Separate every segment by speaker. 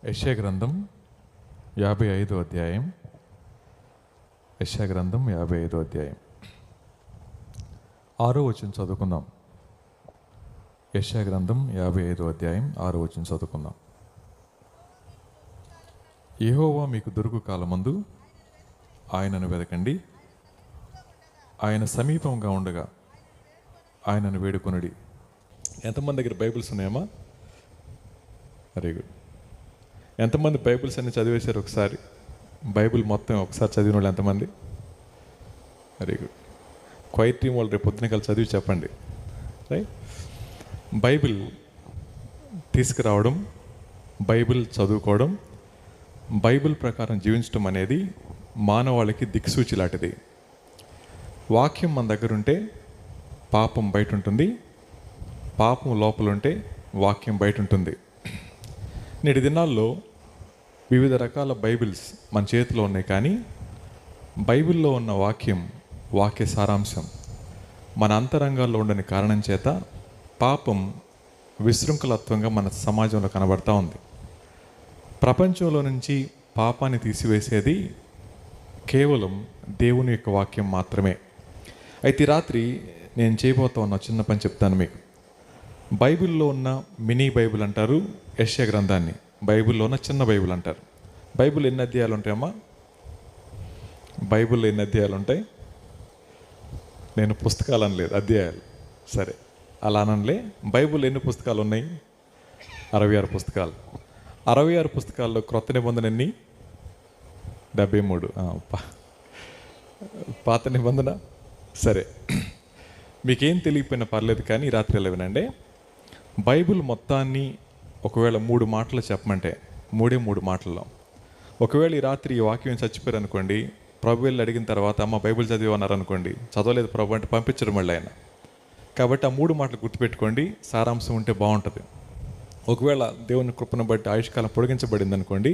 Speaker 1: యెషయా గ్రంథం 55వ అధ్యాయం. యెషయా గ్రంథం 55వ అధ్యాయం 6వ వచనం చదువుకుందాం. యెషయా గ్రంథం 55వ అధ్యాయం 6వ వచనం చదువుకుందాం. యెహోవా మీకు దొరుకు కాలమందు ఆయనను వెదకండి, ఆయన సమీపంగా ఉండగా ఆయనను వేడుకొనుడి. ఎంతమంది దగ్గర బైబిల్స్ ఉన్నాయమ్మా? Very good. ఎంతమంది బైబిల్స్ అన్ని చదివేశారు? ఒకసారి బైబిల్ మొత్తం ఒకసారి చదివిన వాళ్ళు ఎంతమంది? Very good. క్వైట్ టీం వాళ్ళు రేపు పొద్దున కలిసి చదివి చెప్పండి. రైట్. బైబిల్ తీసుకురావడం, బైబిల్ చదువుకోవడం, బైబిల్ ప్రకారం జీవించడం అనేది మానవాళికి దిక్సూచి లాంటిది. వాక్యం మన దగ్గర ఉంటే పాపం బయట ఉంటుంది, పాపం లోపల ఉంటే వాక్యం బయట ఉంటుంది. నేటి దినాల్లో వివిధ రకాల బైబిల్స్ మన చేతిలో ఉన్నాయి, కానీ బైబిల్లో ఉన్న వాక్య సారాంశం మన అంతరంగాల్లో ఉండని కారణం చేత పాపం విశృంఖలత్వంగా మన సమాజంలో కనబడతా ఉంది. ప్రపంచంలో నుంచి పాపాన్ని తీసివేసేది కేవలం దేవుని యొక్క వాక్యం మాత్రమే. అయితే రాత్రి నేను చేయబోతా ఉన్న చిన్న పని చెప్తాను మీకు. బైబిల్లో ఉన్న మినీ బైబిల్ అంటారు యెషయా గ్రంథాన్ని, బైబిల్లో ఉన్న చిన్న బైబిల్ అంటారు. బైబిల్ ఎన్ని అధ్యాయాలు ఉంటాయమ్మా? బైబిల్లో ఎన్ని అధ్యాయాలు ఉంటాయి? నేను పుస్తకాలు అనలేదు, అధ్యాయాలు. సరే, అలా అనలే. బైబిల్ ఎన్ని పుస్తకాలు ఉన్నాయి? 66 పుస్తకాలు. 66 పుస్తకాల్లో క్రొత్త నిబంధన ఎన్ని? 73. పాత నిబంధన? సరే, మీకేం తెలియకపోయినా పర్లేదు, కానీ రాత్రి ఎలా వినండి. బైబిల్ మొత్తాన్ని ఒకవేళ 3 మాటలు చెప్పమంటే 3 మాటల్లో, ఒకవేళ ఈ రాత్రి ఈ వాక్యం చచ్చిపోయారు అనుకోండి, ప్రభు వెళ్ళి అడిగిన తర్వాత అమ్మ బైబిల్ చదివన్నారు అనుకోండి, చదవలేదు ప్రభు అంటే పంపించడం మళ్ళీ ఆయన. కాబట్టి ఆ 3 మాటలు గుర్తుపెట్టుకోండి, సారాంశం ఉంటే బాగుంటుంది. ఒకవేళ దేవుని కృపను బట్టి ఆయుష్కాలం పొడిగించబడింది అనుకోండి,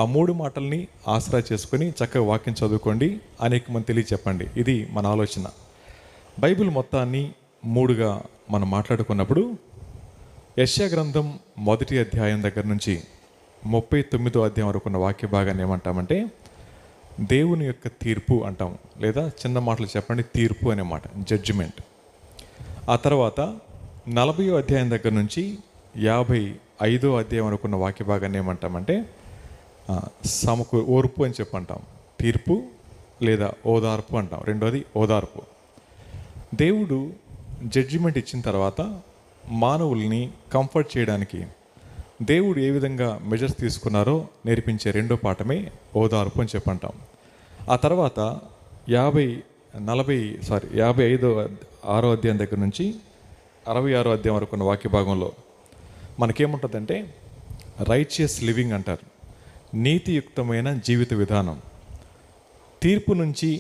Speaker 1: ఆ 3 మాటల్ని ఆసరా చేసుకొని చక్కగా వాక్యం చదువుకోండి, అనేక మంది తెలియచెప్పండి. ఇది మన ఆలోచన. బైబిల్ మొత్తాన్ని 3గా మనం మాట్లాడుకున్నప్పుడు యెషయా గ్రంథం 1వ అధ్యాయం దగ్గర నుంచి 39వ అధ్యాయం వరకు ఉన్న వాక్య భాగాన్ని ఏమంటామంటే దేవుని యొక్క తీర్పు అంటాం, లేదా చిన్న మాటలు చెప్పండి తీర్పు అనే మాట, జడ్జిమెంట్. ఆ తర్వాత 40వ అధ్యాయం దగ్గర నుంచి 55వ అధ్యాయం వరకు ఉన్న వాక్య భాగాన్ని ఏమంటామంటే ఓర్పు అని చెప్పంటాం. తీర్పు లేదా ఓదార్పు అంటాం. రెండోది ఓదార్పు. దేవుడు జడ్జిమెంట్ ఇచ్చిన తర్వాత మానవుల్ని కంఫర్ట్ చేయడానికి దేవుడు ఏ విధంగా మెజర్స్ తీసుకున్నారో నేర్పించే రెండో పాఠమే ఓదార్పు అని చెప్పంటాం. ఆ తర్వాత 56వ అధ్యాయం దగ్గర నుంచి 66వ అధ్యాయం వరకు ఉన్న వాక్య భాగంలో మనకేముంటుందంటే రైచియస్ లివింగ్ అంటారు, నీతియుక్తమైన జీవిత విధానం. తీర్పు నుంచి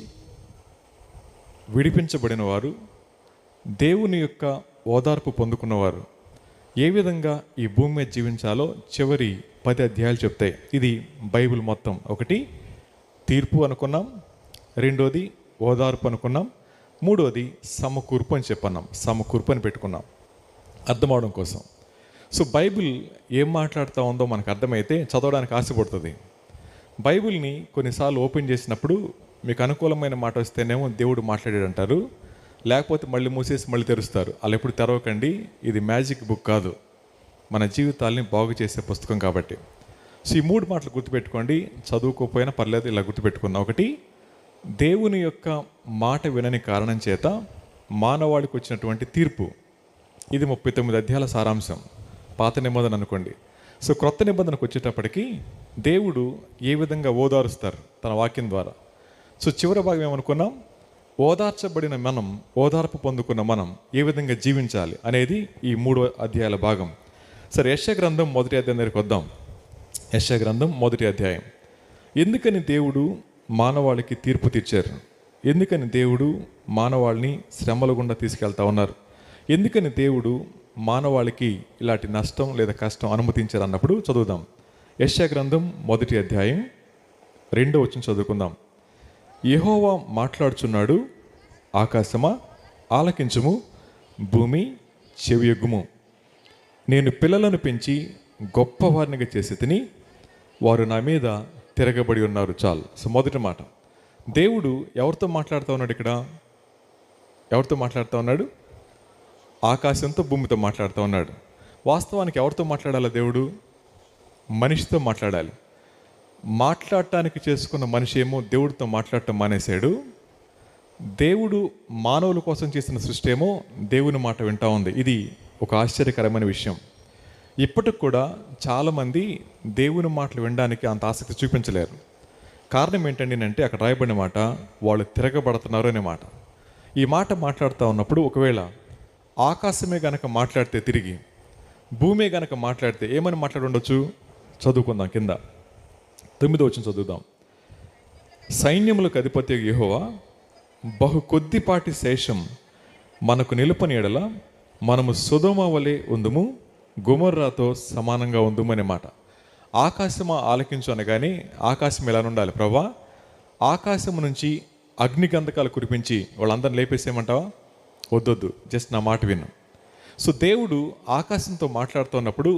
Speaker 1: విడిపించబడిన వారు, దేవుని యొక్క ఓదార్పు పొందుకున్నవారు ఏ విధంగా ఈ భూమి మీద జీవించాలో చివరి 10 అధ్యాయాలు చెప్తాయి. ఇది బైబిల్ మొత్తం. ఒకటి తీర్పు అనుకున్నాం, రెండోది ఓదార్పు అనుకున్నాం, మూడోది సమకూర్పు అని చెప్పన్నాం. సమకూర్పు అని పెట్టుకున్నాం అర్థమవడం కోసం. సో బైబిల్ ఏం మాట్లాడుతూ ఉందో మనకు అర్థమైతే చదవడానికి ఆశపడుతుంది. బైబిల్ని కొన్నిసార్లు ఓపెన్ చేసినప్పుడు మీకు అనుకూలమైన మాట వస్తేనేమో దేవుడు మాట్లాడాడు అంటారు, లేకపోతే మళ్ళీ మూసేసి మళ్ళీ తెరుస్తారు. అలా ఎప్పుడు తెరవకండి. ఇది మ్యాజిక్ బుక్ కాదు, మన జీవితాల్ని బాగు చేసే పుస్తకం కాబట్టి. సో ఈ 3 మాటలు గుర్తుపెట్టుకోండి, చదువుకోకపోయినా పర్లేదు, ఇలా గుర్తుపెట్టుకున్నాం. ఒకటి, దేవుని యొక్క మాట వినని కారణం చేత మానవాళికి వచ్చినటువంటి తీర్పు. ఇది 39 అధ్యాయాల సారాంశం. పాత నిబంధన అనుకోండి. సో క్రొత్త నిబంధనకు వచ్చేటప్పటికి దేవుడు ఏ విధంగా ఓదారుస్తారు తన వాక్యం ద్వారా. సో చివరి భాగం ఏమనుకున్నాం, ఓదార్చబడిన మనం, ఓదార్పు పొందుకున్న మనం ఏ విధంగా జీవించాలి అనేది ఈ 3వ అధ్యాయాల భాగం. సరే, యెషయా గ్రంథం 1వ అధ్యాయం దగ్గరికి వద్దాం. యెషయా గ్రంథం 1వ అధ్యాయం. ఎందుకని దేవుడు మానవాళికి తీర్పు తీర్చారు? ఎందుకని దేవుడు మానవాళిని శ్రమల గుండా తీసుకెళ్తా ఉన్నారు? ఎందుకని దేవుడు మానవాళికి ఇలాంటి నష్టం లేదా కష్టం అనుమతించారు అన్నప్పుడు చదువుదాం. యెషయా గ్రంథం 1వ అధ్యాయం 2వ వచనం చదువుకుందాం. యెహోవా మాట్లాడుచున్నాడు, ఆకాశమా ఆలకించుము, భూమి చెవియొగ్గుము. నేను పిల్లలను పెంచి గొప్పవారినిగా చేసి తిని వారు నా మీద తిరగబడి ఉన్నారు. చాలు. సో మొదటి మాట, దేవుడు ఎవరితో మాట్లాడుతూ ఉన్నాడు ఇక్కడ? ఎవరితో మాట్లాడుతూ ఉన్నాడు? ఆకాశంతో భూమితో మాట్లాడుతూ ఉన్నాడు. వాస్తవానికి ఎవరితో మాట్లాడాలి దేవుడు? మనిషితో మాట్లాడాలి. మాట్లాడటానికి చేసుకున్న మనిషి ఏమో దేవుడితో మాట్లాడటం మానేశాడు. దేవుడు మానవుల కోసం చేసిన సృష్టి ఏమో దేవుని మాట వింటా ఉంది. ఇది ఒక ఆశ్చర్యకరమైన విషయం. ఇప్పటికి కూడా చాలామంది దేవుని మాటలు వినడానికి అంత ఆసక్తి చూపించలేరు. కారణం ఏంటండి అంటే అక్కడ రాయబడిన మాట, వాళ్ళు తిరగబడుతున్నారు అనే మాట. ఈ మాట మాట్లాడుతూ ఉన్నప్పుడు ఒకవేళ ఆకాశమే గనక మాట్లాడితే, తిరిగి భూమే గనక మాట్లాడితే ఏమని మాట్లాడి ఉండొచ్చు? చదువుకుందాం. కింద 9వ వచనం చదువుదాం. సైన్యములకు అధిపతి యెహోవా బహు కొద్దిపాటి శేషం మనకు నిలుపని ఎడల మనము సొదొమ వలె ఉందుము, గొమొర్రాతో సమానంగా ఉందుము అనే మాట. ఆకాశమా ఆలకించు అనగానే ఆకాశం ఎలా ఉండాలి? ప్రభా, ఆకాశం నుంచి అగ్నిగంధకాలు కురిపించి వాళ్ళందరిని లేపేసేయమంటావా? వద్దొద్దు, జస్ట్ నా మాట విను. సో దేవుడు ఆకాశంతో మాట్లాడుతున్నప్పుడు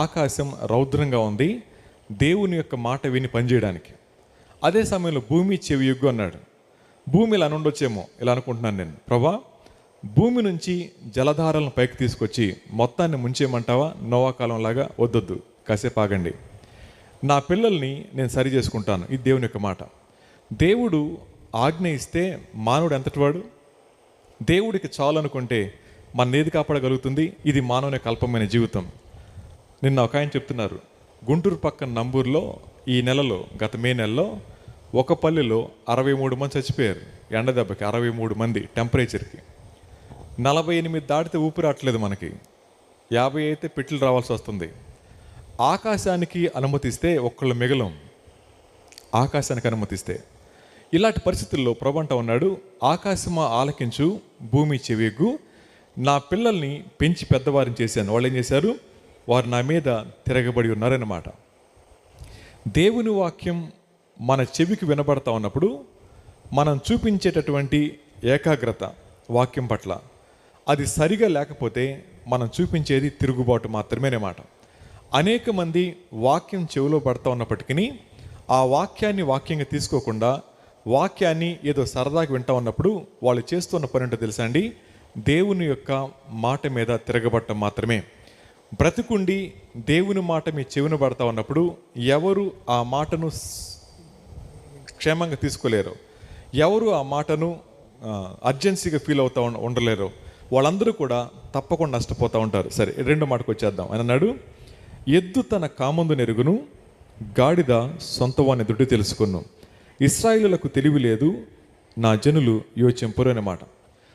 Speaker 1: ఆకాశం రౌద్రంగా ఉంది దేవుని యొక్క మాట విని పనిచేయడానికి. అదే సమయంలో భూమి చెవి యొగ్గు అన్నాడు. భూమి ఇలా ఉండొచ్చేమో, ఇలా అనుకుంటున్నాను నేను. ప్రభా, భూమి నుంచి జలధారాలను పైకి తీసుకొచ్చి మొత్తాన్ని ముంచేయమంటావా? నోవా కాలం లాగా? వద్దొద్దు, కాసేపు ఆగండి, నా పిల్లల్ని నేను సరి చేసుకుంటాను. ఇది దేవుని యొక్క మాట. దేవుడు ఆజ్ఞ ఇస్తే మానవుడు ఎంతటివాడు? దేవుడికి చాలు అనుకుంటే మన ఏది కాపాడగలుగుతుంది? ఇది మానవుని కల్పమైన జీవితం. నిన్న ఒక ఆయన చెప్తున్నారు, గుంటూరు పక్కన నంబూరులో ఈ నెలలో, గత మే నెలలో ఒక పల్లెలో 63 మంది చచ్చిపోయారు. ఎండ దెబ్బకి 63 మంది, టెంపరేచర్కి. 48 దాటితే ఊపిరాట్లేదు మనకి, 50 అయితే పెట్లు రావాల్సి వస్తుంది. ఆకాశానికి అనుమతిస్తే ఒక్కళ్ళు మిగలం, ఆకాశానికి అనుమతిస్తే. ఇలాంటి పరిస్థితుల్లో ప్రభు అంటా ఉన్నాడు, ఆకాశమా ఆలకించు, భూమి చెవియగ్గు, నా పిల్లల్ని పెంచి పెద్దవారిని చేశాను. వాళ్ళు ఏం చేశారు? వారు నా మీద తిరగబడి ఉన్నారన్నమాట. దేవుని వాక్యం మన చెవికి వినబడతా ఉన్నప్పుడు మనం చూపించేటటువంటి ఏకాగ్రత వాక్యం పట్ల, అది సరిగా లేకపోతే మనం చూపించేది తిరుగుబాటు మాత్రమేనమాట. అనేక మంది వాక్యం చెవిలో పడతా ఉన్నప్పటికీ ఆ వాక్యాన్ని వాక్యంగా తీసుకోకుండా వాక్యాన్ని ఏదో సరదాగా వింటా ఉన్నప్పుడు వాళ్ళు చేస్తున్న పని ఏంటో తెలుసా అండి? దేవుని యొక్క మాట మీద తిరగబడటం మాత్రమే. బ్రతుకుండి దేవుని మాట మీ చెవిన పడతా ఉన్నప్పుడు ఎవరు ఆ మాటను క్షేమంగా తీసుకోలేరు, ఎవరు ఆ మాటను అర్జెన్సీగా ఫీల్ అవుతూ ఉండలేరు, వాళ్ళందరూ కూడా తప్పకుండా నష్టపోతూ ఉంటారు. సరే, రెండో మాటకు వచ్చేద్దాం. అని అన్నాడు, ఎద్దు తన కామందు నెరుగును, గాడిద సొంతవాని దుడ్డు తెలుసుకును, ఇశ్రాయేలులకు తెలివి లేదు, నా జనులు యోచింపరు అనే మాట.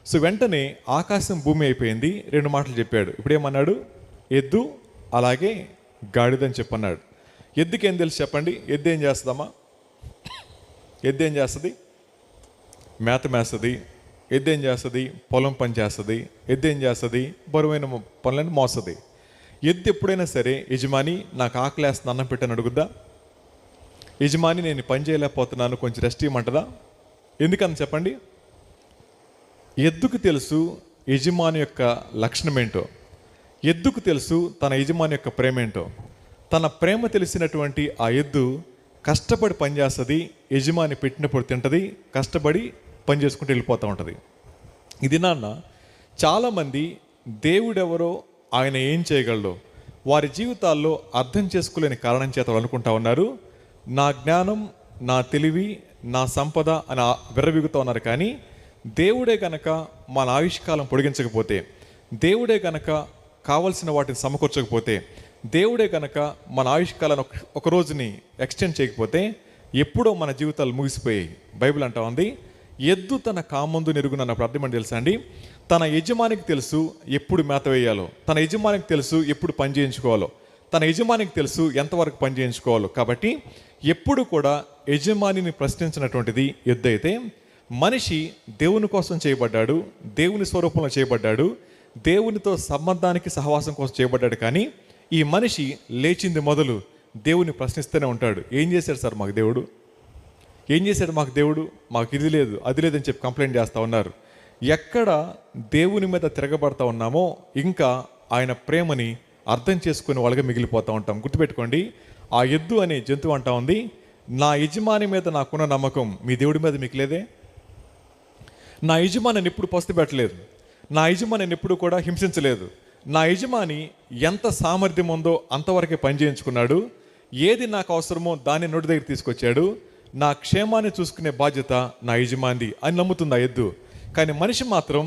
Speaker 1: సో వెంటనే ఆకాశం భూమి అయిపోయింది. 2 మాటలు చెప్పాడు. ఇప్పుడేమన్నాడు? ఎద్దు అలాగే గాడిదని చెప్పన్నాడు. ఎద్దుకి ఏం తెలుసు చెప్పండి? ఎద్దు ఏం చేస్తుందమ్మా? ఎద్దు ఏం చేస్తుంది? మేత మేస్తుంది. ఎద్దు ఏం చేస్తుంది? పొలం పని చేస్తుంది. ఎద్దు ఏం చేస్తుంది? బరువైన పనులను మోస్తుంది. ఎద్దు ఎప్పుడైనా సరే, యజమాని నాకు ఆకలేస్తుంది, అన్నం పెట్టని అడుగుద్దా? యజమాని నేను పని చేయలేకపోతున్నాను, కొంచెం రెస్ట్ ఇవ్వమంటదా? ఎందుకని చెప్పండి? ఎద్దుకు తెలుసు యజమాని యొక్క లక్షణం ఏంటో, ఎద్దుకు తెలుసు తన యజమాని యొక్క ప్రేమ ఏంటో. తన ప్రేమ తెలిసినటువంటి ఆ ఎద్దు కష్టపడి పనిచేస్తుంది, యజమాని పెట్టినప్పుడు తింటుంది, కష్టపడి పని చేసుకుంటూ వెళ్ళిపోతూ ఉంటుంది. ఇది నాన్న చాలామంది దేవుడెవరో, ఆయన ఏం చేయగలడో వారి జీవితాల్లో అర్థం చేసుకోలేని కారణం చేత అనుకుంటా ఉన్నారు, నా జ్ఞానం, నా తెలివి, నా సంపద అని విర్రవీగుతూ ఉన్నారు. కానీ దేవుడే గనక మన ఆయుష్కాలం పొడిగించకపోతే, దేవుడే గనక కావలసిన వాటిని సమకూర్చకపోతే, దేవుడే గనక మన ఆయుష్కాలను ఒక రోజుని ఎక్స్టెండ్ చేయకపోతే ఎప్పుడో మన జీవితాలు ముగిసిపోయాయి. బైబిల్ అంటా ఉంది, ఎద్దు తన కామందు నెరుగునన్నప్పుడు అర్థం ఏంటి తెలుసా అండి? తన యజమానికి తెలుసు ఎప్పుడు మేత వేయాలో, తన యజమానికి తెలుసు ఎప్పుడు పని చేయించుకోవాలో, తన యజమానికి తెలుసు ఎంతవరకు పని చేయించుకోవాలో. కాబట్టి ఎప్పుడు కూడా యజమానిని ప్రశ్నించినటువంటిది ఎద్దు అయితే, మనిషి దేవుని కోసం చేయబడ్డాడు, దేవుని స్వరూపంలో చేయబడ్డాడు, దేవునితో సంబంధానికి సహవాసం కోసం చేయబడ్డాడు. కానీ ఈ మనిషి లేచింది మొదలు దేవుని ప్రశ్నిస్తూనే ఉంటాడు. ఏం చేశాడు సార్ మాకు దేవుడు? ఏం చేశాడు మాకు దేవుడు? మాకు ఇది లేదు, అది లేదని చెప్పి కంప్లైంట్ చేస్తూ ఉన్నారు. ఎక్కడ దేవుని మీద తిరగబడతా ఉన్నామో ఇంకా ఆయన ప్రేమని అర్థం చేసుకునే వాళ్ళగా మిగిలిపోతూ ఉంటాం. గుర్తుపెట్టుకోండి, ఆ ఎద్దు అనే జంతువు అంటా ఉంది, నా యజమాని మీద నాకున్న నమ్మకం మీ దేవుడి మీద మీకు లేదే? నా యజమాని ఎప్పుడు పస్తు పెట్టలేదు, నా యజమాని ఎప్పుడు కూడా హింసించలేదు, నా యజమాని ఎంత సామర్థ్యం ఉందో అంతవరకే పని చేయించుకున్నాడు, ఏది నాకు అవసరమో దాన్ని నోటి దగ్గర తీసుకొచ్చాడు, నా క్షేమాన్ని చూసుకునే బాధ్యత నా యజమానిది అని నమ్ముతుంది ఆ ఎద్దు. కానీ మనిషి మాత్రం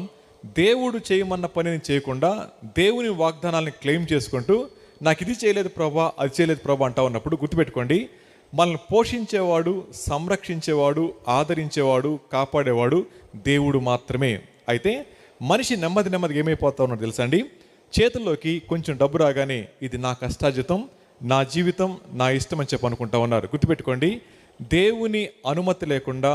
Speaker 1: దేవుడు చేయమన్న పనిని చేయకుండా దేవుని వాగ్దానాలను క్లెయిమ్ చేసుకుంటూ నాకు ఇది చేయలేదు ప్రభా, అది చేయలేదు ప్రభా అంటా ఉన్నప్పుడు గుర్తుపెట్టుకోండి, మనల్ని పోషించేవాడు, సంరక్షించేవాడు, ఆదరించేవాడు, కాపాడేవాడు దేవుడు మాత్రమే. అయితే మనిషి నెమ్మదిగా ఏమైపోతా ఉన్నాడు తెలుసా అండి? చేతుల్లోకి కొంచెం డబ్బు రాగానే ఇది నా కష్టార్జితం, నా జీవితం, నా ఇష్టం అని చెప్పి అనుకుంటా ఉన్నారు. గుర్తుపెట్టుకోండి, దేవుని అనుమతి లేకుండా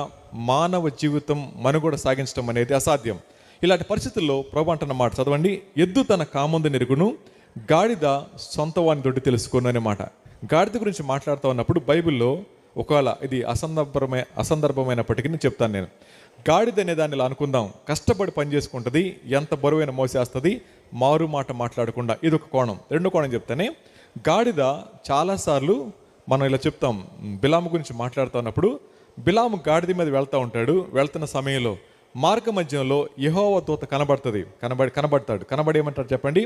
Speaker 1: మానవ జీవితం మనుగడ సాగించడం అనేది అసాధ్యం. ఇలాంటి పరిస్థితుల్లో ప్రభు అంటున్న మాట చదవండి, ఎద్దు తన కామందు నెరుగును, గాడిద సొంత వాని దొడ్డి తెలుసుకోను అనే మాట. గాడిద గురించి మాట్లాడుతూ ఉన్నప్పుడు బైబిల్లో ఒకవేళ ఇది అసందర్భమైనప్పటికీ నేను చెప్తాను. నేను గాడిద అనే దాన్ని ఇలా అనుకుందాం, కష్టపడి పని చేసుకుంటుంది, ఎంత బరువైన మోసేస్తుంది, మారు మాట మాట్లాడకుండా. ఇది ఒక కోణం. రెండో కోణం చెప్తానే, గాడిద చాలాసార్లు మనం ఇలా చెప్తాం, బిలాము గురించి మాట్లాడుతూ ఉన్నప్పుడు బిలాము గాడిద మీద వెళ్తూ ఉంటాడు. వెళ్తున్న సమయంలో మార్గ మధ్యంలో యెహోవా దూత కనబడి ఏమంటాడు చెప్పండి,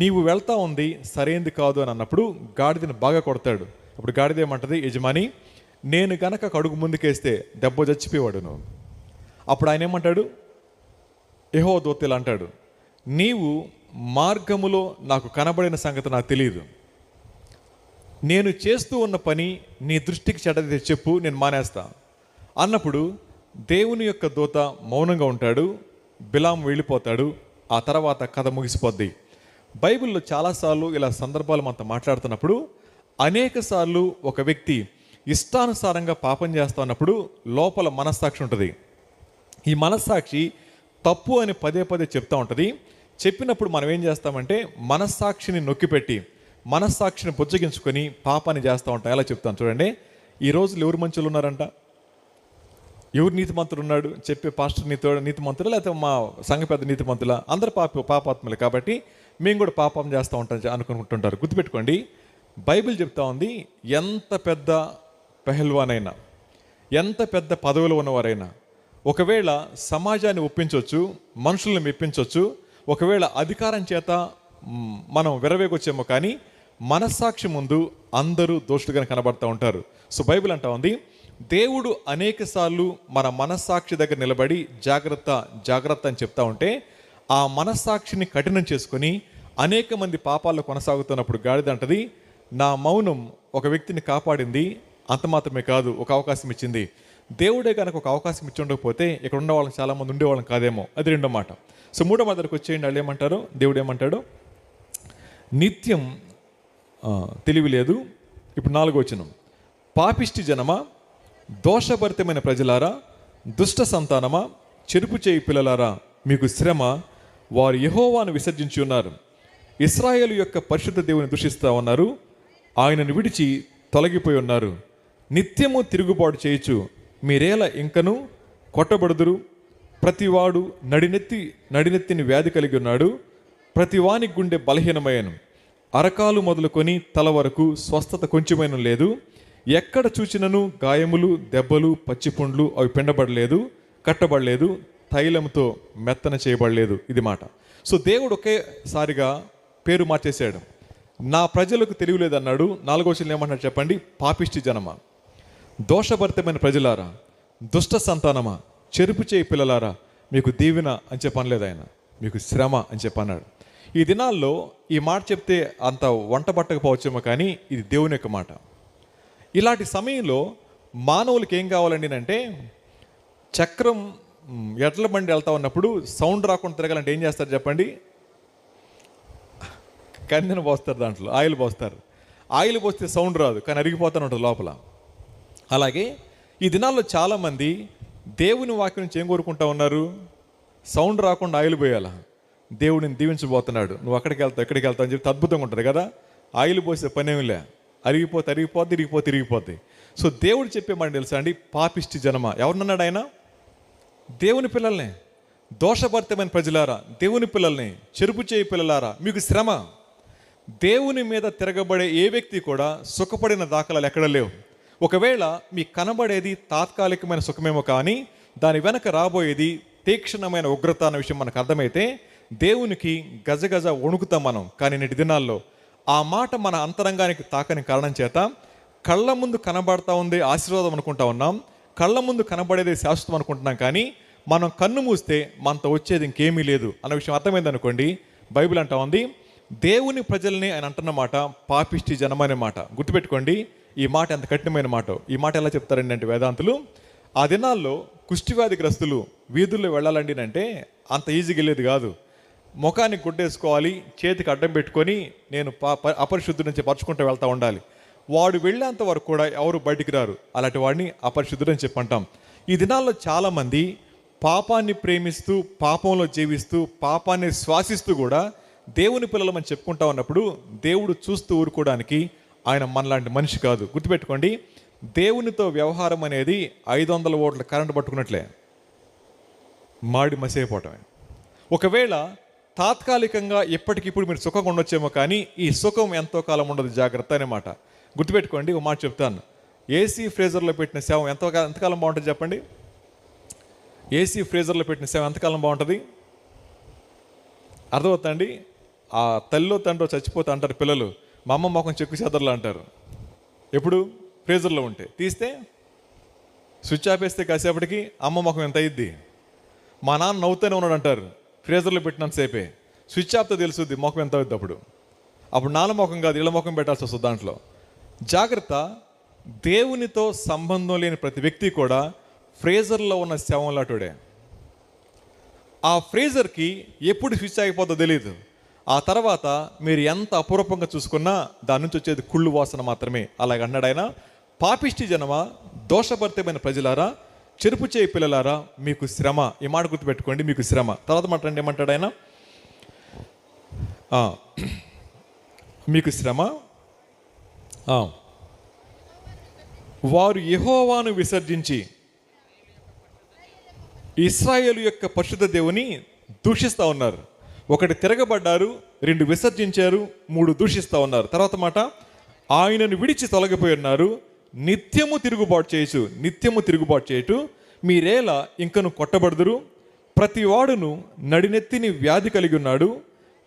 Speaker 1: నీవు వెళ్తా ఉంది సరైనది కాదు అని అన్నప్పుడు గాడిదని బాగా కొడతాడు. అప్పుడు గాడిద ఏమంటది, యజమాని నేను గనక అడుగు ముందుకేస్తే దెబ్బ చచ్చిపోయేవాడు నువ్వు. అప్పుడు ఆయన ఏమంటాడు, యెహోవా దూత ఇలా అంటాడు, నీవు మార్గములో నాకు కనబడిన సంగతి నాకు తెలియదు, నేను చేస్తూ ఉన్న పని నీ దృష్టికి చెడ్డది చెప్పు, నేను మానేస్తా అన్నప్పుడు దేవుని యొక్క దూత మౌనంగా ఉంటాడు, బిలాము వెళ్ళిపోతాడు. ఆ తర్వాత కథ ముగిసిపోద్ది. బైబిల్లో చాలాసార్లు ఇలా సందర్భాలు మనతో మాట్లాడుతున్నప్పుడు అనేక సార్లు ఒక వ్యక్తి ఇష్టానుసారంగా పాపం చేస్తా ఉన్నప్పుడు లోపల మనస్సాక్షి ఉంటుంది. ఈ మనస్సాక్షి తప్పు అని పదే చెప్తూ ఉంటుంది. చెప్పినప్పుడు మనం ఏం చేస్తామంటే మనస్సాక్షిని నొక్కిపెట్టి మనస్సాక్షిని బుజ్జగించుకొని పాపాన్ని చేస్తూ ఉంటాం. ఎలా చెప్తాను చూడండి, ఈ రోజులు ఎవరు మంచులు ఉన్నారంట, ఎవరు నీతిమంతుడు ఉన్నాడు చెప్పే పాస్టర్ నీతిమంతుడు, లేకపోతే మా సంఘ పెద్ద నీతిమంతుల, అందరు పాపాత్ములు కాబట్టి మేము కూడా పాపం చేస్తూ ఉంటాం అనుకుంటుంటారు. గుర్తుపెట్టుకోండి, బైబిల్ చెప్తా ఉంది, ఎంత పెద్ద పెహల్వానైనా, ఎంత పెద్ద పదవిలో ఉన్నవారైనా, ఒకవేళ సమాజాన్ని ఒప్పించవచ్చు, మనుషుల్ని మెప్పించవచ్చు, ఒకవేళ అధికారం చేత మనం విరవేగొచ్చేమో, కానీ మనస్సాక్షి ముందు అందరూ దోషులుగా కనబడతా ఉంటారు. సో బైబిల్ అంటా ఉంది, దేవుడు అనేక సార్లు మన మనస్సాక్షి దగ్గర నిలబడి జాగ్రత్త అని చెప్తా ఉంటే ఆ మనస్సాక్షిని కఠినం చేసుకొని అనేక మంది పాపాల్లో కొనసాగుతున్నప్పుడు గాడిద అంటది, నా మౌనం ఒక వ్యక్తిని కాపాడింది, అంత మాత్రమే కాదు ఒక అవకాశం ఇచ్చింది. దేవుడే కనుక ఒక అవకాశం ఇచ్చి ఉండకపోతే ఇక్కడ ఉన్న వాళ్ళకి చాలామంది ఉండేవాళ్ళం కాదేమో. అది రెండో మాట. సో మూడో మాట దగ్గరకు వచ్చేయండి. వాళ్ళు ఏమంటారు, దేవుడు ఏమంటాడు, నిత్యం తెలివి లేదు. ఇప్పుడు 4వ వచనం, పాపిష్టి జనమా, దోషభరితమైన ప్రజలారా, దుష్ట సంతానమా, చెరుపు చేయి పిల్లలారా, మీకు శ్రమ, వారు యెహోవాను విసర్జించి ఉన్నారు, ఇశ్రాయేలు యొక్క పరిశుద్ధ దేవుని దూషిస్తూ ఉన్నారు, ఆయనను విడిచి తొలగిపోయి ఉన్నారు, నిత్యము తిరుగుబాటు చేయొచ్చు, మీరేలా ఇంకను కొట్టబడుదురు, ప్రతివాడు నడినెత్తిని వ్యాధి కలిగి ఉన్నాడు, ప్రతివాని గుండె బలహీనమయ్యను, అరకాలు మొదలుకొని తల వరకు స్వస్థత కొంచెమైన లేదు, ఎక్కడ చూచినను గాయములు, దెబ్బలు, పచ్చిపుండ్లు, అవి పిండబడలేదు, కట్టబడలేదు, తైలంతో మెత్తన చేయబడలేదు. ఇది మాట. సో దేవుడు ఒకేసారిగా పేరు మార్చేశాడు. నా ప్రజలకు తెలియలేదన్నాడు. 4వ వచనం ఏమన్నాడు చెప్పండి, పాపిష్టి జనమా, దోషభరితమైన ప్రజలారా, దుష్ట సంతానమా, చెరుపు చేయి పిల్లలారా, మీకు దీవెన అని చెప్పనలేదు ఆయన, మీకు శ్రమ అని చెప్పన్నాడు. ఈ దినాల్లో ఈ మాట చెప్తే అంత వంట పట్టకపోవచ్చేమో, కానీ ఇది దేవుని యొక్క మాట. ఇలాంటి సమయంలో మానవులకి ఏం కావాలండి అంటే, చక్రం ఎడ్ల బండి వెళ్తా ఉన్నప్పుడు సౌండ్ రాకుండా తిరగాలంటే ఏం చేస్తారు చెప్పండి, కందెన పోస్తారు, దాంట్లో ఆయిల్ పోస్తారు. ఆయిల్ పోస్తే సౌండ్ రాదు, కానీ అరిగిపోతూనే ఉంటుంది లోపల. అలాగే ఈ దినాల్లో చాలామంది దేవుని వాక్యం నుంచి ఏం కోరుకుంటా ఉన్నారు, సౌండ్ రాకుండా ఆయిల్ పోయాలా, దేవుడిని దీవించబోతున్నాడు, నువ్వు అక్కడికి వెళ్తావు ఎక్కడికి వెళ్తావు అని చెప్పి అద్భుతంగా ఉంటుంది కదా. ఆయిల్ పోసే పనేమిలే, ఇరిగిపోద్ది. సో దేవుడు చెప్పే మాట తెలుసా అండి, పాపిష్టి జనమా, ఎవరినన్నాడు ఆయన, దేవుని పిల్లల్ని, దోషభరితమైన ప్రజలారా, దేవుని పిల్లల్ని, చెరుపు చేయి పిల్లలారా, మీకు శ్రమ, దేవుని మీద తిరగబడే ఏ వ్యక్తి కూడా సుఖపడిన దాఖలాలు ఎక్కడ లేవు. ఒకవేళ మీకు కనబడేది తాత్కాలికమైన సుఖమేమో కానీ దాని వెనక రాబోయేది తీక్షణమైన ఉగ్రత అన్న విషయం మనకు అర్థమైతే దేవునికి గజగజ వణుకుతాం మనం. కానీ నేటి దినాల్లో ఆ మాట మన అంతరంగానికి తాకని కారణం చేత కళ్ళ ముందు కనబడతా ఉంది ఆశీర్వాదం అనుకుంటా ఉన్నాం, కళ్ళ ముందు కనబడేది శాశ్వతం అనుకుంటున్నాం. కానీ మనం కన్ను మూస్తే మనతో వచ్చేది ఇంకేమీ లేదు అన్న విషయం అర్థమైంది అనుకోండి. బైబిల్ అంటా ఉంది, దేవుని ప్రజల్ని ఆయన అంటున్నమాట పాపిష్టి జనం అనే మాట. గుర్తుపెట్టుకోండి, ఈ మాట ఎంత కఠినమైన మాట. ఈ మాట ఎలా చెప్తారండి అంటే వేదాంతులు, ఆ దినాల్లో కుష్టివ్యాధిగ్రస్తులు వీధుల్లో వెళ్ళాలండి అంటే అంత ఈజీగా వెళ్ళేది కాదు. ముఖానికి గుడ్డేసుకోవాలి, చేతికి అడ్డం పెట్టుకొని నేను అపరిశుద్ధి నుంచి పరుచుకుంటూ వెళ్తూ ఉండాలి. వాడు వెళ్ళేంత వరకు కూడా ఎవరు బయటికి రారు. అలాంటి వాడిని అపరిశుద్ధుడు అని చెప్పంటాం. ఈ దినాల్లో చాలామంది పాపాన్ని ప్రేమిస్తూ పాపంలో జీవిస్తూ పాపాన్ని శ్వాసిస్తూ కూడా దేవుని పిల్లలమని చెప్పుకుంటా ఉన్నప్పుడు దేవుడు చూస్తూ ఊరుకోవడానికి ఆయన మనలాంటి మనిషి కాదు. గుర్తుపెట్టుకోండి, దేవునితో వ్యవహారం అనేది 500 వోల్ట్ల కరెంటు పట్టుకున్నట్లే, మాడి మసైపోవటమే. ఒకవేళ తాత్కాలికంగా ఎప్పటికిప్పుడు మీరు సుఖంగా ఉండొచ్చేమో కానీ ఈ సుఖం ఎంతో కాలం ఉండదు, జాగ్రత్త అనే మాట. గుర్తుపెట్టుకోండి, ఒక మాట చెప్తాను. ఏసీ ఫ్రీజర్లో పెట్టిన సేవ ఎంతకాలం బాగుంటుంది చెప్పండి? ఏసీ ఫ్రీజర్లో పెట్టిన సేవ ఎంతకాలం బాగుంటుంది? అర్థమవుతుందండి? ఆ తల్లిలో తండ్రో చచ్చిపోతే అంటారు పిల్లలు, మా అమ్మ మొఖం చెక్కు చెదర్లు అంటారు. ఎప్పుడు? ఫ్రీజర్లో ఉంటే. తీస్తే స్విచ్ ఆపేస్తే కాసేపటికి అమ్మ ముఖం ఎంత అయ్యిద్ది. మా నాన్న నవ్వుతూనే ఉన్నాడు అంటారు, ఫ్రీజర్లో పెట్టినంతసేపే. స్విచ్ ఆప్తో తెలుసుద్ది ముఖం ఎంత అవుద్ది. అప్పుడు నాన్న ముఖం కాదు, ఇళ్ళ ముఖం పెట్టాల్సి వస్తుంది దాంట్లో. జాగ్రత్త, దేవునితో సంబంధం లేని ప్రతి వ్యక్తి కూడా ఫ్రీజర్లో ఉన్న శవంలాటుడే. ఆ ఫ్రీజర్కి ఎప్పుడు స్విచ్ ఆగిపోతుందో తెలియదు. ఆ తర్వాత మీరు ఎంత అపూర్వంగా చూసుకున్నా దాని నుంచి వచ్చేది కుళ్ళు వాసన మాత్రమే. అలాగ అన్నాడు ఆయన, పాపిష్టి జనమా, దోషభరితమైన ప్రజలారా, చెరుపు చేయి పిల్లలారా, మీకు శ్రమ. ఈ మాట గుర్తుపెట్టుకోండి, మీకు శ్రమ. తర్వాత మాట ఏమంటాడు ఆయన? మీకు శ్రమ. వారు యెహోవాను విసర్జించి ఇశ్రాయేలు యొక్క పరిశుద్ధ దేవుని దూషిస్తూ ఉన్నారు. ఒకటి తిరగబడ్డారు, 2 విసర్జించారు, 3 దూషిస్తూ ఉన్నారు. తర్వాత మాట, ఆయనను విడిచి తొలగిపోయి ఉన్నారు, నిత్యము తిరుగుబాటు చేయుచు మీరేలా ఇంకను కొట్టబడుదురు. ప్రతి వాడును నడినెత్తిని వ్యాధి కలిగి ఉన్నాడు,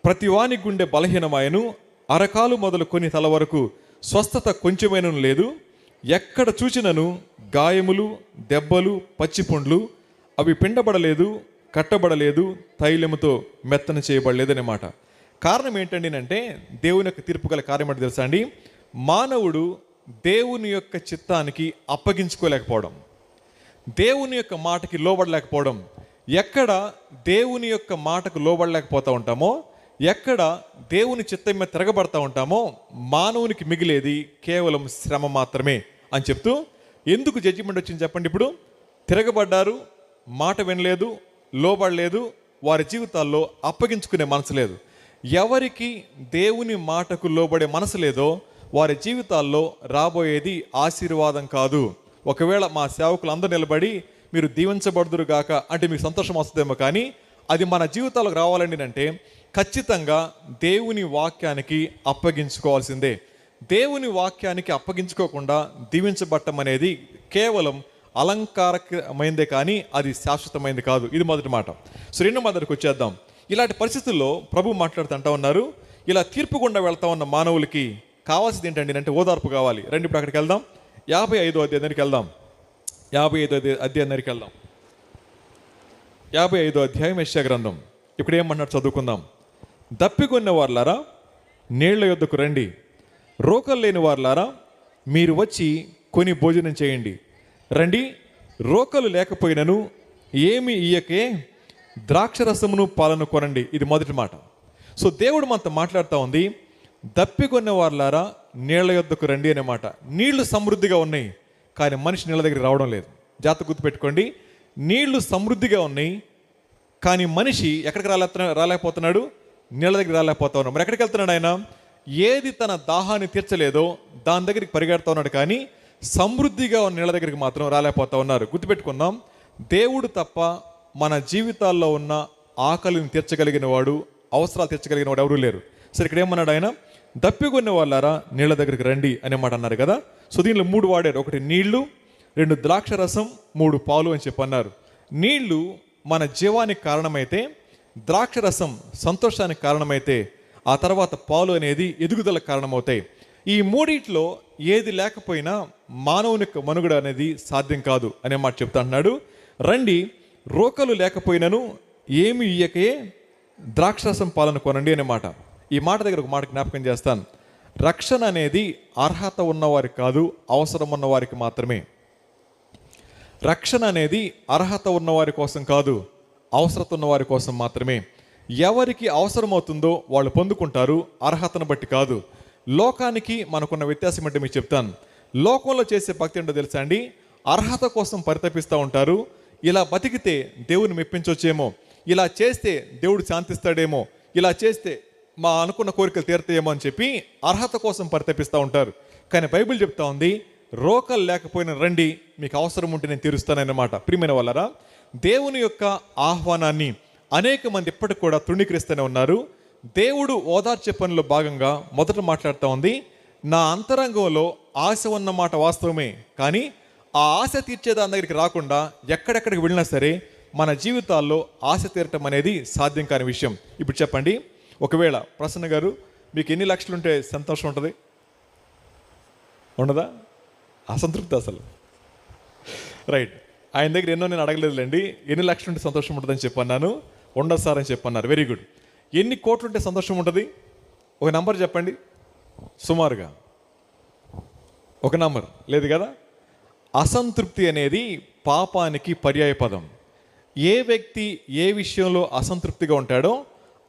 Speaker 1: ప్రతి వాని గుండె బలహీనమాయను, అరకాలు మొదలుకొని తల వరకు స్వస్థత కొంచెమైనను లేదు. ఎక్కడ చూచినను గాయములు, దెబ్బలు, పచ్చిపుండ్లు, అవి పిండబడలేదు, కట్టబడలేదు, తైలముతో మెత్తన చేయబడలేదనే మాట. కారణం ఏంటండి అంటే దేవుని యొక్క తీర్పు గల కార్యం అంటే తెలుసా అండి? మానవుడు దేవుని యొక్క చిత్తానికి అప్పగించుకోలేకపోవడం, దేవుని యొక్క మాటకి లోబడలేకపోవడం. ఎక్కడ దేవుని యొక్క మాటకు లోబడలేకపోతూ ఉంటామో, ఎక్కడ దేవుని చిత్తం మీద తిరగబడతా ఉంటామో మానవునికి మిగిలేది కేవలం శ్రమ మాత్రమే అని చెప్తూ, ఎందుకు జడ్జిమెంట్ వచ్చింది చెప్పండి? ఇప్పుడు తిరగబడ్డారు, మాట వినలేదు, లోబడలేదు, వారి జీవితాల్లో అప్పగించుకునే మనసు లేదు. ఎవరికి దేవుని మాటకు లోబడే మనసు లేదో వారి జీవితాల్లో రాబోయేది ఆశీర్వాదం కాదు. ఒకవేళ మా సేవకులు అందరూ నిలబడి మీరు దీవించబడుదురు గాక అంటే మీకు సంతోషం వస్తుందేమో, కానీ అది మన జీవితాలకు రావాలండి అంటే ఖచ్చితంగా దేవుని వాక్యానికి అప్పగించుకోవాల్సిందే. దేవుని వాక్యానికి అప్పగించుకోకుండా దీవించబట్టం అనేది కేవలం అలంకారమైందే కానీ అది శాశ్వతమైంది కాదు. ఇది మొదటి మాట. సో రెండో మాటకు వచ్చేద్దాం. ఇలాంటి పరిస్థితుల్లో ప్రభు మాట్లాడుతుంటా ఉన్నారు, ఇలా తీర్పు గుండా వెళ్తా ఉన్న మానవులకి కావాల్సింది ఏంటండి అంటే ఓదార్పు కావాలి. రండి ఇప్పుడు అక్కడికి వెళ్దాం. 55వ అధ్యాయం దగ్గరికి వెళ్దాం. 55వ అధ్యాయం దగ్గరికి వెళ్దాం. 55వ అధ్యాయం యెషయా గ్రంథం. ఇప్పుడు ఏమన్నాడు చదువుకుందాం. దప్పికొన్న వారులారా నీళ్ల యొద్దకు రండి, రోకలు లేని వారులారా మీరు వచ్చి కొని భోజనం చేయండి. రండి, రోకలు లేకపోయినను ఏమి ఇయ్యకే ద్రాక్షరసమును పాలను కొనండి. ఇది మొదటి మాట. సో దేవుడు మనతో మాట్లాడుతూ ఉంది, దప్పికొన్న వారులారా నీళ్ల యొద్దకు రండి అనే మాట. నీళ్లు సమృద్ధిగా ఉన్నాయి కానీ మనిషి నీళ్ళ దగ్గరికి రావడం లేదు. జాగ్రత్త గుర్తుపెట్టుకోండి, నీళ్లు సమృద్ధిగా ఉన్నాయి కానీ మనిషి ఎక్కడికి రాలేకపోతున్నాడు? నీళ్ళ దగ్గరికి రాలేకపోతా ఉన్నాడు. మరి ఎక్కడికి వెళ్తున్నాడు ఆయన? ఏది తన దాహాన్ని తీర్చలేదో దాని దగ్గరికి పరిగెడుతూ ఉన్నాడు కానీ సమృద్ధిగా ఉన్న నీళ్ళ దగ్గరికి మాత్రం రాలేకపోతా ఉన్నారు. గుర్తుపెట్టుకుందాం, దేవుడు తప్ప మన జీవితాల్లో ఉన్న ఆకలిని తీర్చగలిగిన వాడు, అవసరాలు తీర్చగలిగిన వాడు ఎవరూ లేరు. సరే, ఇక్కడ ఏమన్నాడు ఆయన? దప్పికొన్న వాళ్ళారా నీళ్ళ దగ్గరికి రండి అనే మాట అన్నారు కదా. సో దీనిలో 3 వాడారు. 1 నీళ్లు, 2 ద్రాక్ష రసం, 3 పాలు అని చెప్పన్నారు. నీళ్లు మన జీవానికి కారణమైతే, ద్రాక్ష రసం సంతోషానికి కారణమైతే, ఆ తర్వాత పాలు అనేది ఎదుగుదలకు కారణమవుతాయి. ఈ మూడిట్లో ఏది లేకపోయినా మానవుని మనుగడ అనేది సాధ్యం కాదు అనే మాట చెప్తా అంటున్నాడు. రండి, రోకలు లేకపోయినను ఏమి ఇయ్యకే ద్రాక్షరసం పాలను కొనండి అనే మాట. ఈ మాట దగ్గర ఒక మాట జ్ఞాపకం చేస్తాను. రక్షణ అనేది అర్హత ఉన్నవారికి కాదు, అవసరం ఉన్నవారికి మాత్రమే. రక్షణ అనేది అర్హత ఉన్నవారి కోసం కాదు, అవసరత ఉన్నవారి కోసం మాత్రమే. ఎవరికి అవసరమవుతుందో వాళ్ళు పొందుకుంటారు, అర్హతను బట్టి కాదు. లోకానికి మనకున్న వ్యత్యాసం అంటే మీకు చెప్తాను. లోకంలో చేసే భక్తి ఏంటో తెలుసా అండి? అర్హత కోసం పరితపిస్తూ ఉంటారు. ఇలా బతికితే దేవుని మెప్పించవచ్చేమో, ఇలా చేస్తే దేవుడు శాంతిస్తాడేమో, ఇలా చేస్తే మా అనుకున్న కోరికలు తీరుతాయేమో అని చెప్పి అర్హత కోసం పరితపిస్తూ ఉంటారు. కానీ బైబిల్ చెప్తా ఉంది, రోకలు లేకపోయినా రండి, మీకు అవసరం ఉంటే నేను తీరుస్తానన్నమాట. ప్రియమైన వాళ్ళరా, దేవుని యొక్క ఆహ్వానాన్ని అనేక మంది ఇప్పటికి కూడా తృణీకరిస్తూనే ఉన్నారు. దేవుడు ఓదార్చే పనిలో భాగంగా మొదట మాట్లాడుతూ ఉంది, నా అంతరంగంలో ఆశ ఉన్న మాట వాస్తవమే, కానీ ఆ ఆశ తీర్చే దాని దగ్గరికి రాకుండా ఎక్కడెక్కడికి వెళ్ళినా సరే మన జీవితాల్లో ఆశ తీరటం అనేది సాధ్యం కాని విషయం. ఇప్పుడు చెప్పండి, ఒకవేళ ప్రసన్న గారు మీకు ఎన్ని లక్షలు ఉంటే సంతోషం ఉంటుంది? ఉండదా? అసంతృప్తి అసలు. రైట్, ఆయన దగ్గర ఎన్నో నేను అడగలేదులేండి. ఎన్ని లక్షలు ఉంటే సంతోషం ఉంటుందని చెప్పన్నాను. ఉండదు సార్ అని చెప్పన్నారు. Very good. ఎన్ని కోట్లు ఉంటే సంతోషం ఉంటుంది? ఒక నంబర్ చెప్పండి. సుమారుగా ఒక నంబర్ లేదు కదా. అసంతృప్తి అనేది పాపానికి పర్యాయ పదం. ఏ వ్యక్తి ఏ విషయంలో అసంతృప్తిగా ఉంటాడో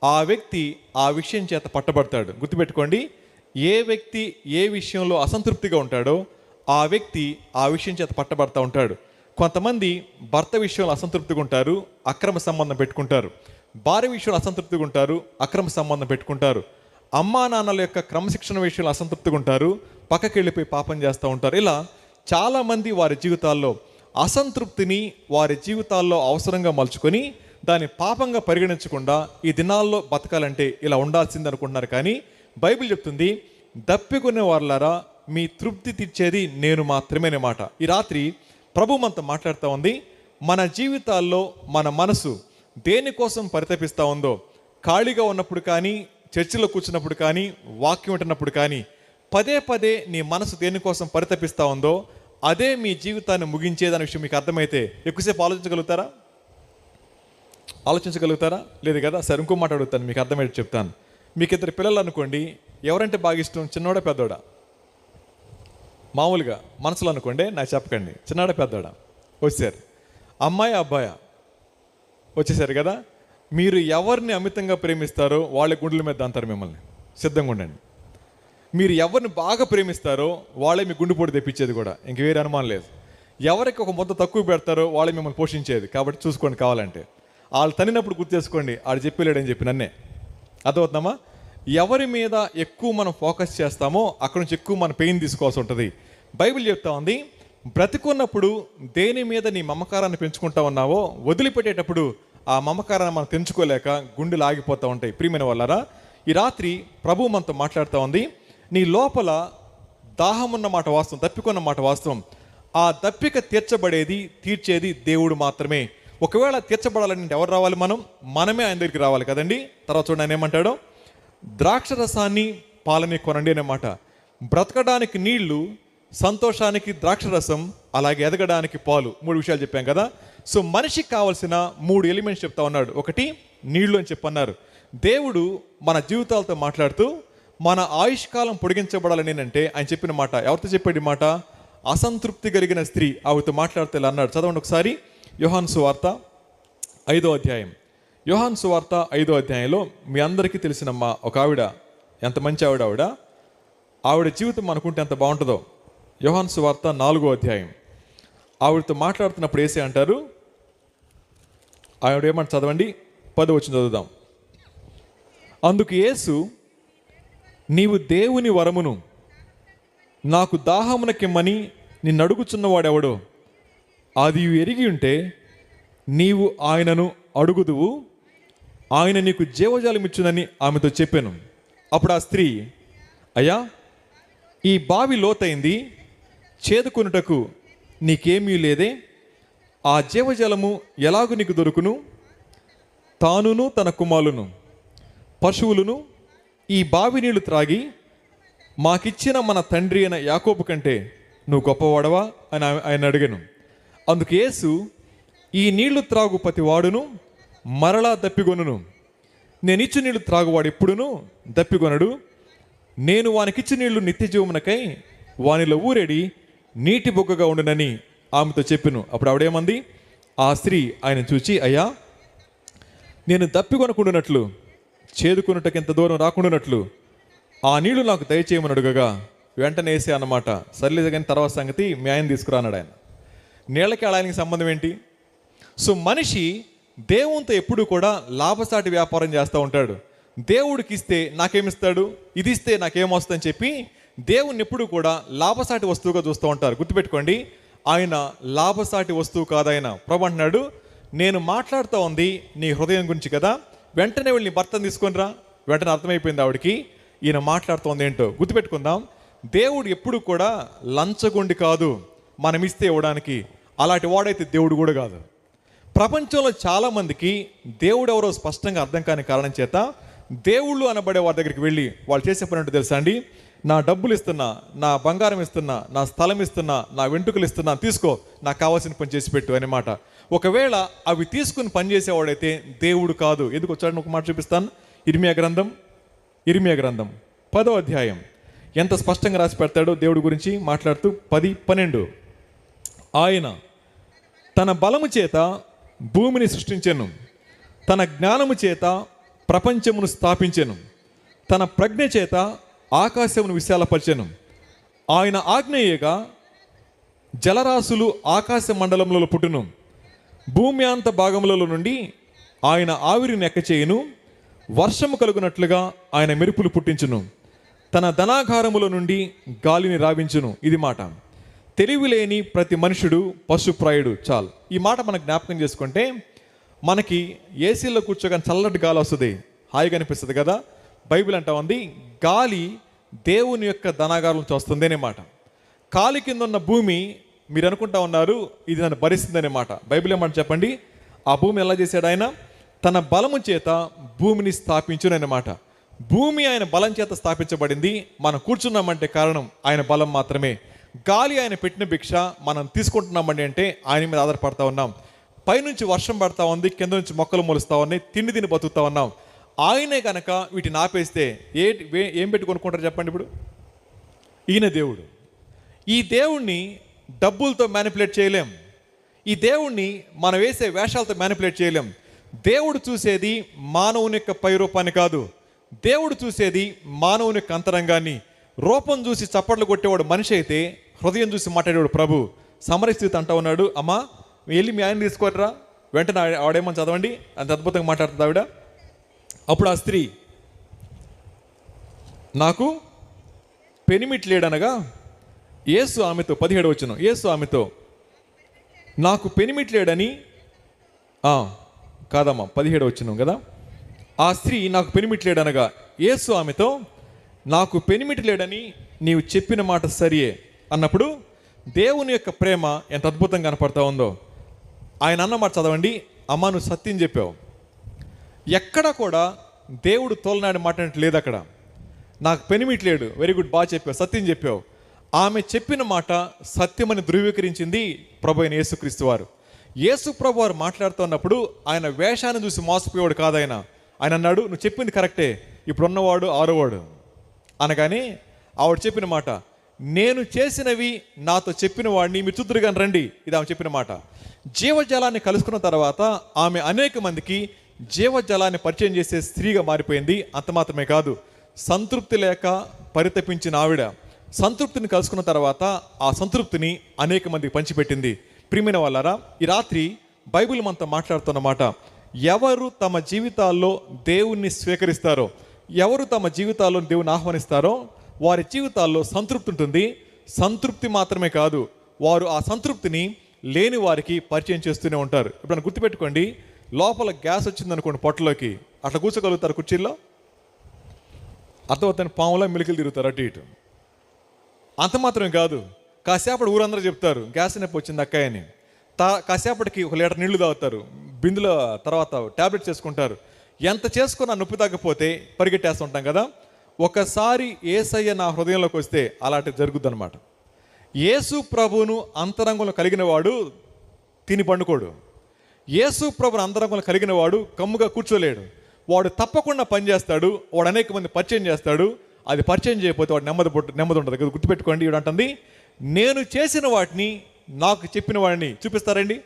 Speaker 1: ఆ వ్యక్తి ఆ విషయం చేత పట్టబడతాడు. గుర్తుపెట్టుకోండి, ఏ వ్యక్తి ఏ విషయంలో అసంతృప్తిగా ఉంటాడో ఆ వ్యక్తి ఆ విషయం చేత పట్టబడతా ఉంటాడు. కొంతమంది భర్త విషయంలో అసంతృప్తిగా ఉంటారు, అక్రమ సంబంధం పెట్టుకుంటారు. భార్య విషయంలో అసంతృప్తిగా ఉంటారు, అక్రమ సంబంధం పెట్టుకుంటారు. అమ్మా నాన్నల యొక్క క్రమశిక్షణ విషయంలో అసంతృప్తిగా ఉంటారు, పక్కకి వెళ్ళిపోయి పాపం చేస్తూ ఉంటారు. ఇలా చాలామంది వారి జీవితాల్లో అసంతృప్తిని వారి జీవితాల్లో అవసరంగా మలుచుకొని దాన్ని పాపంగా పరిగణించకుండా ఈ దినాల్లో బతకాలంటే ఇలా ఉండాల్సింది అనుకుంటున్నారు. కానీ బైబిల్ చెప్తుంది, దప్పికొనే వారులారా మీ తృప్తి తీర్చేది నేను మాత్రమే అనే మాట. ఈ రాత్రి ప్రభు మనతో మాట్లాడుతూ ఉంది. మన జీవితాల్లో మన మనసు దేనికోసం పరితపిస్తూ ఉందో, ఖాళీగా ఉన్నప్పుడు కానీ, చర్చిలో కూర్చున్నప్పుడు కానీ, వాక్యం వింటున్నప్పుడు కానీ, పదే పదే నీ మనసు దేనికోసం పరితపిస్తూ ఉందో అదే మీ జీవితాన్ని ముగించేదనే విషయం మీకు అర్థమైతే ఎక్కువసేపు ఆలోచించగలుగుతారా? లేదు కదా. సరే, ఇంకో మాట అడుగుతాను, మీకు అర్థమయ్యేది చెప్తాను. మీకు 2 పిల్లలు అనుకోండి, ఎవరంటే బాగా ఇష్టం? చిన్నోడా పెద్దోడా? మామూలుగా మనసులో అనుకోండి, నాకు చెప్పకండి. చిన్నోడా పెద్దోడా? వచ్చారు. అమ్మాయి అబ్బాయా? వచ్చేసారు కదా. మీరు ఎవరిని అమితంగా ప్రేమిస్తారో వాళ్ళ గుండెల మీద అంటారు మిమ్మల్ని. సిద్ధంగా ఉండండి. మీరు ఎవరిని బాగా ప్రేమిస్తారో వాళ్ళే మీ గుండెపోటు తెప్పించేది కూడా, ఇంక వేరే అనుమానం లేదు. ఎవరికి ఒక ముద్ద తక్కువ పెడతారో వాళ్ళే మిమ్మల్ని పోషించేది. కాబట్టి చూసుకోండి, కావాలంటే వాళ్ళు తనినప్పుడు గుర్తు చేసుకోండి, ఆడు చెప్పలేడని చెప్పి నన్నే. అర్థమవుతుందమ్మా? ఎవరి మీద ఎక్కువ మనం ఫోకస్ చేస్తామో అక్కడ నుంచి ఎక్కువ మన పెయిన్ తీసుకోవాల్సి ఉంటుంది. బైబిల్ చెప్తా ఉంది, బ్రతికున్నప్పుడు దేని మీద నీ మమకారాన్ని పెంచుకుంటా ఉన్నావో వదిలిపెట్టేటప్పుడు ఆ మమకారాన్ని మనం తెంచుకోలేక గుండెలు ఆగిపోతూ ఉంటాయి. ప్రియమైన వాళ్ళారా, ఈ రాత్రి ప్రభు మనతో మాట్లాడుతూ ఉంది, నీ లోపల దాహం ఉన్న మాట వాస్తవం, దప్పికొన్న మాట వాస్తవం. ఆ దప్పిక తీర్చేది దేవుడు మాత్రమే. ఒకవేళ తీర్చబడాలని ఎవరు రావాలి? మనమే ఆయన దగ్గరికి రావాలి కదండి. తర్వాత చూడండి ఆయన ఏమంటాడో, ద్రాక్షరసాన్ని పాలని కొనండి అనే మాట. బ్రతకడానికి నీళ్లు, సంతోషానికి ద్రాక్షరసం, అలాగే ఎదగడానికి పాలు. 3 విషయాలు చెప్పాం కదా. సో మనిషికి కావాల్సిన 3 ఎలిమెంట్స్ చెప్తా ఉన్నాడు. ఒకటి నీళ్లు అని చెప్పన్నారు. దేవుడు మన జీవితాలతో మాట్లాడుతూ మన ఆయుష్కాలం పొడిగించబడాలని అంటే ఆయన చెప్పిన మాట. ఎవరితో చెప్పాడు ఈ మాట? అసంతృప్తి కలిగిన స్త్రీ ఆవిడతో మాట్లాడితే ఇలా అన్నాడు. చదవండి ఒకసారి. యోహాను సువార్త 5వ అధ్యాయం. యోహాను సువార్త 5వ అధ్యాయంలో మీ అందరికీ తెలిసిన ఒక ఆవిడ, ఎంత మంచి ఆవిడ జీవితం అనుకుంటే ఎంత బాగుంటుందో. యోహాను సువార్త 4వ అధ్యాయం. ఆవిడతో మాట్లాడుతున్నప్పుడు ఏసే అంటారు, ఆవిడ ఏమంట చదవండి, 10వ వచనం చదువుదాం. అందుకు యేసు, నీవు దేవుని వరమును నాకు దాహమునకిమ్మని నిన్ను అడుగుచున్నవాడెవడో అది ఎరిగి ఉంటే నీవు ఆయనను అడుగుదువు, ఆయన నీకు జీవజాలమిచ్చునని ఆమెతో చెప్పాను. అప్పుడు ఆ స్త్రీ, అయ్యా, ఈ బావి లోతైంది, చేదుకొనుటకు నీకేమీ లేదే, ఆ జీవజలము ఎలాగు నీకు దొరుకును? తానును తన కుమారులను పశువులను ఈ బావి నీళ్లు త్రాగి మాకిచ్చిన మన తండ్రి అయిన యాకోబు కంటే నువ్వు గొప్పవాడవా అని ఆయన అడిగాను. అందుకు యేసు, ఈ నీళ్లు త్రాగు ప్రతి వాడును మరలా దప్పిగొనును, నేనిచ్చు నీళ్లు త్రాగువాడు ఎప్పుడును దప్పిగొనడు. నేను వానికిచ్చి నీళ్లు నిత్య జీవమునకై వానిలో ఊరేడి నీటి బొగ్గగా ఉండునని ఆమెతో చెప్పెను. అప్పుడు ఆవిడేమంది? ఆ స్త్రీ ఆయన చూచి, అయ్యా, నేను దప్పికొనకుండానట్లు చేదుకొనుటకు ఎంత దూరం రాకుండానట్లు ఆ నీళ్లు నాకు దయచేయమని అడుగగా వెంటనే వేసే అన్నమాట. సర్లేదు కానీ తర్వాత సంగతి మీ ఆయన తీసుకురాన్నాడు. ఆయన నీళ్ళకి ఆయనకి సంబంధం ఏంటి? సో మనిషి దేవునితో ఎప్పుడు కూడా లాభసాటి వ్యాపారం చేస్తూ ఉంటాడు. దేవుడికి ఇస్తే నాకేమిస్తాడు, ఇది ఇస్తే నాకేమొస్తుందని చెప్పి దేవుణ్ణి ఎప్పుడు కూడా లాభసాటి వస్తువుగా చూస్తూ ఉంటారు. గుర్తుపెట్టుకోండి, ఆయన లాభసాటి వస్తువు కాదాయన. ప్రభు అంటున్నాడు, నేను మాట్లాడుతూ ఉంది నీ హృదయం గురించి కదా, వెంటనే వెళ్ళి నీ భర్తను తీసుకొని రా. వెంటనే అర్థమైపోయింది ఆవిడికి ఈయన మాట్లాడుతోంది ఏంటో. గుర్తుపెట్టుకుందాం, దేవుడు ఎప్పుడు కూడా లంచగొండి కాదు మనం ఇస్తే ఇవ్వడానికి. అలాంటి వాడైతే దేవుడు కూడా కాదు. ప్రపంచంలో చాలామందికి దేవుడు ఎవరో స్పష్టంగా అర్థం కాని కారణం చేత దేవుళ్ళు అనబడే వారి దగ్గరికి వెళ్ళి వాళ్ళు చేసే పని ఏంటో తెలుసా అండి? నా డబ్బులు ఇస్తున్నా, నా బంగారం ఇస్తున్నా, నా స్థలం ఇస్తున్నా, నా వెంట్రుకలు ఇస్తున్నా, తీసుకో, నాకు కావాల్సిన పని చేసి పెట్టు అన్నమాట. ఒకవేళ అవి తీసుకుని పనిచేసేవాడైతే దేవుడు కాదు. ఎందుకు వచ్చాడని ఒక మాట చూపిస్తాను. ఇర్మియా గ్రంథం 10వ అధ్యాయం ఎంత స్పష్టంగా రాసి పెడతాడో దేవుడి గురించి మాట్లాడుతూ 10:12. ఆయన తన బలము చేత భూమిని సృష్టించెను, తన జ్ఞానము చేత ప్రపంచమును స్థాపించెను, తన ప్రజ్ఞ చేత ఆకాశమును విశాలపరిచెను. ఆయన ఆజ్ఞయేగా జలరాశులు ఆకాశ మండలములలో పుట్టును. భూమి అంత భాగములలో నుండి ఆయన ఆవిరిని ఎక్కచేయును. వర్షము కలుగునట్లుగా ఆయన మెరుపులు పుట్టించును. తన ధనాగారముల నుండి గాలిని రావించును. ఇది మాట. తెలివి లేని ప్రతి మనుషుడు పశుప్రాయుడు. చాలు. ఈ మాట మనకు జ్ఞాపకం చేసుకుంటే మనకి ఏసీలో కూర్చోగానే చల్లటి గాలి వస్తుంది, హాయిగా అనిపిస్తుంది కదా. బైబిల్ అంటా ఉంది, గాలి దేవుని యొక్క ధనాగారం నుంచి వస్తుంది అనే మాట. కాలి కింద ఉన్న భూమి మీరు అనుకుంటా ఉన్నారు ఇది నన్ను భరిస్తుంది అనే మాట. బైబిల్ ఏమంట చెప్పండి? ఆ భూమి ఎలా చేశాడు ఆయన? తన బలము చేత భూమిని స్థాపించునన్నమాట. భూమి ఆయన బలం చేత స్థాపించబడింది. మనం కూర్చున్నామంటే కారణం ఆయన బలం మాత్రమే. గాలి ఆయన పెట్టిన భిక్ష మనం తీసుకుంటున్నామండి అంటే ఆయన మీద ఆధారపడతా ఉన్నాం. పైనుంచి వర్షం పడతా ఉంది, కింద నుంచి మొక్కలు మొలుస్తూ ఉన్నాయి, తిండి తిని బతుకుతా ఉన్నాం. ఆయనే కనుక వీటిని ఆపేస్తే ఏం పెట్టి కొనుక్కుంటారు చెప్పండి? ఇప్పుడు ఈయన దేవుడు. ఈ దేవుణ్ణి డబ్బులతో మ్యానిపులేట్ చేయలేం. ఈ దేవుణ్ణి మనం వేసే వేషాలతో మ్యానిపులేట్ చేయలేం. దేవుడు చూసేది మానవుని యొక్క పై రూపాన్ని కాదు, దేవుడు చూసేది మానవుని యొక్క అంతరంగాన్ని. రూపం చూసి చప్పట్లు కొట్టేవాడు మనిషి అయితే, హృదయం చూసి మాట్లాడేవాడు ప్రభు. సమరస్థితి అంటా ఉన్నాడు, అమ్మా వెళ్ళి మీ ఆయన తీసుకోరా. వెంటనే ఆవిడేమని చదవండి, అంత అద్భుతంగా మాట్లాడుతుంది ఆవిడ. అప్పుడు ఆ స్త్రీ, నాకు పెనిమిట్లేడనగా యేసు ఆమెతో 17 వచనం, యేసు ఆమెతో నాకు పెనిమిట్లేడని కాదమ్మా 17 వచనం కదా. ఆ స్త్రీ నాకు పెనిమిట్లేడనగా యేసు ఆమెతో నాకు పెనిమిట్లేడని నీవు చెప్పిన మాట సరియే అన్నప్పుడు దేవుని యొక్క ప్రేమ ఎంత అద్భుతంగా కనపడతా ఉందో. ఆయన అన్నమాట చదవండి, అమ్మ నువ్వు సత్యం చెప్పావు. ఎక్కడ కూడా దేవుడు తోలనాడి మాట లేదు అక్కడ. నాకు పెనిమిట్లేడు, వెరీ గుడ్, బాగా చెప్పావు, సత్యం చెప్పావు. ఆమె చెప్పిన మాట సత్యమని ధృవీకరించింది ప్రభు అయిన యేసుక్రీస్తు వారు. యేసు ప్రభు వారు మాట్లాడుతున్నప్పుడు ఆయన వేషాన్ని చూసి మోసపోయాడు కాదు. ఆయన అన్నాడు, నువ్వు చెప్పింది కరెక్టే, ఇప్పుడున్నవాడు 6వ వాడు అనగానే ఆవిడ చెప్పిన మాట, నేను చేసినవి నాతో చెప్పిన వాడిని మీరు చూద్దురుగా రండి. ఇది ఆమె చెప్పిన మాట. జీవజలాన్ని కలుసుకున్న తర్వాత ఆమె అనేక మందికి జీవజలాన్ని పరిచయం చేసే స్త్రీగా మారిపోయింది. అంత మాత్రమే కాదు, సంతృప్తి లేక పరితపించిన ఆవిడ సంతృప్తిని కలుసుకున్న తర్వాత ఆ సంతృప్తిని అనేక మందికి పంచిపెట్టింది. ప్రియమైన వాళ్ళారా, ఈ రాత్రి బైబిల్ మనతో మాట్లాడుతున్నమాట, ఎవరు తమ జీవితాల్లో దేవుణ్ణి స్వీకరిస్తారో, ఎవరు తమ జీవితాల్లో దేవుని ఆహ్వానిస్తారో వారి జీవితాల్లో సంతృప్తి ఉంటుంది. సంతృప్తి మాత్రమే కాదు, వారు ఆ సంతృప్తిని లేని వారికి పరిచయం చేస్తూనే ఉంటారు. ఇప్పుడు గుర్తుపెట్టుకోండి, లోపల గ్యాస్ వచ్చిందనుకోండి పొట్టలోకి, అట్లా కూర్చోగలుగుతారు కుర్చీల్లో? అర్థమవుతాను, పాములా మిలికలు తిరుగుతారు అటు ఇటు. అంత మాత్రమే కాదు, కాసేపటి ఊరందరూ చెప్తారు గ్యాస్ నొప్పి వచ్చింది అక్కయ్య అని. కాసేపటికి 1 లీటర్ నీళ్లు తాగుతారు, బిందులో తర్వాత ట్యాబ్లెట్స్ చేసుకుంటారు. ఎంత చేసుకున్నా నొప్పి తగ్గపోతే పరిగెట్టేస్తుంటాం కదా. ఒకసారి యేసయ్య నా హృదయంలోకి వస్తే అలాంటివి జరుగుద్ది అనమాట. యేసు ప్రభువును అంతరంగంలో కలిగిన వాడు తిని పండుకోడు. యేసు ప్రభువును అంతరంగంలో కలిగిన వాడు కమ్ముగా కూర్చోలేడు. వాడు తప్పకుండా పనిచేస్తాడు. వాడు అనేక మంది పరిచయం చేస్తాడు. అది పరిచయం చేయకపోతే వాడు నెమ్మది ఉండదు కదా. గుర్తుపెట్టుకోండి, ఇవి అంటుంది, నేను చేసిన వాటిని నాకు చెప్పిన వాడిని చూపిస్తారండి.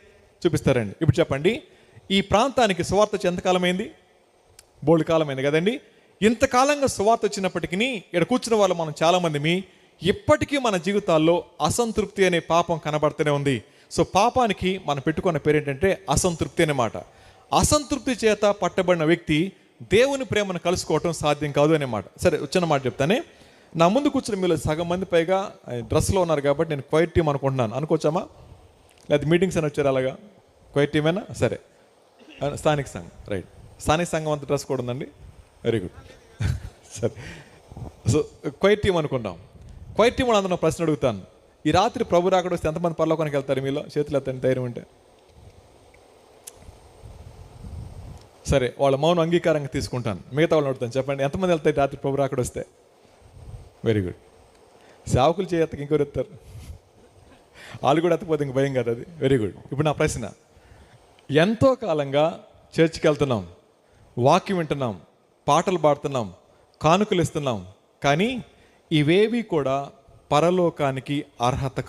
Speaker 1: ఇప్పుడు చెప్పండి, ఈ ప్రాంతానికి సువార్త వచ్చి ఎంతకాలమైంది? బోల్డ్ కాలమైంది కదండి. ఇంతకాలంగా సువార్త వచ్చినప్పటికీ ఇక్కడ కూర్చున్న వాళ్ళు మనం చాలామంది ఇప్పటికీ మన జీవితాల్లో అసంతృప్తి అనే పాపం కనబడుతూనే ఉంది. సో పాపానికి మనం పెట్టుకున్న పేరు ఏంటంటే అసంతృప్తి అనే మాట. అసంతృప్తి చేత పట్టబడిన వ్యక్తి దేవుని ప్రేమను కలుసుకోవటం సాధ్యం కాదు అనే మాట. సరే, వచ్చిన మాట చెప్తానే. నా ముందు కూర్చున్న మీరు సగం మంది పైగా డ్రెస్లో ఉన్నారు కాబట్టి నేను క్వైట్ టీం అనుకుంటున్నాను. అనుకోవచ్చామా? లేదా మీటింగ్స్ అని వచ్చారు అలాగా? క్వైట్ టీమేనా? సరే, స్థానిక సంఘం, రైట్. స్థానిక సంఘం అంత డ్రెస్ కూడా ఉందండి, వెరీ గుడ్. సరే, సో క్వైట్ టీం అనుకుంటాం. క్వైట్ టీం అందరూ ప్రశ్న అడుగుతాను. ఈ రాత్రి ప్రభు రాకడ వస్తే ఎంతమంది పరలోకానికి వెళ్తారు? మీలో చేతులు ఎత్తండి ధైర్యం ఉంటే. సరే, వాళ్ళ మౌనం అంగీకారంగా తీసుకుంటాను. మిగతా వాళ్ళని అడుగుతాను, చెప్పండి ఎంతమంది వెళ్తాయి రాత్రి ప్రభు రాకడ వస్తే? Very good. సేవకులు చేయత్తకి ఇంకోరు ఎత్తారు, వాళ్ళు కూడా ఎత్తపోతే ఇంక భయం కదా అది. Very good. ఇప్పుడు నా ప్రశ్న, ఎంతో కాలంగా చర్చికి వెళ్తున్నాం, వాక్యం వింటున్నాం, పాటలు పాడుతున్నాం, కానుకలు ఇస్తున్నాం, కానీ ఇవేవి కూడా పరలోకానికి అర్హత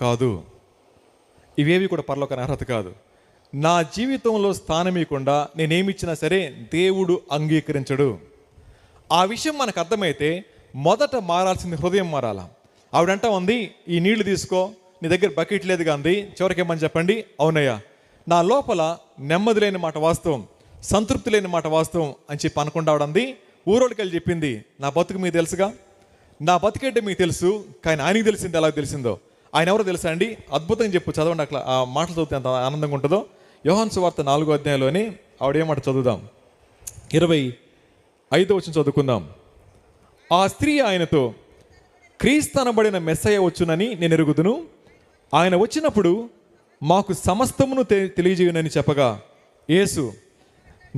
Speaker 1: కాదు. నా జీవితంలో స్థానం ఇవ్వకుండా నేనేమిచ్చినా సరే దేవుడు అంగీకరించడు. ఆ విషయం మనకు అర్థమైతే మొదట మారాల్సింది హృదయం మారాలా. ఆవిడంటా ఉంది, ఈ నీళ్లు తీసుకో, నీ దగ్గర బకెట్ లేదుగా అంది, చివరికి ఏమని చెప్పండి? అవునయ్యా, నా లోపల నెమ్మది లేని మాట వాస్తవం, సంతృప్తి లేని మాట వాస్తవం అని చెప్పి అనుకుంటా ఆవిడంది. ఊరోళ్ళకి వెళ్ళి చెప్పింది, నా బతుకు మీకు తెలుసుగా, నా బతికేంటే మీకు తెలుసు, కానీ ఆయనకి తెలిసింది ఎలా తెలిసిందో. ఆయన ఎవరో తెలుసా అండి? అద్భుతంగా చెప్పు, చదవండి. అట్లా ఆ మాటలు చదివితే ఎంత ఆనందంగా ఉంటుందో. యోహాను సువార్త 4వ అధ్యాయంలోని ఆవిడేమాట చదువుదాం, 25వ వచనం చదువుకుందాం. ఆ స్త్రీ ఆయనతో, క్రీస్తు అనబడిన మెస్సయ్య వచ్చునని నేను ఎరుగుదును, ఆయన వచ్చినప్పుడు మాకు సమస్తమును తెలియజేయునని చెప్పగా, యేసు,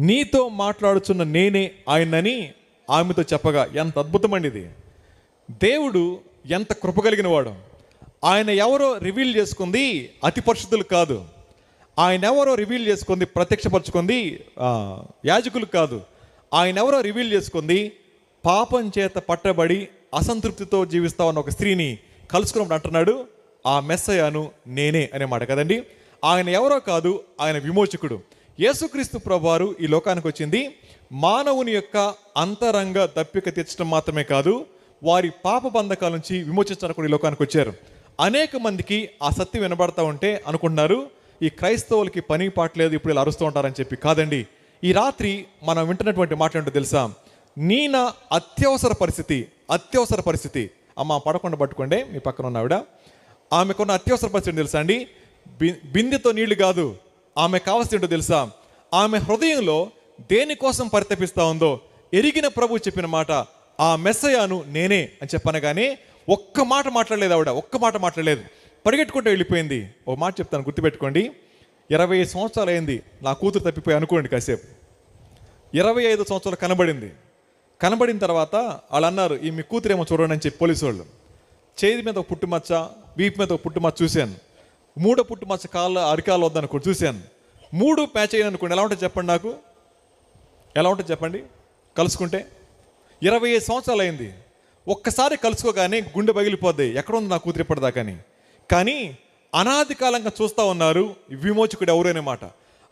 Speaker 1: నీతో మాట్లాడుచున్న నేనే ఆయనని ఆమెతో చెప్పగా. ఎంత అద్భుతమండి ఇది! దేవుడు ఎంత కృప కలిగిన వాడు. ఆయన ఎవరో రివీల్ చేసుకుంది అతి పరిశుద్ధులు కాదు. ఆయన ఎవరో రివీల్ చేసుకుంది, ప్రత్యక్షపరచుకుంది యాజకులు కాదు. ఆయన ఎవరో రివీల్ చేసుకుంది పాపం చేత పట్టబడి అసంతృప్తితో జీవిస్తా ఉన్న ఒక స్త్రీని కలుసుకున్నప్పుడు అంటున్నాడు, ఆ మెస్సయ్యను నేనే అనే మాట కదండి. ఆయన ఎవరో కాదు, ఆయన విమోచకుడు. యేసుక్రీస్తు ప్రభువారు ఈ లోకానికి వచ్చింది మానవుని యొక్క అంతరంగ దప్పిక తీర్చడం మాత్రమే కాదు, వారి పాప బంధకాల నుంచి విమోచించడానికి కూడా ఈ లోకానికి వచ్చారు. అనేక మందికి ఆ సత్యం వినబడతా ఉంటే అనుకుంటున్నారు, ఈ క్రైస్తవులకి పని పాటలేదు, ఇప్పుడు ఇలా అరుస్తూ ఉంటారని చెప్పి. కాదండి, ఈ రాత్రి మనం వింటున్నటువంటి మాట ఏంటో తెలుసా? నా అత్యవసర పరిస్థితి. అమ్మ పడకుండా పట్టుకోండి, మీ పక్కన ఉన్న ఆవిడ. ఆమెకున్న అత్యవసర పరిస్థితి తెలుసా అండి? బిందెతో నీళ్లు కాదు, ఆమె కావాల్సి ఏంటో తెలుసా? ఆమె హృదయంలో దేనికోసం పరితపిస్తా ఉందో ఎరిగిన ప్రభు చెప్పిన మాట, ఆ మెస్సయ్యను నేనే అని చెప్పనగానే ఒక్క మాట మాట్లాడలేదు ఆవిడ, పరిగెట్టుకుంటూ వెళ్ళిపోయింది. ఓ మాట చెప్తాను, గుర్తుపెట్టుకోండి. 25 సంవత్సరాలు అయింది నా కూతురు తప్పిపోయి అనుకోండి కాసేపు. 25 సంవత్సరాలు కనబడిన తర్వాత వాళ్ళు అన్నారు, ఈ మీ కూతురేమో చూడండి అని చెప్పి పోలీసు వాళ్ళు. చేతి మీద ఒక పుట్టుమచ్చ, వీపు మీద ఒక పుట్టుమచ్చ చూశాను, 3వ పుట్టుమచ్చ అరికాలు వద్దనుకోండి చూశాను, 3 ప్యాచ్ అయ్యాను అనుకోండి. ఎలా ఉంటుంది చెప్పండి, నాకు ఎలా ఉంటుంది చెప్పండి? కలుసుకుంటే 25 సంవత్సరాలు అయింది, ఒక్కసారి కలుసుకోగానే గుండె పగిలిపోద్ది, ఎక్కడ ఉంది నా కూతురు ఇప్పటిదాకాని. కానీ అనాది కాలంగా చూస్తూ ఉన్నారు విమోచకుడు ఎవరు అనే మాట.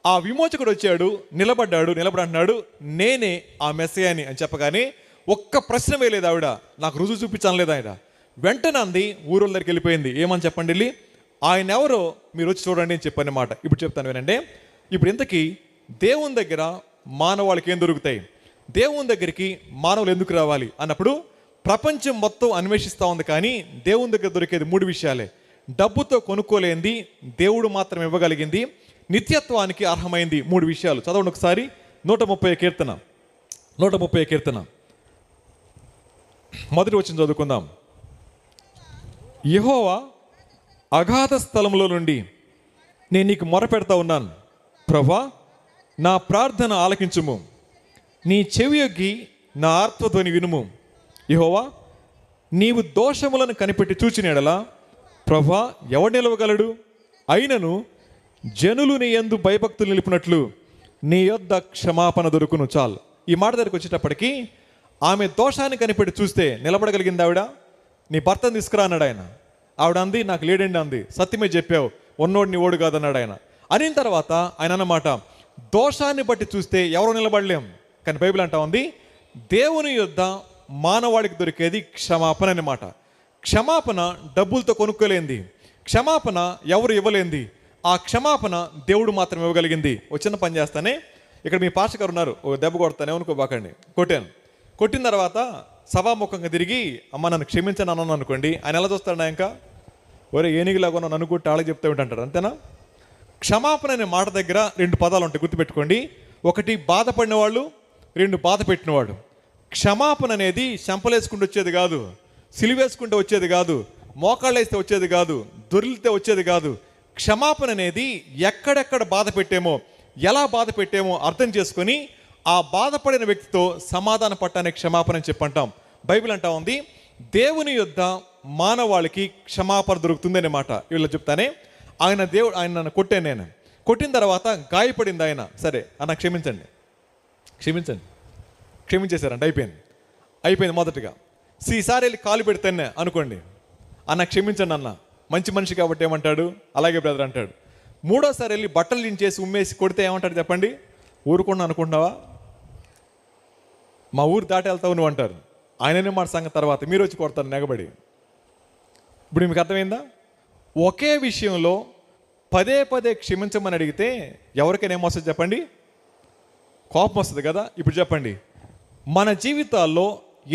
Speaker 1: ఆ విమోచకుడు వచ్చాడు, నిలబడి అంటున్నాడు, నేనే ఆ మెస్సయ్యని అని చెప్పగానే ఒక్క ప్రశ్న వేయలేదు ఆవిడ, నాకు రుజువు చూపించలేదు ఆయన. వెంటనే అంది, ఊరోళ్ళ దగ్గరికి వెళ్ళిపోయింది. ఏమని చెప్పండి వెళ్ళి, ఆయన ఎవరో మీరు వచ్చి చూడండి అని చెప్పని మాట. ఇప్పుడు చెప్తాను వినండి. ఇప్పుడు ఇంతకీ దేవుని దగ్గర మానవాళికి ఏం దొరుకుతాయి, దేవుని దగ్గరికి మానవులు ఎందుకు రావాలి అన్నప్పుడు ప్రపంచం మొత్తం అన్వేషిస్తూ ఉంది, కానీ దేవుని దగ్గర దొరికేది 3 విషయాలే. డబ్బుతో కొనుక్కోలేంది దేవుడు మాత్రం ఇవ్వగలిగింది, నిత్యత్వానికి అర్హమైంది 3 విషయాలు. చదవండి ఒకసారి 130 కీర్తన. మొదటి వచనం చదువుకుందాం. యెహోవా అగాధ స్థలంలో నుండి నేను నీకు మొరపెడతా ఉన్నాను. ప్రభువా, నా ప్రార్థన ఆలకించుము. నీ చెవియొగ్గి నా ఆర్తధ్వని వినుము. యెహోవా, నీవు దోషములను కనిపెట్టి చూచిన యెడల ప్రభువా ఎవడు నిలవగలడు? అయినను జనులు నీ యందు భయభక్తులు నిలిపినట్లు నీ యొద్ద క్షమాపణ దొరుకును. చాలు. ఈ మాట దగ్గరికి వచ్చేటప్పటికి ఆమె దోషాన్ని కనిపెట్టి చూస్తే నిలబడగలిగింది ఆవిడ. నీ భర్తను తీసుకురా అన్నాడు ఆయన. ఆవిడ అంది, నాకు లేడండి అంది. సత్యమే చెప్పావు, ఉన్నోడు నీ ఓడు కాదన్నాడు ఆయన. అనిన తర్వాత ఆయన అన్నమాట, దోషాన్ని బట్టి చూస్తే ఎవరు నిలబడలేం. కానీ బైబిల్ అంటా ఉంది, దేవుని యొద్ద మానవాడికి దొరికేది క్షమాపణ అన్నమాట. క్షమాపణ డబ్బులతో కొనుక్కోలేంది, క్షమాపణ ఎవరు ఇవ్వలేంది. ఆ క్షమాపణ దేవుడు మాత్రం ఇవ్వగలిగింది. ఓ చిన్న పని చేస్తానే, ఇక్కడ మీ పాస్టర్ గారు ఉన్నారు, ఓ దెబ్బ కొడతానే అనుకోబాకండి. కొట్టిన తర్వాత సభాముఖంగా తిరిగి అమ్మ నన్ను క్షమించను అన్నాను అనుకోండి, ఆయన ఎలా చూస్తాడు? ఇంకా ఒరే ఏనిగిలాగా నన్ను కొట్టి ఆళ్ళకి చెప్తా ఉంటాడు. అంతేనా? క్షమాపణ అనే మాట దగ్గర రెండు పదాలు ఉంటాయి, గుర్తుపెట్టుకోండి. ఒకటి బాధపడిన వాళ్ళు, రెండు బాధ పెట్టినవాడు. క్షమాపణ అనేది చెంపలేసుకుంటూ వచ్చేది కాదు, సిలివేసుకుంటూ వచ్చేది కాదు, మోకాళ్ళు వేస్తే వచ్చేది కాదు, దొరికితే వచ్చేది కాదు. క్షమాపణ అనేది ఎక్కడెక్కడ బాధ పెట్టామో, ఎలా బాధ పెట్టామో అర్థం చేసుకొని ఆ బాధపడిన వ్యక్తితో సమాధాన పట్టానే క్షమాపణ అని చెప్పంటాం. బైబిల్ అంటా ఉంది, దేవుని యొద్ద మానవాళికి క్షమాపణ దొరుకుతుంది అన్నమాట. వీళ్ళు చెప్తానే, ఆయన నన్ను కొట్టాను, నేను కొట్టిన తర్వాత గాయపడింది ఆయన. సరే అన్న క్షమించేశారంట, అయిపోయింది. మొదటిగా ఈసారి వెళ్ళి కాలు పెడితేనే అనుకోండి, అన్న క్షమించండి అన్న, మంచి మనిషి కాబట్టి ఏమంటాడు, అలాగే బ్రదర్ అంటాడు. మూడోసారి వెళ్ళి బట్టలు దించేసి ఉమ్మేసి కొడితే ఏమంటాడు చెప్పండి? ఊరుకుండా అనుకుంటున్నావా, మా ఊరు దాటి వెళ్తావు నువ్వు అంటారు. ఆయననే మాట సంగతి తర్వాత మీరు వచ్చి కొడతారు నెగబడి. ఇప్పుడు మీకు అర్థమైందా? ఒకే విషయంలో పదే క్షమించమని అడిగితే ఎవరికైనా ఏమొస్తుంది చెప్పండి? కోపం వస్తుంది కదా. ఇప్పుడు చెప్పండి, మన జీవితాల్లో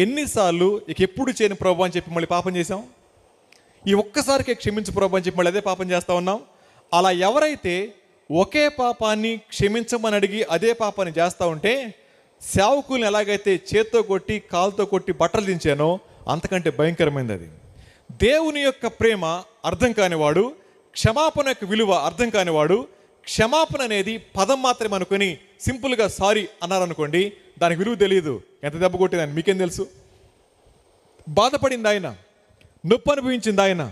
Speaker 1: ఎన్నిసార్లు ఇక ఎప్పుడు చేయని ప్రభు అని చెప్పి మళ్ళీ పాపం చేసాం? ఈ ఒక్కసారికే క్షమించు ప్రభు అని చెప్పి మళ్ళీ అదే పాపం చేస్తూ ఉన్నాం. అలా ఎవరైతే ఒకే పాపాన్ని క్షమించమని అడిగి అదే పాపాన్ని చేస్తూ ఉంటే, సేవకుల్ని ఎలాగైతే చేత్తో కొట్టి కాలుతో కొట్టి బట్టలు దించానో అంతకంటే భయంకరమైనది అది. దేవుని యొక్క ప్రేమ అర్థం కానివాడు, క్షమాపణ యొక్క విలువ అర్థం కానివాడు, క్షమాపణ అనేది పదం మాత్రమే అనుకుని సింపుల్గా సారీ అన్నారనుకోండి, దానికి విలువ తెలియదు. ఎంత దెబ్బ కొట్టిందని మీకేం తెలుసు? బాధపడింది ఆయన, నొప్పి అనుభవించింది ఆయన,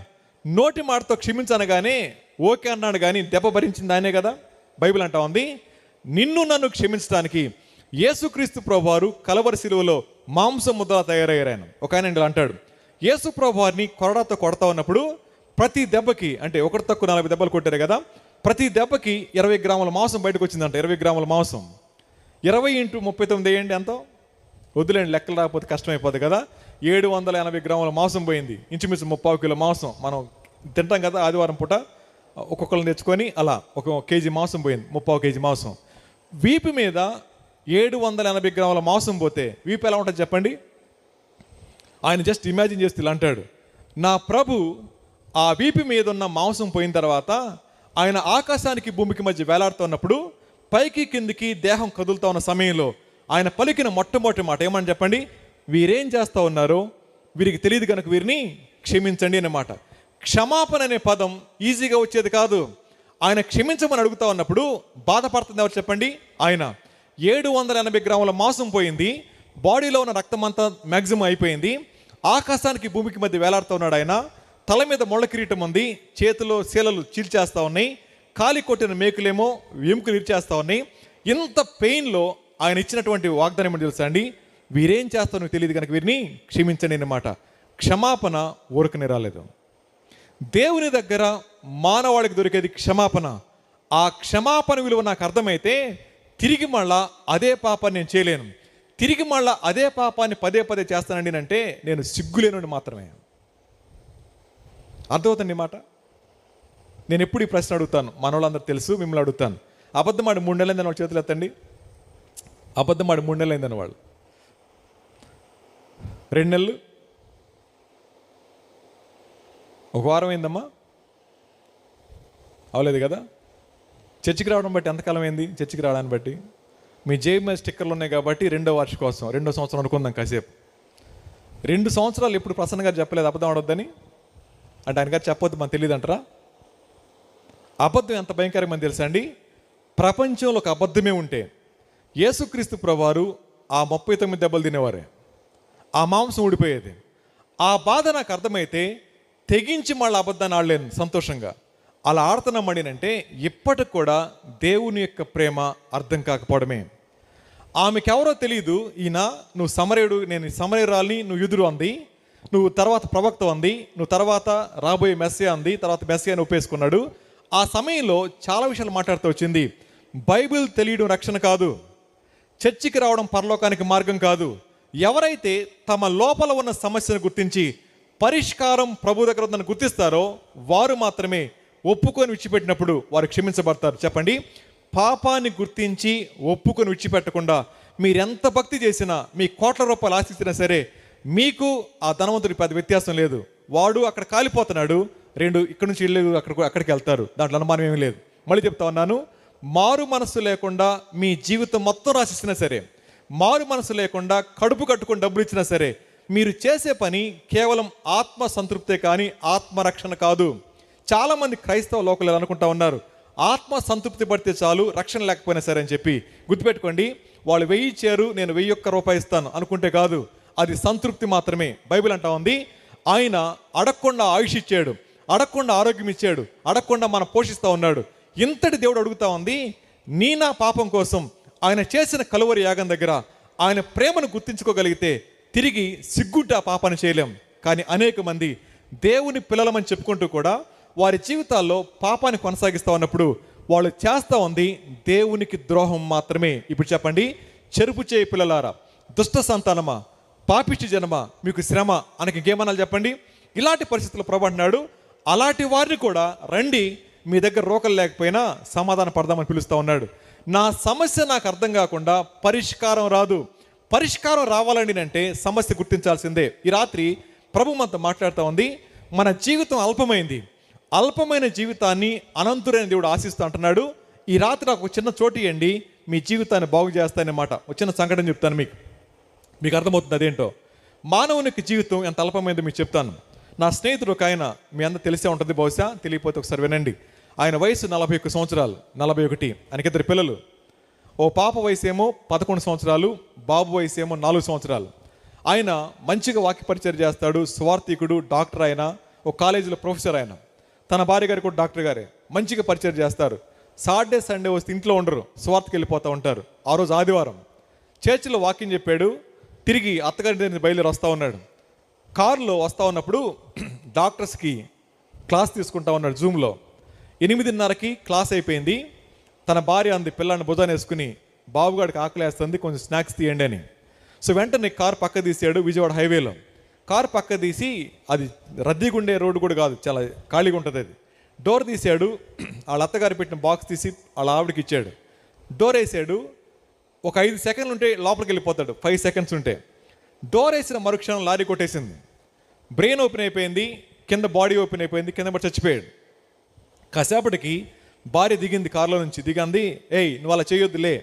Speaker 1: నోటి మాటతో క్షమించనగానే ఓకే అన్నాడు, కానీ దెబ్బ భరించింది ఆయనే కదా. బైబిల్ అంటా ఉంది, నిన్ను నన్ను క్షమించడానికి యేసుక్రీస్తు ప్రభువారు కలవరి శిలువలో మాంసం ముద్దలా తయారయ్యారు. ఒక ఆయన అంటాడు, యేసు ప్రభువారిని కొరడాతో కొడతా ఉన్నప్పుడు ప్రతి దెబ్బకి, అంటే ఒకటి తక్కువ 40 దెబ్బలు కొట్టారు కదా, ప్రతి దెబ్బకి 20 గ్రాముల మాంసం బయటకు వచ్చిందంట. 20 గ్రాముల మాంసం 20 × 39 వేయండి, ఎంతో వద్దులేండి, లెక్కలు రాకపోతే కష్టమైపోతుంది కదా. 780 గ్రాముల మాంసం పోయింది, ఇంచుమించు 30 కిలో మాంసం. మనం తింటాం కదా ఆదివారం పూట, ఒక్కొక్కరిని తెచ్చుకొని అలా 1 కేజీ మాంసం పోయింది, 30 కేజీ మాంసం. వీపు మీద 780 గ్రాముల మాంసం పోతే వీపు ఎలా ఉంటుంది చెప్పండి? ఆయన జస్ట్ ఇమాజిన్ చేస్తే ఇలా అంటాడు, నా ప్రభు ఆ వీపు మీద ఉన్న మాంసం పోయిన తర్వాత ఆయన ఆకాశానికి భూమికి మధ్య వేలాడుతున్నప్పుడు, పైకి కిందికి దేహం కదులుతూ ఉన్న సమయంలో ఆయన పలికిన మొట్టమొదటి మాట ఏమని చెప్పండి? వీరేం చేస్తూ ఉన్నారో వీరికి తెలియదు కనుక వీరిని క్షమించండి అన్నమాట. క్షమాపణ అనే పదం ఈజీగా వచ్చేది కాదు. ఆయన క్షమించమని అడుగుతా ఉన్నప్పుడు బాధపడుతుంది ఎవరు చెప్పండి? ఆయన. 780 గ్రాముల మాంసం పోయింది, బాడీలో ఉన్న రక్తం అంతా మ్యాక్సిమం అయిపోయింది, ఆకాశానికి భూమికి మధ్య వేలాడుతూ ఉన్నాడు ఆయన. తల మీద ముళ్ళ కిరీటం ఉంది, చేతిలో శీలలు చీల్చేస్తూ ఉన్నాయి, కాలి కొట్టిన మేకులేమో ఎముకలు ఇరిచేస్తూ ఉన్నాయి. ఇంత పెయిన్లో ఆయన ఇచ్చినటువంటి వాగ్దానం ఏమని తెలుసా అండి? వీరేం చేస్తారో తెలియదు కనుక వీరిని క్షమించండి అన్నమాట. క్షమాపణ ఊరకనే రాలేదు. దేవుని దగ్గర మానవాళికి దొరికేది క్షమాపణ. ఆ క్షమాపణ విలువ నాకు అర్థమైతే తిరిగి మళ్ళా అదే పాపాన్ని నేను చేయలేను, తిరిగి మళ్ళా అదే పాపాన్ని పదే చేస్తానండి అంటే నేను సిగ్గులేనుండి మాత్రమే. అర్థమవుతుంది మాట. నేను ఎప్పుడు ఈ ప్రశ్న అడుగుతాను, మన వాళ్ళందరూ తెలుసు, మిమ్మల్ని అడుగుతాను. అబద్ధమాడి 3 నెలలైందని వాళ్ళు చేతులు ఎత్తండి. అబద్ధమాడి 3 నెలలైందని వాళ్ళు, 2 నెలలు, 1 వారం అయిందమ్మా, అవలేదు కదా. చర్చికి రావడం బట్టి ఎంతకాలం అయింది? చర్చికి రావడాన్ని బట్టి మీ జేబు మీద స్టిక్కర్లు ఉన్నాయి కాబట్టి 2వ వార్షికోత్సవం, 2వ సంవత్సరం అనుకుందాం కాసేపు. 2 సంవత్సరాలు ఎప్పుడు ప్రసన్న గారు చెప్పలేదు అబద్ధం ఆడొద్దని? అంటే ఆయన గారు చెప్పొద్దు మనకు తెలియదు అంటారా? అబద్ధం ఎంత భయంకరమని తెలుసా అండి? ప్రపంచంలో ఒక అబద్ధమే ఉంటే యేసుక్రీస్తు ప్రభువారు ఆ 39 దెబ్బలు తినేవారే, ఆ మాంసం ఊడిపోయేది. ఆ బాధ నాకు అర్థమైతే తెగించి మళ్ళీ అబద్ధాన్ని ఆడలేను సంతోషంగా. అలా ఆడుతున్నామడినంటే ఇప్పటికి కూడా దేవుని యొక్క ప్రేమ అర్థం కాకపోవడమే. ఆమెకి ఎవరో తెలియదు, ఈయన నువ్వు సమరయుడు, నేను సమరయురాల్ని, నువ్వు యూదుడు అంది, నువ్వు తర్వాత ప్రవక్త అంది, నువ్వు తర్వాత రాబోయే మెస్సియా అంది, తర్వాత మెస్సియాని ఒప్పేసుకున్నాడు. ఆ సమయంలో చాలా విషయాలు మాట్లాడుతూ వచ్చింది. బైబిల్ తెలియడం రక్షణ కాదు, చర్చికి రావడం పరలోకానికి మార్గం కాదు. ఎవరైతే తమ లోపల ఉన్న సమస్యను గుర్తించి పరిష్కారం ప్రభు దగ్గర ఉందని గుర్తిస్తారో వారు మాత్రమే ఒప్పుకొని విడిచిపెట్టినప్పుడు వారు క్షమించబడతారు. చెప్పండి, పాపాన్ని గుర్తించి ఒప్పుకొని విడిచిపెట్టకుండా మీరెంత భక్తి చేసినా, మీ కోట్ల రూపాయలు ఆశించినా సరే, మీకు ఆ ధనవంతుడి పెద్ద వ్యత్యాసం లేదు. వాడు అక్కడ కాలిపోతున్నాడు, 2 ఇక్కడ నుంచి ఇల్లు అక్కడికి వెళ్తారు, దాంట్లో అనుమానం ఏమీ లేదు. మళ్ళీ చెప్తా ఉన్నాను, మారు మనస్సు లేకుండా మీ జీవితం మొత్తం రాసిచ్చినా సరే, మారు మనసు లేకుండా కడుపు కట్టుకొని డబ్బులు ఇచ్చినా సరే, మీరు చేసే పని కేవలం ఆత్మ సంతృప్తే కానీ ఆత్మరక్షణ కాదు. చాలామంది క్రైస్తవ లోకలు అనుకుంటా ఉన్నారు, ఆత్మ సంతృప్తి పడితే చాలు, రక్షణ లేకపోయినా సరే అని చెప్పి. గుర్తుపెట్టుకోండి, వాళ్ళు 1000 ఇచ్చారు, నేను 1001 రూపాయి ఇస్తాను అనుకుంటే కాదు, అది సంతృప్తి మాత్రమే. బైబిల్ అంటా ఉంది, ఆయన అడగకుండా ఆయుష్ ఇచ్చాడు, అడగకుండా ఆరోగ్యం ఇచ్చాడు, అడగకుండా మనం పోషిస్తూ ఉన్నాడు. ఇంతటి దేవుడు అడుగుతా ఉంది, నా పాపం కోసం ఆయన చేసిన కలువరి యాగం దగ్గర ఆయన ప్రేమను గుర్తించుకోగలిగితే తిరిగి సిగ్గుంటే ఆ పాపాన్ని చేయలేం. కానీ అనేక మంది దేవుని పిల్లలమని చెప్పుకుంటూ కూడా వారి జీవితాల్లో పాపాన్ని కొనసాగిస్తూ ఉన్నప్పుడు వాళ్ళు చేస్తూ ఉంది దేవునికి ద్రోహం మాత్రమే. ఇప్పుడు చెప్పండి, చెరుపు చేయి పిల్లలారా, దుష్ట సంతానమా, పాపిష్టి జనమా, మీకు శ్రమ అనకి ఇంకేమనాలి చెప్పండి? ఇలాంటి పరిస్థితుల్లో ప్రభు అంటున్నాడు, అలాంటి వారిని కూడా రండి, మీ దగ్గర రోకలు లేకపోయినా సమాధాన పడదామని పిలుస్తూ ఉన్నాడు. నా సమస్య నాకు అర్థం కాకుండా పరిష్కారం రాదు. పరిష్కారం రావాలని అంటే సమస్య గుర్తించాల్సిందే. ఈ రాత్రి ప్రభు మనతో మాట్లాడుతూ ఉంది, మన జీవితం అల్పమైంది, అల్పమైన జీవితాన్ని అనంతుడైన దేవుడు ఆశిస్తూ అంటున్నాడు. ఈ రాత్రి నాకు ఒక చిన్న చోటు ఇవ్వండి, మీ జీవితాన్ని బాగు చేస్తానన్నమాట. ఒక చిన్న సంఘటన చెప్తాను, మీకు అర్థమవుతుంది అదేంటో. మానవునికి జీవితం ఎంత అల్పమైందో మీకు చెప్తాను. నా స్నేహితుడు ఒక ఆయన, మీ అందరూ తెలిసే ఉంటుంది బహుశా, తెలియకపోతే ఒకసారి వినండి. ఆయన వయసు 41 సంవత్సరాలు, 41. ఆయనకి 2 పిల్లలు. ఓ పాప వయసు ఏమో 11 సంవత్సరాలు, బాబు వయసు ఏమో 4 సంవత్సరాలు. ఆయన మంచిగా వాక్య పరిచయం చేస్తాడు, స్వార్థికుడు, డాక్టర్. ఆయన ఒక కాలేజీలో ప్రొఫెసర్. ఆయన తన భార్య గారు కూడా డాక్టర్ గారే, మంచిగా పరిచయం చేస్తారు. సాటర్డే సండే వస్తే ఇంట్లో ఉండరు, స్వార్థకి వెళ్ళిపోతూ ఉంటారు. ఆ రోజు ఆదివారం చర్చిలో వాక్యం చెప్పాడు, తిరిగి అత్తగారి దగ్గర బయలుదేరి వస్తూ ఉన్నాడు. కారులో వస్తూ ఉన్నప్పుడు డాక్టర్స్కి క్లాస్ తీసుకుంటా ఉన్నాడు జూమ్లో. 8:30కి క్లాస్ అయిపోయింది. తన భార్య అంది, పిల్లాన్ని భుజాన్ని వేసుకుని, బాబుగాడికి ఆకలేస్తుంది, కొంచెం స్నాక్స్ తీయండి అని. సో వెంటనే కారు పక్క తీసాడు. విజయవాడ హైవేలో కారు పక్క తీసి, అది రద్దీగా ఉండే రోడ్డు కూడా కాదు, చాలా ఖాళీగా ఉంటుంది అది. డోర్ తీసాడు, వాళ్ళ అత్తగారు పెట్టిన బాక్స్ తీసి వాళ్ళ ఆవిడకి ఇచ్చాడు. డోర్ వేసాడు. ఒక 5 సెకండ్లు ఉంటే లోపలికి వెళ్ళిపోతాడు, 5 సెకండ్స్ ఉంటే. డోర్ వేసిన మరుక్షణం లారీ కొట్టేసింది, బ్రెయిన్ ఓపెన్ అయిపోయింది, కింద బాడీ ఓపెన్ అయిపోయింది, కింద పడి చచ్చిపోయాడు. కాసేపటికి భార్య దిగింది, కారులో నుంచి దిగంది, ఏయ్ నువ్వు అలా చేయొద్దులే,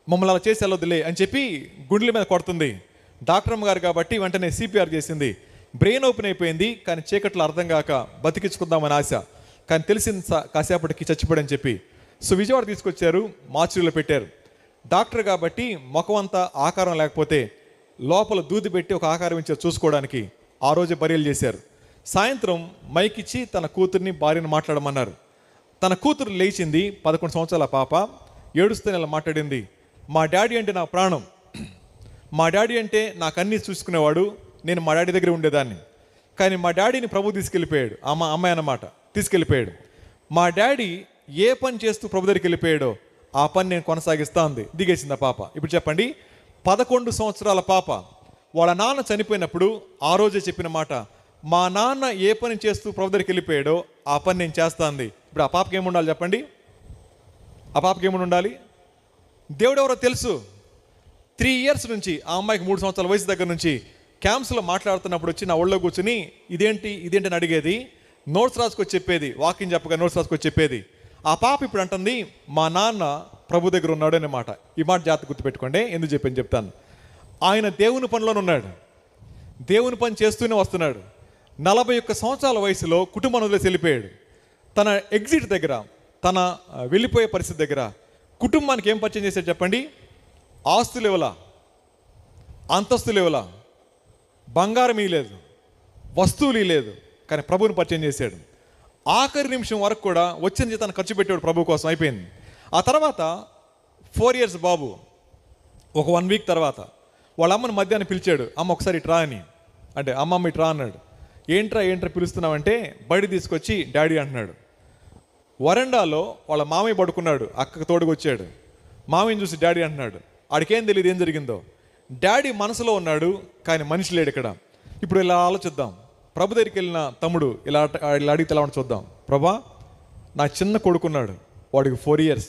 Speaker 1: మమ్మల్ని అలా చేసి వెళ్ళొద్దులే అని చెప్పి గుండెల మీద కొడుతుంది. డాక్టర్ అమ్మ గారు కాబట్టి వెంటనే CPR చేసింది. బ్రెయిన్ ఓపెన్ అయిపోయింది, కానీ చీకట్లో అర్థం కాక బతికించుకుందామని ఆశ, కానీ తెలిసింది కాసేపటికి చచ్చిపోయాడని చెప్పి. సో విజయవాడ తీసుకొచ్చారు, మార్చురీలో పెట్టారు. డాక్టర్ కాబట్టి ముఖం అంతా ఆకారం లేకపోతే లోపల దూది పెట్టి ఒక ఆకారం ఇచ్చారు చూసుకోవడానికి. ఆ రోజే బరియలు చేశారు. సాయంత్రం మైక్ ఇచ్చి తన కూతుర్ని భార్యను మాట్లాడమన్నారు. తన కూతురు లేచింది, 11 సంవత్సరాల పాప, ఏడుస్తూనే ఇలా మాట్లాడింది, మా డాడీ అంటే నా ప్రాణం, మా డాడీ అంటే నాకు అన్నీ చూసుకునేవాడు, నేను మా డాడీ దగ్గర ఉండేదాన్ని, కానీ మా డాడీని ప్రభు తీసుకెళ్ళిపోయాడు, అమ్మాయి అన్నమాట, తీసుకెళ్ళిపోయాడు. మా డాడీ ఏ పని చేస్తూ ప్రభు దగ్గరికి వెళ్ళిపోయాడో ఆ పని నేను కొనసాగిస్తా ఉంది. దిగేసింది ఆ పాప. ఇప్పుడు చెప్పండి, 11 సంవత్సరాల పాప వాళ్ళ నాన్న చనిపోయినప్పుడు ఆ రోజే చెప్పిన మాట, మా నాన్న ఏ పని చేస్తూ ప్రభు దగ్గరికి వెళ్ళిపోయాడో ఆ పని నేను చేస్తా ఉంది. ఇప్పుడు ఆ పాపకి ఏముండాలి చెప్పండి? ఆ పాపకి ఏముండి ఉండాలి? దేవుడు ఎవరో తెలుసు. 3 ఇయర్స్ నుంచి, ఆ అమ్మాయికి 3 సంవత్సరాల వయసు దగ్గర నుంచి క్యాంప్స్లో మాట్లాడుతున్నప్పుడు వచ్చి నా ఒళ్ళో కూర్చుని ఇదేంటి అని అడిగేది. నోట్స్ రాసుకొచ్చి చెప్పేది, వాకింగ్ చెప్పగా నోట్స్ రాసుకొచ్చి చెప్పేది. ఆ పాప ఇప్పుడు అంటుంది, మా నాన్న ప్రభు దగ్గర ఉన్నాడు అనే మాట. ఈ మాట జాగ్రత్త గుర్తుపెట్టుకోండి, ఎందుకు చెప్తాను. ఆయన దేవుని పనిలోనే ఉన్నాడు. దేవుని పని చేస్తూనే వస్తున్నాడు. 41 సంవత్సరాల వయసులో కుటుంబం వదిలేసి వెళ్ళిపోయాడు. తన ఎగ్జిట్ దగ్గర, తన వెళ్ళిపోయే పరిస్థితి దగ్గర కుటుంబానికి ఏం పరిచయం చేశాడు చెప్పండి? ఆస్తులు ఇవ్వలా, అంతస్తులు ఇవ్వలా, బంగారం ఇవ్వలేదు, వస్తువులు ఇవ్వలేదు, కానీ ప్రభువుని పరిచయం చేశాడు. ఆఖరి నిమిషం వరకు కూడా వచ్చిన జీతాన్ని ఖర్చు పెట్టాడు ప్రభు కోసం. అయిపోయింది. ఆ తర్వాత 4 years బాబు, ఒక 1 week తర్వాత వాళ్ళ అమ్మని మధ్యాహ్నం పిలిచాడు. అమ్మ ఒకసారి ఇట్రా అని. అంటే అమ్మమ్మ ఇట్రా అన్నాడు. ఏంట్రా పిలుస్తున్నావంటే బయట తీసుకొచ్చి డాడీ అంటున్నాడు. వరండాలో వాళ్ళ మామయ్య పడుకున్నాడు, అక్కకు తోడుకు వచ్చాడు. మామయ్యని చూసి డాడీ అంటున్నాడు. ఆడికేం తెలియదు ఏం జరిగిందో. డాడీ మనసులో ఉన్నాడు, కానీ మనిషి లేడు ఇక్కడ. ఇప్పుడు ఇలా ఆలోచిద్దాం. ప్రభు దగ్గరికి వెళ్ళిన తమ్ముడు ఇలా అడిగితే ఎలా చూద్దాం. ప్రభా, నా చిన్న కొడుకున్నాడు, వాడికి 4 years,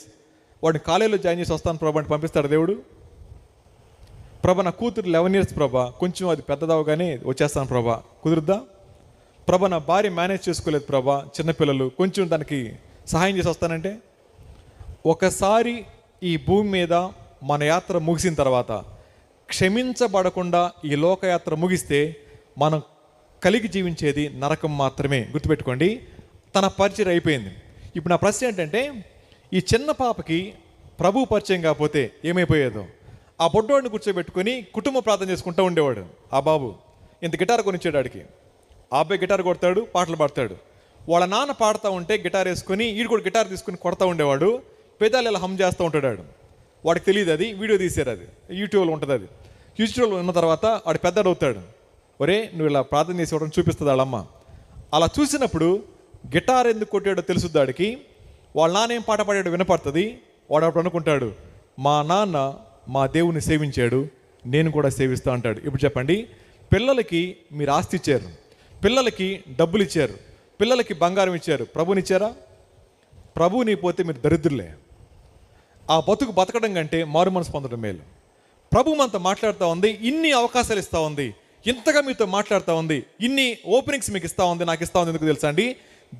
Speaker 1: వాడిని కాలేజీలో జాయిన్ చేసి వస్తాను ప్రభా అని పంపిస్తాడు దేవుడు? ప్రభా, నా కూతురు 11 years ప్రభా, కొంచెం అది పెద్దదవగానే వచ్చేస్తాను ప్రభా, కుదురుద్దా? ప్రభా, నా భార్య మేనేజ్ చేసుకోలేదు ప్రభా, చిన్నపిల్లలు, కొంచెం దానికి సహాయం చేసి వస్తానంటే. ఒకసారి ఈ భూమి మీద మన యాత్ర ముగిసిన తర్వాత క్షమించబడకుండా ఈ లోకయాత్ర ముగిస్తే మనం కలిగి జీవించేది నరకం మాత్రమే. గుర్తుపెట్టుకోండి. తన పరిచయం అయిపోయింది. ఇప్పుడు నా ప్రశ్న ఏంటంటే, ఈ చిన్న పాపకి ప్రభు పరిచయం కాకపోతే ఏమైపోయేదో? ఆ బొడ్డోడిని కూర్చోబెట్టుకొని కుటుంబ ప్రార్థన చేసుకుంటూ ఉండేవాడు. ఆ బాబు ఇంత గిటార్ కొనిచ్చాడు ఆడికి. ఆ అబ్బాయి గిటార్ కొడతాడు, పాటలు పాడతాడు. వాళ్ళ నాన్న పాడుతూ ఉంటే గిటార్ వేసుకొని ఈడు కూడా గిటార్ తీసుకుని కొడతా ఉండేవాడు. పెదాలు ఇలా హమ్ చేస్తూ ఉంటాడు. వాడికి తెలియదు, అది వీడియో తీసారు, అది యూట్యూబ్లో ఉంటుంది. అది యూట్యూబ్లో ఉన్న తర్వాత వాడు పెద్దడు అవుతాడు. ఒరే, నువ్వు ఇలా ప్రార్థన చేసి ఇవ్వడం చూపిస్తుంది వాళ్ళమ్మ. అలా చూసినప్పుడు గిటార్ ఎందుకు కొట్టాడో తెలుసుద్ది వాడికి. వాళ్ళ నాన్న ఏం పాట పాడాడో వినపడుతుంది. వాడు అప్పుడు అనుకుంటాడు, మా నాన్న మా దేవుని సేవించాడు, నేను కూడా సేవిస్తా అంటాడు. ఇప్పుడు చెప్పండి, పిల్లలకి మీరు ఆస్తి ఇచ్చారు, పిల్లలకి డబ్బులు ఇచ్చారు, పిల్లలకి బంగారం ఇచ్చారు, ప్రభునిచ్చారా? ప్రభుని పోతే మీరు దరిద్రులే. ఆ బతుకు బతకడం కంటే మారు మనసు పొందడం మేలు. ప్రభు మనతో మాట్లాడుతూ ఉంది, ఇన్ని అవకాశాలు ఇస్తూ ఉంది, ఇంతగా మీతో మాట్లాడుతూ ఉంది, ఇన్ని ఓపెనింగ్స్ మీకు ఇస్తూ ఉంది, నాకు ఇస్తూ ఉంది. ఎందుకు తెలుసా అండి?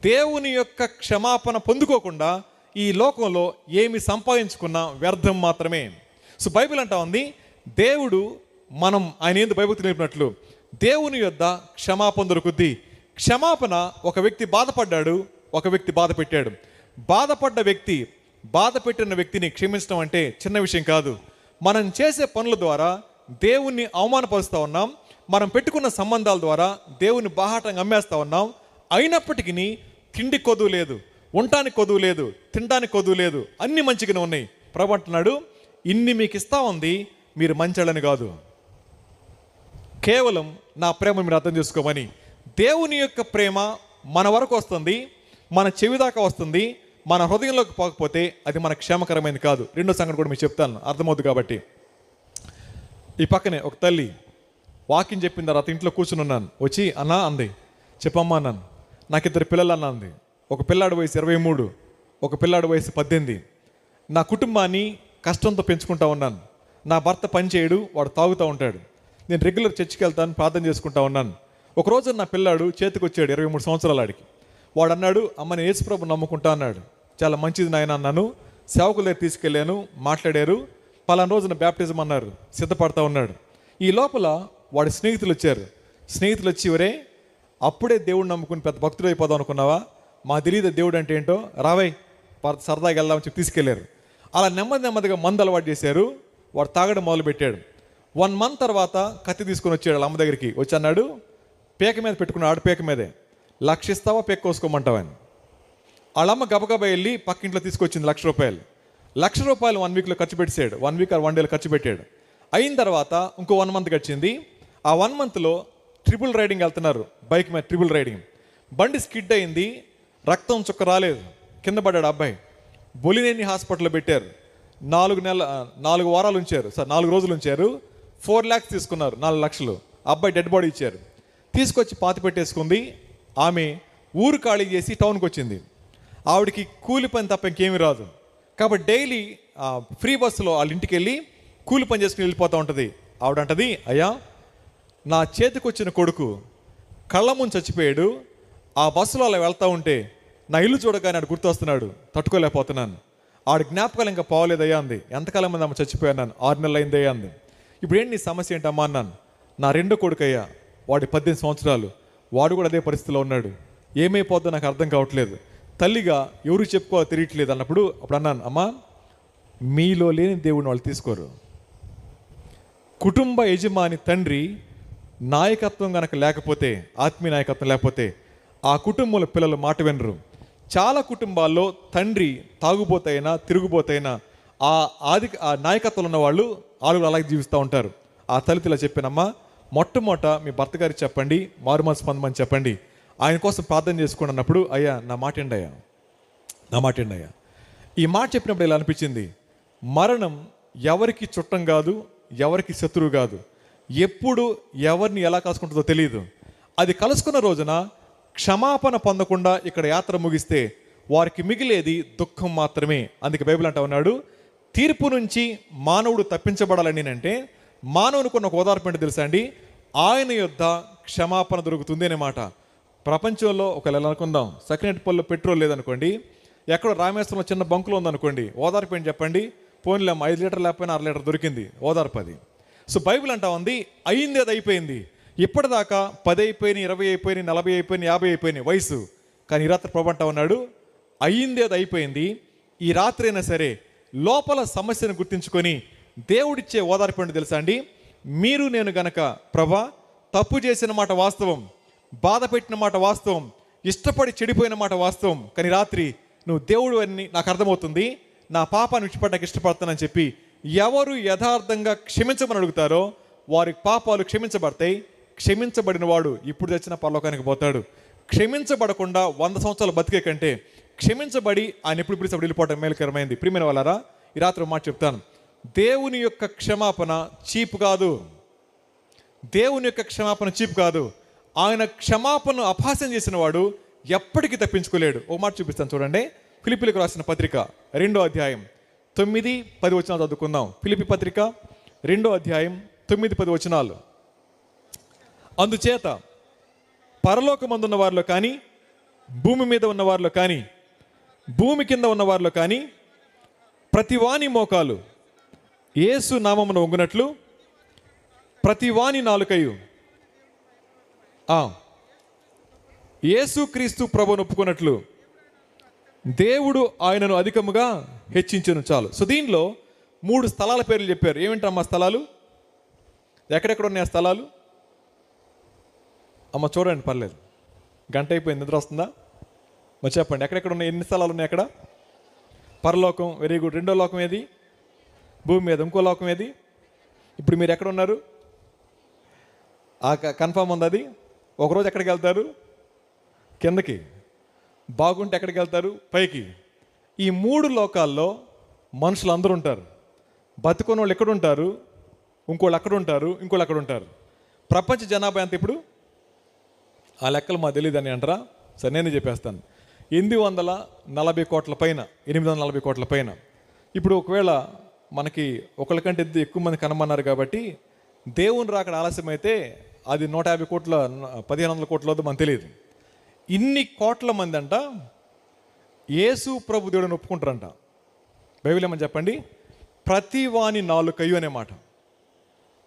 Speaker 1: దేవుని యొక్క క్షమాపణ పొందుకోకుండా ఈ లోకంలో ఏమి సంపాదించుకున్నా వ్యర్థం మాత్రమే. సో బైబిల్ అంటా ఉంది, దేవుడు మనం ఆయన ఏంది బైబిల్ తెలిపినట్లు దేవుని యొద్ద క్షమాపణ దొరుకుద్ది. క్షమాపణ, ఒక వ్యక్తి బాధపడ్డాడు, ఒక వ్యక్తి బాధ పెట్టాడు. బాధపడ్డ వ్యక్తి బాధ పెట్టిన వ్యక్తిని క్షమించడం అంటే చిన్న విషయం కాదు. మనం చేసే పనుల ద్వారా దేవుణ్ణి అవమానపరుస్తూ ఉన్నాం. మనం పెట్టుకున్న సంబంధాల ద్వారా దేవుని బాహాటంగా అమ్మేస్తూ ఉన్నాం. అయినప్పటికీ తిండి కొదువు లేదు, ఉండటానికి కొదువు లేదు, తినడానికి కొదువు లేదు, అన్ని మంచిగానే ఉన్నాయి. ప్రభు అంటున్నాడు, ఇన్ని మీకు ఇస్తా ఉంది, మీరు మంచాలని కాదు, కేవలం నా ప్రేమ మీరు అర్థం చేసుకోమని. దేవుని యొక్క ప్రేమ మన వరకు వస్తుంది, మన చెవి దాకా వస్తుంది. మన హృదయంలోకి పోకపోతే అది మన క్షేమకరమైనది కాదు. రెండో సంగతి కూడా మీకు చెప్తాను, అర్థమవుతుంది కాబట్టి. ఈ పక్కనే ఒక తల్లి వాకింగ్ చెప్పిన తర్వాత ఇంట్లో కూర్చుని ఉన్నాను. వచ్చి అన్నా అంది. చెప్పమ్మా అన్నాను. నాకు 2 పిల్లలు అన్న అంది. ఒక పిల్లాడి వయసు 23, ఒక పిల్లాడి వయసు 18. నా కుటుంబాన్ని కష్టంతో పెంచుకుంటా ఉన్నాను. నా భర్త పని చేయడు, వాడు తాగుతూ ఉంటాడు. నేను రెగ్యులర్ చర్చికి వెళ్తాను, ప్రార్థన చేసుకుంటా ఉన్నాను. ఒకరోజు నా పిల్లాడు చేతికి వచ్చాడు, 23 సంవత్సరాల ఆడికి. వాడు అన్నాడు, అమ్మ నేను యేసుప్రభు నమ్ముకుంటా అన్నాడు. చాలా మంచిది నాయన అన్నాను. సేవకుల దగ్గర తీసుకెళ్ళాను, మాట్లాడారు. పలానా రోజున బ్యాప్టిజం అన్నారు, సిద్ధపడతా ఉన్నాడు. ఈ లోపల వాడి స్నేహితులు వచ్చారు. స్నేహితులు వచ్చి, ఒరే అప్పుడే దేవుడు నమ్ముకుని పెద్ద భక్తుడు అయిపోదాం అనుకున్నావా? మా తెలియదు దేవుడు అంటే ఏంటో, రావై సరదాగా వెళ్దామని చెప్పి తీసుకెళ్లారు. అలా నెమ్మదిగా మందు అలవాటు చేశారు. వాడు తాగడం మొదలుపెట్టాడు. 1 month తర్వాత కత్తి తీసుకొని వచ్చాడు వాళ్ళ అమ్మ దగ్గరికి. వచ్చి అన్నాడు, పేక మీద పెట్టుకున్నాడు, ఆడ పేక మీదే, 1,00,000 ఇస్తావా పేక కోసుకోమంటావా అని. వాళ్ళమ్మ గబగబా వెళ్ళి పక్కింట్లో తీసుకొచ్చింది 1,00,000 రూపాయలు. 1,00,000 రూపాయలు 1 weekలో ఖర్చు పెట్టాడు. 1 week or 1 day ఖర్చు పెట్టాడు. అయిన తర్వాత ఇంకో 1 month గడిచింది. ఆ 1 monthలో ట్రిపుల్ రైడింగ్ వెళ్తున్నారు, బైక్ మీద ట్రిపుల్ రైడింగ్. బండి స్కిడ్ అయింది, రక్తం చుక్క రాలేదు, కింద పడ్డాడు అబ్బాయి. బొలినేని హాస్పిటల్లో పెట్టారు. 4 వారాలు ఉంచారు, 4 రోజులు ఉంచారు. 4 lakhs తీసుకున్నారు, 4 లక్షలు. అబ్బాయి డెడ్ బాడీ ఇచ్చారు. తీసుకొచ్చి పాతి పెట్టేసుకుంది. ఆమె ఊరు ఖాళీ చేసి టౌన్కి వచ్చింది. ఆవిడకి కూలి పని తప్ప ఇంకేమీ రాదు. కాబట్టి డైలీ ఫ్రీ బస్సులో వాళ్ళ ఇంటికి వెళ్ళి కూలి పని చేసుకుని వెళ్ళిపోతూ ఉంటుంది. ఆవిడ అంటది, అయ్యా నా చేతికి వచ్చిన కొడుకు కళ్ళ ముందు చచ్చిపోయాడు. ఆ బస్సులో అలా వెళ్తూ ఉంటే నా ఇల్లు చూడగానే ఆడు గుర్తొస్తున్నాడు, తట్టుకోలేకపోతున్నాను. ఆడి జ్ఞాపకాలు ఇంకా పోలేదయ్యా అంది. ఎంతకాలం మంది అమ్మ చచ్చిపోయాను, 6 నెలలు అయిందయ్యా అంది. ఇప్పుడు ఏంటి నీ సమస్య ఏంటమ్మా అన్నాను. నా 2వ కొడుకు అయ్యా, వాడి 18 సంవత్సరాలు, వాడు కూడా అదే పరిస్థితిలో ఉన్నాడు. ఏమైపోద్దో నాకు అర్థం కావట్లేదు, తల్లిగా ఎవరు చెప్పుకోవాలో తెలియట్లేదు అన్నప్పుడు అప్పుడు అన్నాను, అమ్మా మీలో లేని దేవుడిని వాళ్ళు తీసుకోరు. కుటుంబ యజమాని తండ్రి నాయకత్వం కనుక లేకపోతే, ఆత్మీయ నాయకత్వం లేకపోతే ఆ కుటుంబంలో పిల్లలు మాట వినరు. చాలా కుటుంబాల్లో తండ్రి తాగుబోతైనా తిరుగుబోతైనా ఆ నాయకత్వంలో ఉన్న వాళ్ళు అలాగే జీవిస్తూ ఉంటారు. ఆ తల్లితో చెప్పానమ్మా, మొట్టమొదట మీ భర్త గారికి చెప్పండి, మారు మనసు పొందమని చెప్పండి, ఆయన కోసం ప్రార్థన చేసుకోండి అన్నప్పుడు, అయ్యా నా మాట ఏండి అయ్యా. ఈ మాట చెప్పినప్పుడు ఇలా అనిపించింది, మరణం ఎవరికి చుట్టం కాదు, ఎవరికి శత్రువు కాదు, ఎప్పుడు ఎవరిని ఎలా కలుసుకుంటుందో తెలియదు. అది కలుసుకున్న రోజున క్షమాపణ పొందకుండా ఇక్కడ యాత్ర ముగిస్తే వారికి మిగిలేది దుఃఖం మాత్రమే. అందుకే బైబిల్ అంటా ఉన్నాడు, తీర్పు నుంచి మానవుడు తప్పించబడాలని అంటే మానవునికి ఉన్న ఒక ఓదార్పు ఏంటో తెలుసా అండి, ఆయన యొద్ద క్షమాపణ దొరుకుతుంది అనే మాట. ప్రపంచంలో ఒకవేళ అనుకుందాం, సకినేటిపల్లిలో పెట్రోల్ లేదనుకోండి, ఎక్కడో రామేశ్వరంలో చిన్న బంకులో ఉందనుకోండి, ఓదార్పు ఏంటి చెప్పండి, పోనీలేం 5 లీటర్ లేకపోయినా 6 లీటర్ దొరికింది, ఓదార్పు అది. సో బైబిల్ అంటా ఉంది, అయింది అది అయిపోయింది. ఇప్పటిదాకా 10 అయిపోయినాయి, 20 అయిపోయినాయి, 40 అయిపోయినాయి, 50 అయిపోయినాయి వయసు. కానీ ఈ రాత్రి ప్రభు అంటా ఉన్నాడు, అయింది అది అయిపోయింది. ఈ రాత్రి అయినా సరే లోపల సమస్యను గుర్తించుకొని దేవుడిచ్చే ఓదార్పు ఏంటో తెలుసా అండి, మీరు నేను గనక ప్రభా తప్పు చేసిన మాట వాస్తవం, బాధ పెట్టిన మాట వాస్తవం, ఇష్టపడి చెడిపోయిన మాట వాస్తవం, కానీ రాత్రి నువ్వు దేవుడు అని నాకు అర్థమవుతుంది, నా పాపాన్ని విడిచిపెట్టడానికి ఇష్టపడతానని చెప్పి ఎవరు యథార్థంగా క్షమించమని అడుగుతారో వారి పాపాలు క్షమించబడతాయి. క్షమించబడిన వాడు ఇప్పుడు తెచ్చిన పరలోకానికి పోతాడు. క్షమించబడకుండా 100 సంవత్సరాలు బతికే కంటే క్షమించబడి ఆయన ఎప్పుడు పిలిచి వెళ్ళిపోవటం మేలుకరమైంది. ప్రియమైన వాళ్ళారా, ఈ రాత్రి మాట చెప్తాను, దేవుని యొక్క క్షమాపణ చీప్ కాదు. దేవుని యొక్క క్షమాపణ చీప్ కాదు. ఆయన క్షమాపణ అపహాస్యం చేసిన వాడు ఎప్పటికీ తప్పించుకోలేడు. ఒక మాట చూపిస్తాను చూడండి, ఫిలిప్పీలకు రాసిన పత్రిక 2వ అధ్యాయం 9-10 వచనాలు చదువుకుందాం. ఫిలిప్పీ పత్రిక 2వ అధ్యాయం 9-10 వచనాలు. అందుచేత పరలోకమందున్న వారిలో కానీ, భూమి మీద ఉన్న వారిలో కానీ, భూమి కింద ఉన్న వారిలో కానీ ప్రతివాని మోకాలు యేసు నామమున వంగునట్లు, ప్రతివాని నాలుకయు యేసుక్రీస్తు ప్రభువును ఒప్పుకున్నట్లు దేవుడు ఆయనను అధికముగా హెచ్చించెను. చాలు. సో దీనిలో 3 స్థలాల పేర్లు చెప్పారు. ఏమిటమ్మా స్థలాలు? ఎక్కడెక్కడ ఉన్నాయి ఆ స్థలాలు? అమ్మ చూడండి, పర్లేదు, గంట అయిపోయింది, నిద్ర వస్తుందా? మరి చెప్పండి, ఎక్కడెక్కడ ఉన్నాయి, ఎన్ని స్థలాలు ఉన్నాయి అక్కడ? పరలోకం, వెరీ గుడ్. 2వ లోకం ఏది? భూమి మీద. ఇంకో లోకం ఏది? ఇప్పుడు మీరు ఎక్కడ ఉన్నారు? కన్ఫామ్ ఉంది అది. ఒకరోజు ఎక్కడికి వెళ్తారు? కిందకి. బాగుంటే ఎక్కడికి వెళ్తారు? పైకి. ఈ 3 లోకాల్లో మనుషులు అందరూ ఉంటారు. బతుకున్న వాళ్ళు ఎక్కడ ఉంటారు, ఇంకోళ్ళు అక్కడ ఉంటారు, ఇంకోళ్ళు అక్కడ ఉంటారు. ప్రపంచ జనాభా ఎంత ఇప్పుడు? ఆ లెక్కలు మాకు తెలియదు అని అంటారా? సరే, నేనే చెప్పేస్తాను. 840 కోట్ల పైన, 840 కోట్ల పైన. ఇప్పుడు ఒకవేళ మనకి ఒకళ్ళకంటే ఎక్కువ మంది కనమన్నారు కాబట్టి దేవుని రాకడ ఆలస్యమైతే అది 150 కోట్ల 1500 కోట్ల వద్ద మనకు తెలియదు. ఇన్ని కోట్ల మంది అంట యేసు ప్రభు దేవుడిని ఒప్పుకుంటారంట. బైబిల్ ఏమని చెప్పండి, ప్రతి వాని నాలుకయు అనే మాట.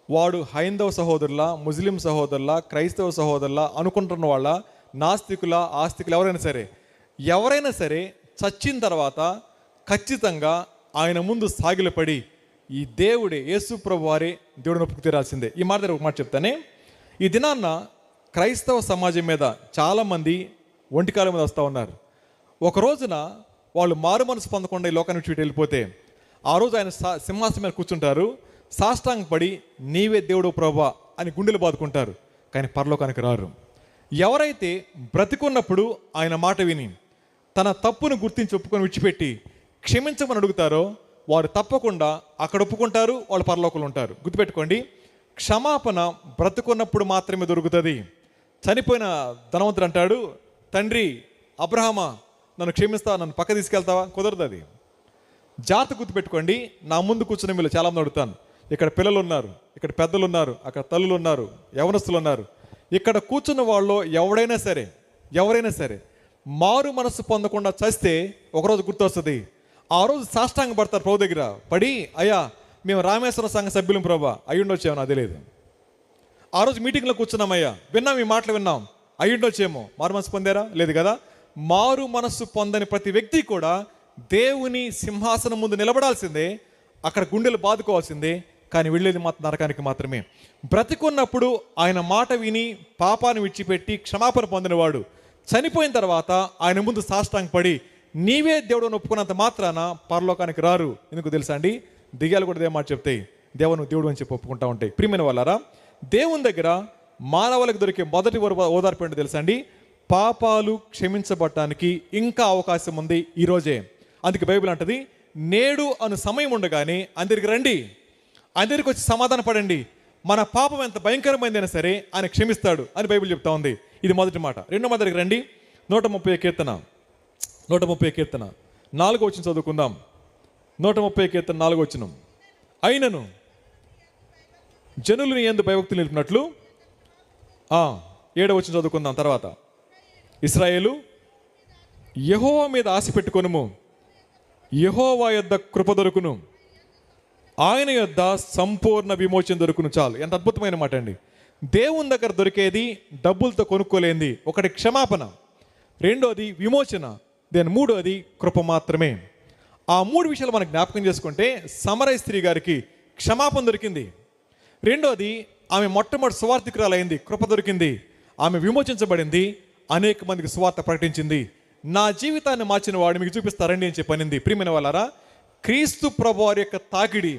Speaker 1: వాడు హైందవ సహోదరుల, ముస్లిం సహోదరుల, క్రైస్తవ సహోదరుల, అనుకుంటున్న వాళ్ళ, నాస్తికుల, ఆస్తికులు, ఎవరైనా సరే చచ్చిన తర్వాత ఖచ్చితంగా ఆయన ముందు సాగిలపడి ఈ దేవుడే, యేసు ప్రభు వారే దేవుడిని ఒప్పుకు తీరాల్సిందే. ఈ మాట దగ్గర ఒక మాట చెప్తానే, ఈ దినాన్న క్రైస్తవ సమాజం మీద చాలామంది ఒంటికాలం మీద వస్తూ ఉన్నారు. ఒక రోజున వాళ్ళు మారు మనసు పొందకుండా ఈ లోకాన్ని విడిచి వెళ్ళిపోతే ఆ రోజు ఆయన సింహాసనం మీద కూర్చుంటారు, సాష్టాంగపడి నీవే దేవుడు ప్రభువా అని గుండెలు బాదుకుంటారు, కానీ పరలోకానికి రారు. ఎవరైతే బ్రతికున్నప్పుడు ఆయన మాట విని తన తప్పును గుర్తించి ఒప్పుకొని విడిచిపెట్టి క్షమించమని అడుగుతారో వారు తప్పకుండా అక్కడ ఒప్పుకుంటారు, వాళ్ళు పరలోకంలో ఉంటారు. గుర్తుపెట్టుకోండి, క్షమాపణ బ్రతుకున్నప్పుడు మాత్రమే దొరుకుతుంది. చనిపోయిన ధనవంతుడు అంటాడు, తండ్రి అబ్రహామా నన్ను క్షమిస్తావా, నన్ను పక్క తీసుకెళ్తావా? కుదరదు అది. జాగ్రత్త గుర్తుపెట్టుకోండి. నా ముందు కూర్చున్న మీరు చాలామంది అడుగుతాను, ఇక్కడ పిల్లలు ఉన్నారు, ఇక్కడ పెద్దలు ఉన్నారు, అక్కడ తల్లులు ఉన్నారు, యవనస్తులు ఉన్నారు. ఇక్కడ కూర్చున్న వాళ్ళు ఎవరైనా సరే మారు మనసు పొందకుండా చస్తే ఒకరోజు గుర్తొస్తుంది. ఆ రోజు సాష్టాంగ పడతారు ప్రభు దగ్గర పడి, అయ్యా మేము రామేశ్వర సంఘ సభ్యులం ప్రభా, అయి ఉండొచ్చాము నాకు తెలియదు. ఆ రోజు మీటింగ్లో కూర్చున్నామయ్యా, విన్నాం, ఈ మాటలు విన్నాం, అయ్యుండొచ్చేమో. మారు మనసు పొందారా? లేదు కదా. మారు మనస్సు పొందని ప్రతి వ్యక్తి కూడా దేవుని సింహాసనం ముందు నిలబడాల్సిందే, అక్కడ గుండెలు బాదుకోవాల్సిందే. కానీ వెళ్ళేది మాత్రం నరకానికి మాత్రమే. బ్రతికున్నప్పుడు ఆయన మాట విని పాపాన్ని విడిచిపెట్టి క్షమాపణ పొందినవాడు చనిపోయిన తర్వాత ఆయన ముందు సాష్టాంగపడి నీవే దేవుడు ఒప్పుకున్నంత మాత్రాన పరలోకానికి రారు. ఎందుకు తెలుసా అండి? దిగాలు కూడా ఇదే మాట చెప్తాయి, దేవుని దేవుడు అని చెప్పి ఒప్పుకుంటా ఉంటాయి. ప్రియమైన వాళ్ళారా, దేవుని దగ్గర మానవులకు దొరికే మొదటి ఓదార్పు ఏంటో తెలుసా అండి? పాపాలు క్షమించబడటానికి ఇంకా అవకాశం ఉంది ఈరోజే. అందుకే బైబిల్ అంటది, నేడు అను సమయం ఉండగానే అందరికి రండి, అందరికి వచ్చి సమాధాన పడండి, మన పాపం ఎంత భయంకరమైందైనా సరే ఆయన క్షమిస్తాడు అని బైబిల్ చెప్తా ఉంది. ఇది మొదటి మాట. రెండో మాట దగ్గరికి రండి. 130 కీర్తన 4వ వచనం చదువుకుందాం. 130 కీర్తన 4వ వచనం. అయినను జనులు నీ యందు భయభక్తులు నిలిపినట్లు 7వ వచనం చదువుకుందాం. తర్వాత ఇశ్రాయేలు యెహోవా మీద ఆశ పెట్టుకొనుము, యెహోవా యొద్ద కృప దొరుకును, ఆయన యొద్ద సంపూర్ణ విమోచన దొరుకును. చాలు. ఎంత అద్భుతమైన మాట అండి. దేవుని దగ్గర దొరికేది డబ్బులతో కొనుక్కోలేంది ఒకటి క్షమాపణ, రెండోది విమోచన, మూడోది కృప మాత్రమే. ఆ 3 విషయాలు మనం జ్ఞాపకం చేసుకుంటే సమరయ స్త్రీ గారికి క్షమాపణ దొరికింది, రెండోది ఆమె మొట్టమొదటి సువార్థికురాలైంది, కృప దొరికింది, ఆమె విమోచించబడింది, అనేక మందికి సువార్త ప్రకటించింది. నా జీవితాన్ని మార్చిన వాడు మీకు చూపిస్తారండి అని చెప్పనింది. ప్రియమైన వాళ్ళారా, క్రీస్తు ప్రభు వారి యొక్క తాకిడి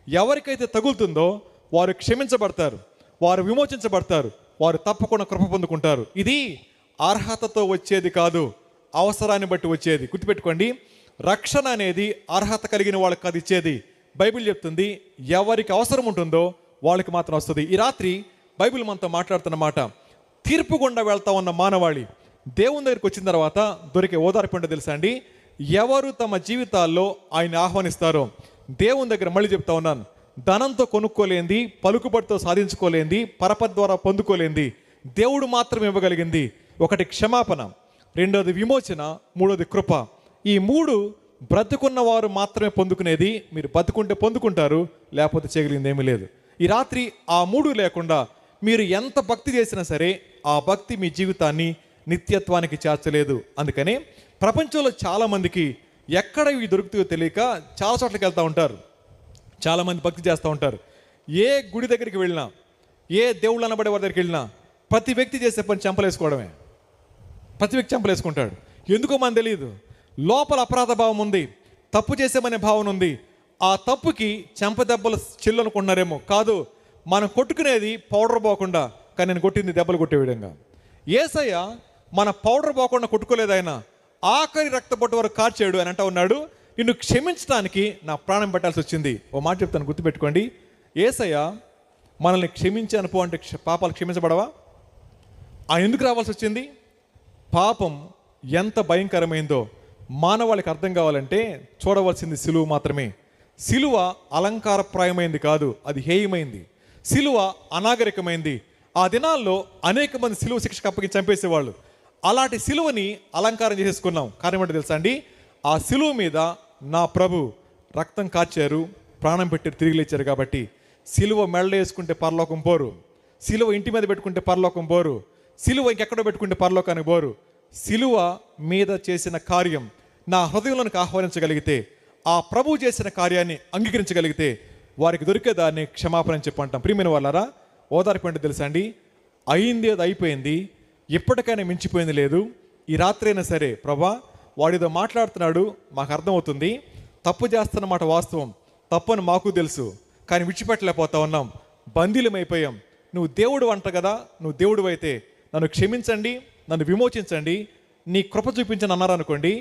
Speaker 1: ఎవరికైతే తగులుతుందో వారు క్షమించబడతారు, వారు విమోచించబడతారు, వారు తప్పకుండా కృప పొందుకుంటారు. ఇది అర్హతతో వచ్చేది కాదు, అవసరాన్ని బట్టి వచ్చేది. గుర్తుపెట్టుకోండి, రక్షణ అనేది అర్హత కలిగిన వాళ్ళకి కాదు ఇచ్చేది. బైబిల్ చెప్తుంది ఎవరికి అవసరం ఉంటుందో వాళ్ళకి మాత్రం వస్తుంది. ఈ రాత్రి బైబిల్ మనతో మాట్లాడుతున్న మాట, తీర్పు గుండా వెళ్తా ఉన్న మానవాళి దేవుని దగ్గరికి వచ్చిన తర్వాత దొరికే ఓదార్పు ఏంటో తెలుసా అండి? ఎవరు తమ జీవితాల్లో ఆయన ఆహ్వానిస్తారో. దేవుని దగ్గర మళ్ళీ చెప్తా ఉన్నాను, ధనంతో కొనుక్కోలేంది, పలుకుబడితో సాధించుకోలేంది, పరపతి ద్వారా పొందుకోలేంది దేవుడు మాత్రం ఇవ్వగలిగింది. ఒకటి క్షమాపణ, రెండోది విమోచన, మూడోది కృప. ఈ 3 బ్రతుకున్న వారు మాత్రమే పొందుకునేది. మీరు బతుకుంటే పొందుకుంటారు, లేకపోతే చేయగలిగింది ఏమీ లేదు. ఈ రాత్రి ఆ 3 లేకుండా మీరు ఎంత భక్తి చేసినా సరే ఆ భక్తి మీ జీవితాన్ని నిత్యత్వానికి చేర్చలేదు. అందుకని ప్రపంచంలో చాలామందికి ఎక్కడ ఇవి దొరుకుతాయో తెలియక చాలా చోట్లకి వెళ్తూ ఉంటారు. చాలామంది భక్తి చేస్తూ ఉంటారు. ఏ గుడి దగ్గరికి వెళ్ళినా, ఏ దేవుళ్ళు అనబడే వారి దగ్గరికి వెళ్ళినా ప్రతి వ్యక్తి చేసే పని చెంపలేసుకోవడమే. ప్రతి వ్యక్తి చెంపలేసుకుంటాడు. ఎందుకో మనకు తెలియదు, లోపల అపరాధ భావం ఉంది, తప్పు చేసేమనే భావన ఉంది. ఆ తప్పుకి చెంపదెబ్బలు చిల్లు అనుకుంటున్నారేమో. కాదు, మనం కొట్టుకునేది పౌడర్ పోకుండా, కానీ నేను కొట్టింది దెబ్బలు కొట్టే విధంగా. యేసయ్య మన పౌడర్ పోకుండా కొట్టుకోలేదు, ఆయన ఆఖరి రక్తబొట్టు వరకు కార్చాడు అని అంటా ఉన్నాడు. నిన్ను క్షమించడానికి నా ప్రాణం పెట్టాల్సి వచ్చింది. ఓ మాట చెప్తాను, గుర్తుపెట్టుకోండి. యేసయ్య మనల్ని క్షమించి అనుకో అంటే పాపాలు క్షమించబడవా? ఆయన ఎందుకు రావాల్సి వచ్చింది? పాపం ఎంత భయంకరమైందో మానవాళికి అర్థం కావాలంటే చూడవలసింది సిలువ మాత్రమే. సిలువ అలంకారప్రాయమైంది కాదు, అది హేయమైంది. సిలువ అనాగరికమైంది. ఆ దినాల్లో అనేక మంది సిలువ శిక్షకు అప్పగించి చంపేసేవాళ్ళు. అలాంటి సిలువని అలంకారం చేసేసుకున్నాం. కారణం ఏంటో తెలుసా అండి? ఆ సిలువ మీద నా ప్రభు రక్తం కార్చారు, ప్రాణం పెట్టి తిరిగి లేచారు. కాబట్టి సిలువ మెళ్ళ వేసుకుంటే పరలోకం పోరు, సిలువ ఇంటి మీద పెట్టుకుంటే పరలోకం పోరు, సిలువ ఇంకెక్కడో పెట్టుకుంటే పరలోకానికి పోరు. సిలువ మీద చేసిన కార్యం నా హృదయంలోనికి ఆహ్వానించగలిగితే, ఆ ప్రభు చేసిన కార్యాన్ని అంగీకరించగలిగితే వారికి దొరికేదాన్ని క్షమాపణ అని చెప్పంటాం. ప్రియమైన వాళ్ళారా, ఓదార్పు ఏంటో తెలుసా అండి? అయింది అది అయిపోయింది, ఎప్పటికైనా మించిపోయింది లేదు. ఈ రాత్రి అయినా సరే ప్రభా వాడితో మాట్లాడుతున్నాడు, మాకు అర్థమవుతుంది, తప్పు చేస్తున్నమాట వాస్తవం, తప్పని మాకు తెలుసు, కానీ విడిచిపెట్టలేకపోతా ఉన్నాం, బందీలమైపోయాం. నువ్వు దేవుడు అంట కదా, నువ్వు దేవుడు అయితే నన్ను క్షమించండి, నన్ను విమోచించండి, నీ కృప చూపించని అన్నారు అనుకోండి.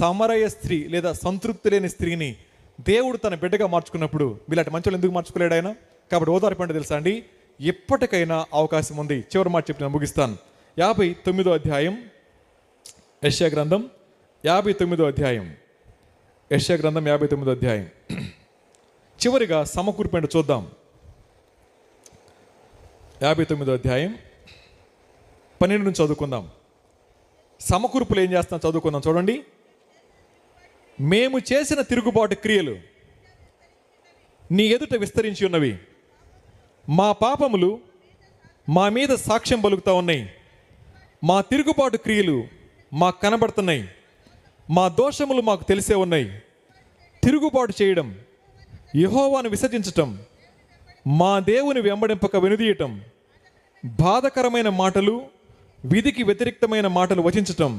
Speaker 1: సమరయ స్త్రీ లేదా సంతృప్తి లేని స్త్రీని దేవుడు తన బిడ్డగా మార్చుకున్నప్పుడు వీళ్ళటి మంచోళ్ళు ఎందుకు మార్చుకోలేడు ఆయన? కాబట్టి ఓదార్పు అంటే తెలుసా అండి? ఎప్పటికైనా అవకాశం ఉంది. చివరి మాట చెప్పి నేను ముగిస్తాను. 59వ అధ్యాయం యెషయా గ్రంథం, 59వ అధ్యాయం యెషయా గ్రంథం 59వ అధ్యాయం. చివరిగా సమకూర్పు ఏంటో చూద్దాం. 59వ అధ్యాయం 12 నుంచి చదువుకుందాం. సమకూర్పులు ఏం చేస్తాం చదువుకుందాం. చూడండి. మేము చేసిన తిరుగుబాటు క్రియలు నీ ఎదుట విస్తరించి ఉన్నవి, మా పాపములు మా మీద సాక్ష్యం పలుకుతూ ఉన్నాయి. మా తిరుగుబాటు క్రియలు మాకు కనబడుతున్నాయి. మా దోషములు మాకు తెలిసే ఉన్నాయి. తిరుగుబాటు చేయడం, యెహోవాను విసర్జించటం, మా దేవుని వెంబడింపక వెనుదీయటం, బాధకరమైన మాటలు, విధికి వ్యతిరేక్తమైన మాటలు వచించటం,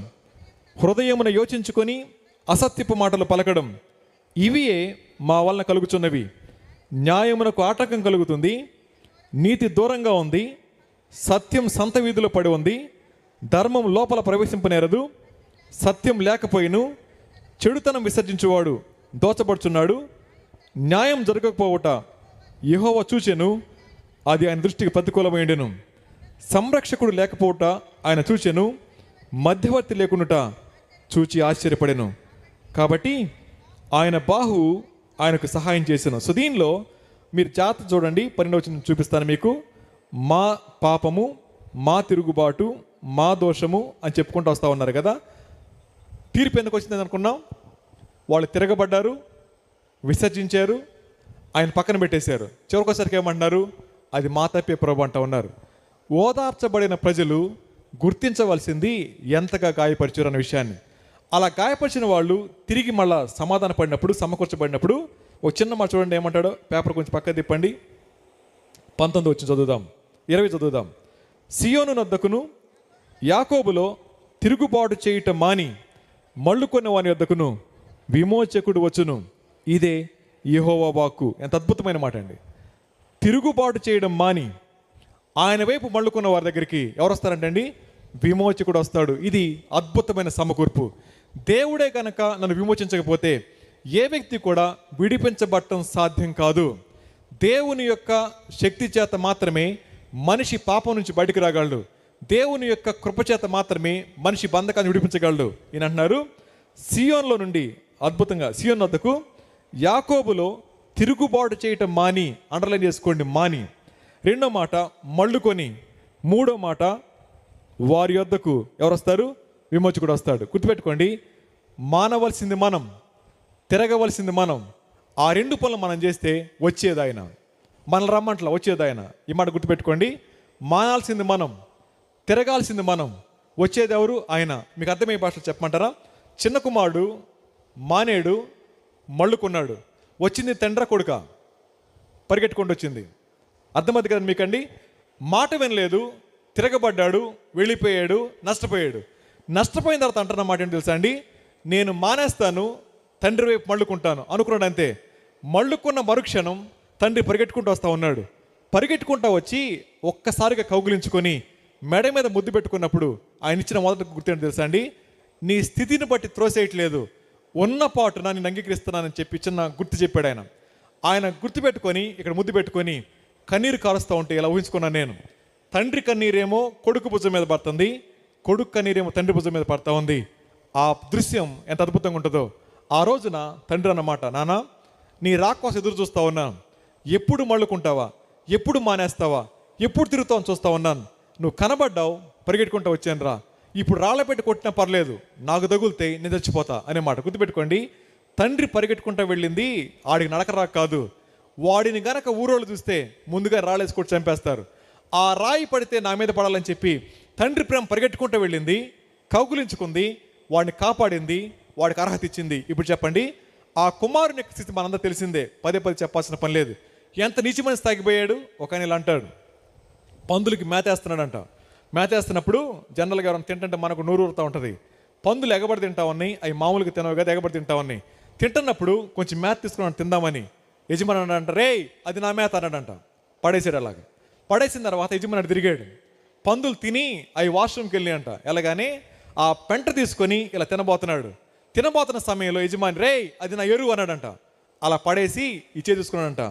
Speaker 1: హృదయమున యోచించుకొని అసత్యపు మాటలు పలకడం, ఇవియే మా వలన కలుగుచున్నవి. న్యాయమునకు ఆటంకం కలుగుతుంది, నీతి దూరంగా ఉంది, సత్యం సంత వీధిలో పడి ఉంది, ధర్మం లోపల ప్రవేశింపనేరదు. సత్యం లేకపోయిను చెడుతనం విసర్జించువాడు దోచబడుచున్నాడు. న్యాయం జరగకపోవట యెహోవా చూచెను, అది ఆయన దృష్టికి ప్రతికూలమైండెను. సంరక్షకుడు లేకపోవట ఆయన చూచెను, మధ్యవర్తి లేకుండాట చూచి ఆశ్చర్యపడెను. కాబట్టి ఆయన బాహు ఆయనకు సహాయం చేశాను. సో దీనిలో మీరు జాగ్రత్త చూడండి. 12వ వచనం చూపిస్తాను మీకు. మా పాపము, మా తిరుగుబాటు, మా దోషము అని చెప్పుకుంటూ వస్తూ ఉన్నారు కదా. తీర్పు ఎందుకు వచ్చిందని అనుకున్నాం? వాళ్ళు తిరగబడ్డారు, విసర్జించారు, ఆయన పక్కన పెట్టేశారు. చివరికోసరికి ఏమంటున్నారు? అది మా తప్పే ప్రభు అంటూ ఉన్నారు. ఓదార్చబడిన ప్రజలు గుర్తించవలసింది ఎంతగా గాయపరిచారు అన్న విషయాన్ని. అలా గాయపరిచిన వాళ్ళు తిరిగి మళ్ళా సమాధాన పడినప్పుడు, సమకూర్చబడినప్పుడు ఒక చిన్న మాట చూడండి ఏమంటాడో. పేపర్ కొంచెం పక్క తిప్పండి. 19 వచ్చి చదువుదాం, 20 చదువుదాం. సియోను నొద్దకును యాకోబులో తిరుగుబాటు చేయటం మాని మళ్ళుకొన్న వాని వద్దకును విమోచకుడు వచ్చును. ఇదే యెహోవా వాక్కు. ఎంత అద్భుతమైన మాట అండి. తిరుగుబాటు చేయడం మాని ఆయన వైపు మళ్ళుకున్న వారి దగ్గరికి ఎవరు వస్తారంటండి? విమోచకుడు వస్తాడు. ఇది అద్భుతమైన సమకూర్పు. దేవుడే కనుక నన్ను విమోచించకపోతే ఏ వ్యక్తి కూడా విడిపించబడటం సాధ్యం కాదు. దేవుని యొక్క శక్తి చేత మాత్రమే మనిషి పాపం నుంచి బయటకు రాగలడు. దేవుని యొక్క కృపచేత మాత్రమే మనిషి బంధకాన్ని విడిపించగలడు. ఈయన అంటున్నారు, సియోన్లో నుండి అద్భుతంగా సియోన్ వద్దకు యాకోబులో తిరుగుబాటు చేయటం మాని, అండర్లైన్ చేసుకోండి, మాని. రెండో మాట మళ్ళుకొని, మూడో మాట వారి యొద్దకు ఎవరు వస్తారు? విమోచకుడు వస్తాడు. గుర్తుపెట్టుకోండి, మానవలసింది మనం, తిరగవలసింది మనం. ఆ రెండు పనులు మనం చేస్తే వచ్చేది ఆయన. మనల్ని రమ్మంట్లా వచ్చేది ఆయన. ఈ మాట గుర్తుపెట్టుకోండి. మానాల్సింది మనం, తిరగాల్సింది మనం, వచ్చేది ఎవరు? ఆయన. మీకు అర్థమయ్యే భాషలో చెప్పమంటారా? చిన్న కుమారుడు మానేడు, మళ్ళుకున్నాడు. వచ్చింది తండ్ర కొడుక? పరిగెట్టుకుంటూ వచ్చింది. అర్థమవుతుంది కదా మీకండి. మాట వినలేదు, తిరగబడ్డాడు, వెళ్ళిపోయాడు, నష్టపోయాడు. నష్టపోయిన తర్వాత అంటున్న మాట ఏంటి తెలుసా అండి? నేను మానేస్తాను, తండ్రి వైపు మళ్ళుకుంటాను అనుకున్నాడు. అంతే. మళ్ళుకున్న మరుక్షణం తండ్రి పరిగెట్టుకుంటూ వస్తూ ఉన్నాడు. పరిగెట్టుకుంటూ వచ్చి ఒక్కసారిగా కౌగిలించుకొని మెడ మీద ముద్దు పెట్టుకున్నప్పుడు ఆయన ఇచ్చిన మొదటి గుర్తేంటి తెలుసా అండి? నీ స్థితిని బట్టి త్రోసేయట్లేదు, ఉన్న పాటున నేను అంగీకరిస్తున్నానని చెప్పి చిన్న గుర్తు చెప్పాడు ఆయన. ఆయన గుర్తుపెట్టుకొని ఇక్కడ ముద్దు పెట్టుకొని కన్నీరు కారుస్తూ ఉంటే ఇలా ఊహించుకున్నాను నేను. తండ్రి కన్నీరేమో కొడుకు భుజం మీద పడుతుంది, కొడుకు కన్నీరేమో తండ్రి భుజం మీద పడతా ఉంది. ఆ దృశ్యం ఎంత అద్భుతంగా ఉంటుందో. ఆ రోజున తండ్రి అన్నమాట, నాన్న నీ రాక్ కోసం ఎదురు చూస్తూ ఉన్నాను, ఎప్పుడు మళ్ళుకుంటావా, ఎప్పుడు మానేస్తావా, ఎప్పుడు తిరుగుతావని చూస్తూ ఉన్నాను. నువ్వు కనబడ్డావు, పరిగెట్టుకుంటూ వచ్చాను రా. ఇప్పుడు రాళ్ళ పెట్టి కొట్టినా పర్లేదు, నాకు తగులితే నేను చచ్చిపోతా అనే మాట గుర్తుపెట్టుకోండి. తండ్రి పరిగెట్టుకుంటూ వెళ్ళింది ఆడికి నడక రాక కాదు. వాడిని గనక ఊరోళ్ళు చూస్తే ముందుగా రాళ్ళేసి కొట్టి చంపేస్తారు. ఆ రాయి పడితే నా మీద పడాలని చెప్పి తండ్రి ప్రేమ పరిగెట్టుకుంటూ వెళ్ళింది, కౌగులించుకుంది, వాడిని కాపాడింది, వాడికి అర్హత ఇచ్చింది. ఇప్పుడు చెప్పండి, ఆ కుమారుని యొక్క స్థితి మనందరూ తెలిసిందే, పదే పదే చెప్పాల్సిన పని లేదు. ఎంత నీచమైన స్థాయికి పోయాడు. ఒక ఆయన ఇలా అంటాడు, పందులకి మేతేస్తున్నాడంట. మేతేస్తున్నప్పుడు జనరల్గా ఎవరైనా తింటుంటే మనకు నూరు ఊరుతూ ఉంటుంది. పందులు ఎగబడి తింటా ఉన్నాయి, అవి మామూలుగా తినవు కదా, ఎగబడి తింటా ఉన్నాయి. తింటున్నప్పుడు కొంచెం మేత తీసుకున్నాడు తిందామని. యజమాని అన్నాడంట, రే అది నా మేత అన్నాడంట. పడేసాడు. అలాగా పడేసిన తర్వాత యజమాని తిరిగాడు. పందులు తిని అవి వాష్రూమ్కి వెళ్ళి అంట. ఎలాగానే ఆ పెంట తీసుకొని ఇలా తినబోతున్నాడు. తినబోతున్న సమయంలో యజమాని, రే అది నా ఎరువు అన్నాడంట. అలా పడేసి ఇచ్చే తీసుకున్నాడంట.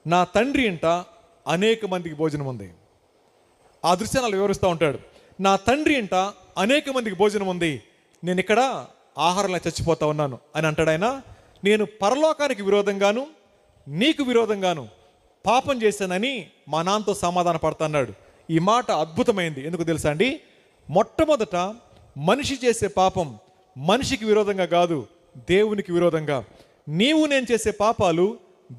Speaker 1: నా తండ్రి ఇంట అనేక మందికి భోజనం ఉంది. ఆ దృశ్యాన్ని అలా వివరిస్తూ ఉంటాడు. నా తండ్రి ఇంట అనేక మందికి భోజనం ఉంది, నేను ఇక్కడ ఆహారంలో చచ్చిపోతా ఉన్నాను అని అంటాడు ఆయన. నేను పరలోకానికి విరోధంగాను నీకు విరోధంగాను పాపం చేశానని మా నాన్నతో సమాధాన పడతా అన్నాడు. ఈ మాట అద్భుతమైంది. ఎందుకు తెలుసా అండి? మొట్టమొదట మనిషి చేసే పాపం మనిషికి విరోధంగా కాదు, దేవునికి విరోధంగా. నీవు నేను చేసే పాపాలు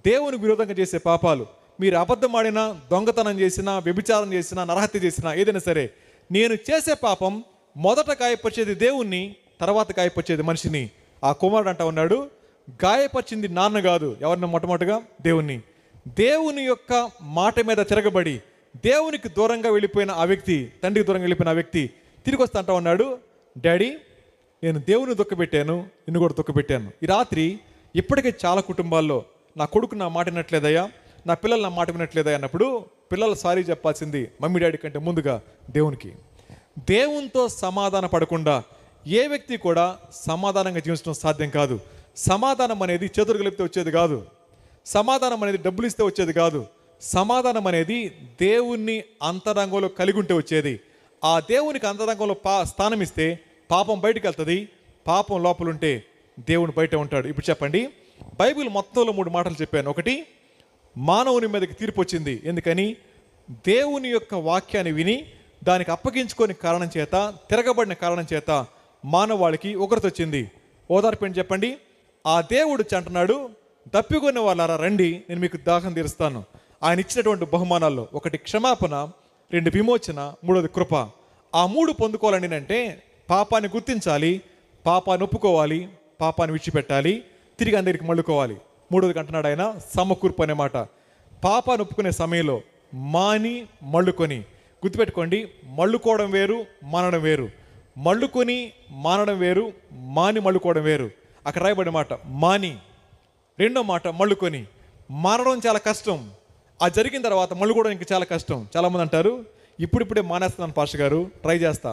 Speaker 1: దేవునికి విరోధంగా చేసే పాపాలు. మీరు అబద్ధం ఆడినా, దొంగతనం చేసినా, వ్యభిచారం చేసినా, నరహత్య చేసినా, ఏదైనా సరే, నేను చేసే పాపం మొదట గాయపరిచేది దేవుణ్ణి, తర్వాత గాయపరిచేది మనిషిని. ఆ కుమారుడు అంటా ఉన్నాడు, గాయపరిచింది నాన్న కాదు, ఎవరిని మొట్టమొదటిగా దేవుణ్ణి. దేవుని యొక్క మాట మీద తిరగబడి దేవునికి దూరంగా వెళ్ళిపోయిన ఆ వ్యక్తి, తండ్రికి దూరంగా వెళ్ళిపోయిన ఆ వ్యక్తి తిరిగి వస్తా అంటా ఉన్నాడు, డాడీ నేను దేవుని దుఃఖపెట్టాను, నిన్ను కూడా దుఃఖపెట్టాను. ఈ రాత్రి ఇప్పటికే చాలా కుటుంబాల్లో నా కొడుకు నా మాట వినట్లేదయ్యా, నా పిల్లలు నా మాట వినట్లేదయ్యా అన్నప్పుడు పిల్లలు సారీ చెప్పాల్సింది మమ్మీ డాడీ కంటే ముందుగా దేవునికి. దేవునితో సమాధాన పడకుండా ఏ వ్యక్తి కూడా సమాధానంగా జీవించడం సాధ్యం కాదు. సమాధానం అనేది చేతులు కలిపితే వచ్చేది కాదు. సమాధానం అనేది డబ్బులు ఇస్తే వచ్చేది కాదు. సమాధానం అనేది దేవుణ్ణి అంతరంగంలో కలిగి ఉంటే వచ్చేది. ఆ దేవునికి అంతరంగంలో స్థానం ఇస్తే పాపం బయటకు వెళ్తుంది, పాపం లోపలుంటే దేవుని బయట ఉంటాడు. ఇప్పుడు చెప్పండి, బైబిల్ మొత్తంలో 3 మాటలు చెప్పాను. ఒకటి, మానవుని మీదకి తీర్పు వచ్చింది. ఎందుకని? దేవుని యొక్క వాక్యాన్ని విని దానికి అప్పగించుకొని కారణం చేత, తిరగబడిన కారణం చేత మానవాళికి ఉగ్రత వచ్చింది. ఓదార్పు ఏంటి చెప్పండి? ఆ దేవుడు అంటున్నాడు, దప్పికొన్న వాళ్ళారా రండి, నేను మీకు దాహం తీరుస్తాను. ఆయన ఇచ్చినటువంటి బహుమానాల్లో ఒకటి క్షమాపణ, 2 విమోచన, 3వది కృప. ఆ 3 పొందుకోవాలని అంటే పాపాన్ని గుర్తించాలి, పాపాన్ని ఒప్పుకోవాలి, పాపాన్ని విడిచిపెట్టాలి, తిరిగి అందరికి మళ్ళుకోవాలి. 3వది అంటున్నాడు ఆయన సమకూర్పు అనే మాట. పాపాన్ని ఒప్పుకునే సమయంలో మాని మళ్ళుకొని. గుర్తుపెట్టుకోండి, మళ్ళుకోవడం వేరు, మానడం వేరు. మళ్ళుకొని మానడం వేరు, మాని మళ్ళుకోవడం వేరు. అక్కడ రాయబడిన మాట మాని, రెండో మాట మళ్ళుకొని. మారడం చాలా కష్టం, ఆ జరిగిన తర్వాత మళ్ళుకోవడం ఇంకా చాలా కష్టం. చాలామంది అంటారు, ఇప్పుడిప్పుడే మానేస్తున్నాను పాస్టర్ గారు, ట్రై చేస్తా.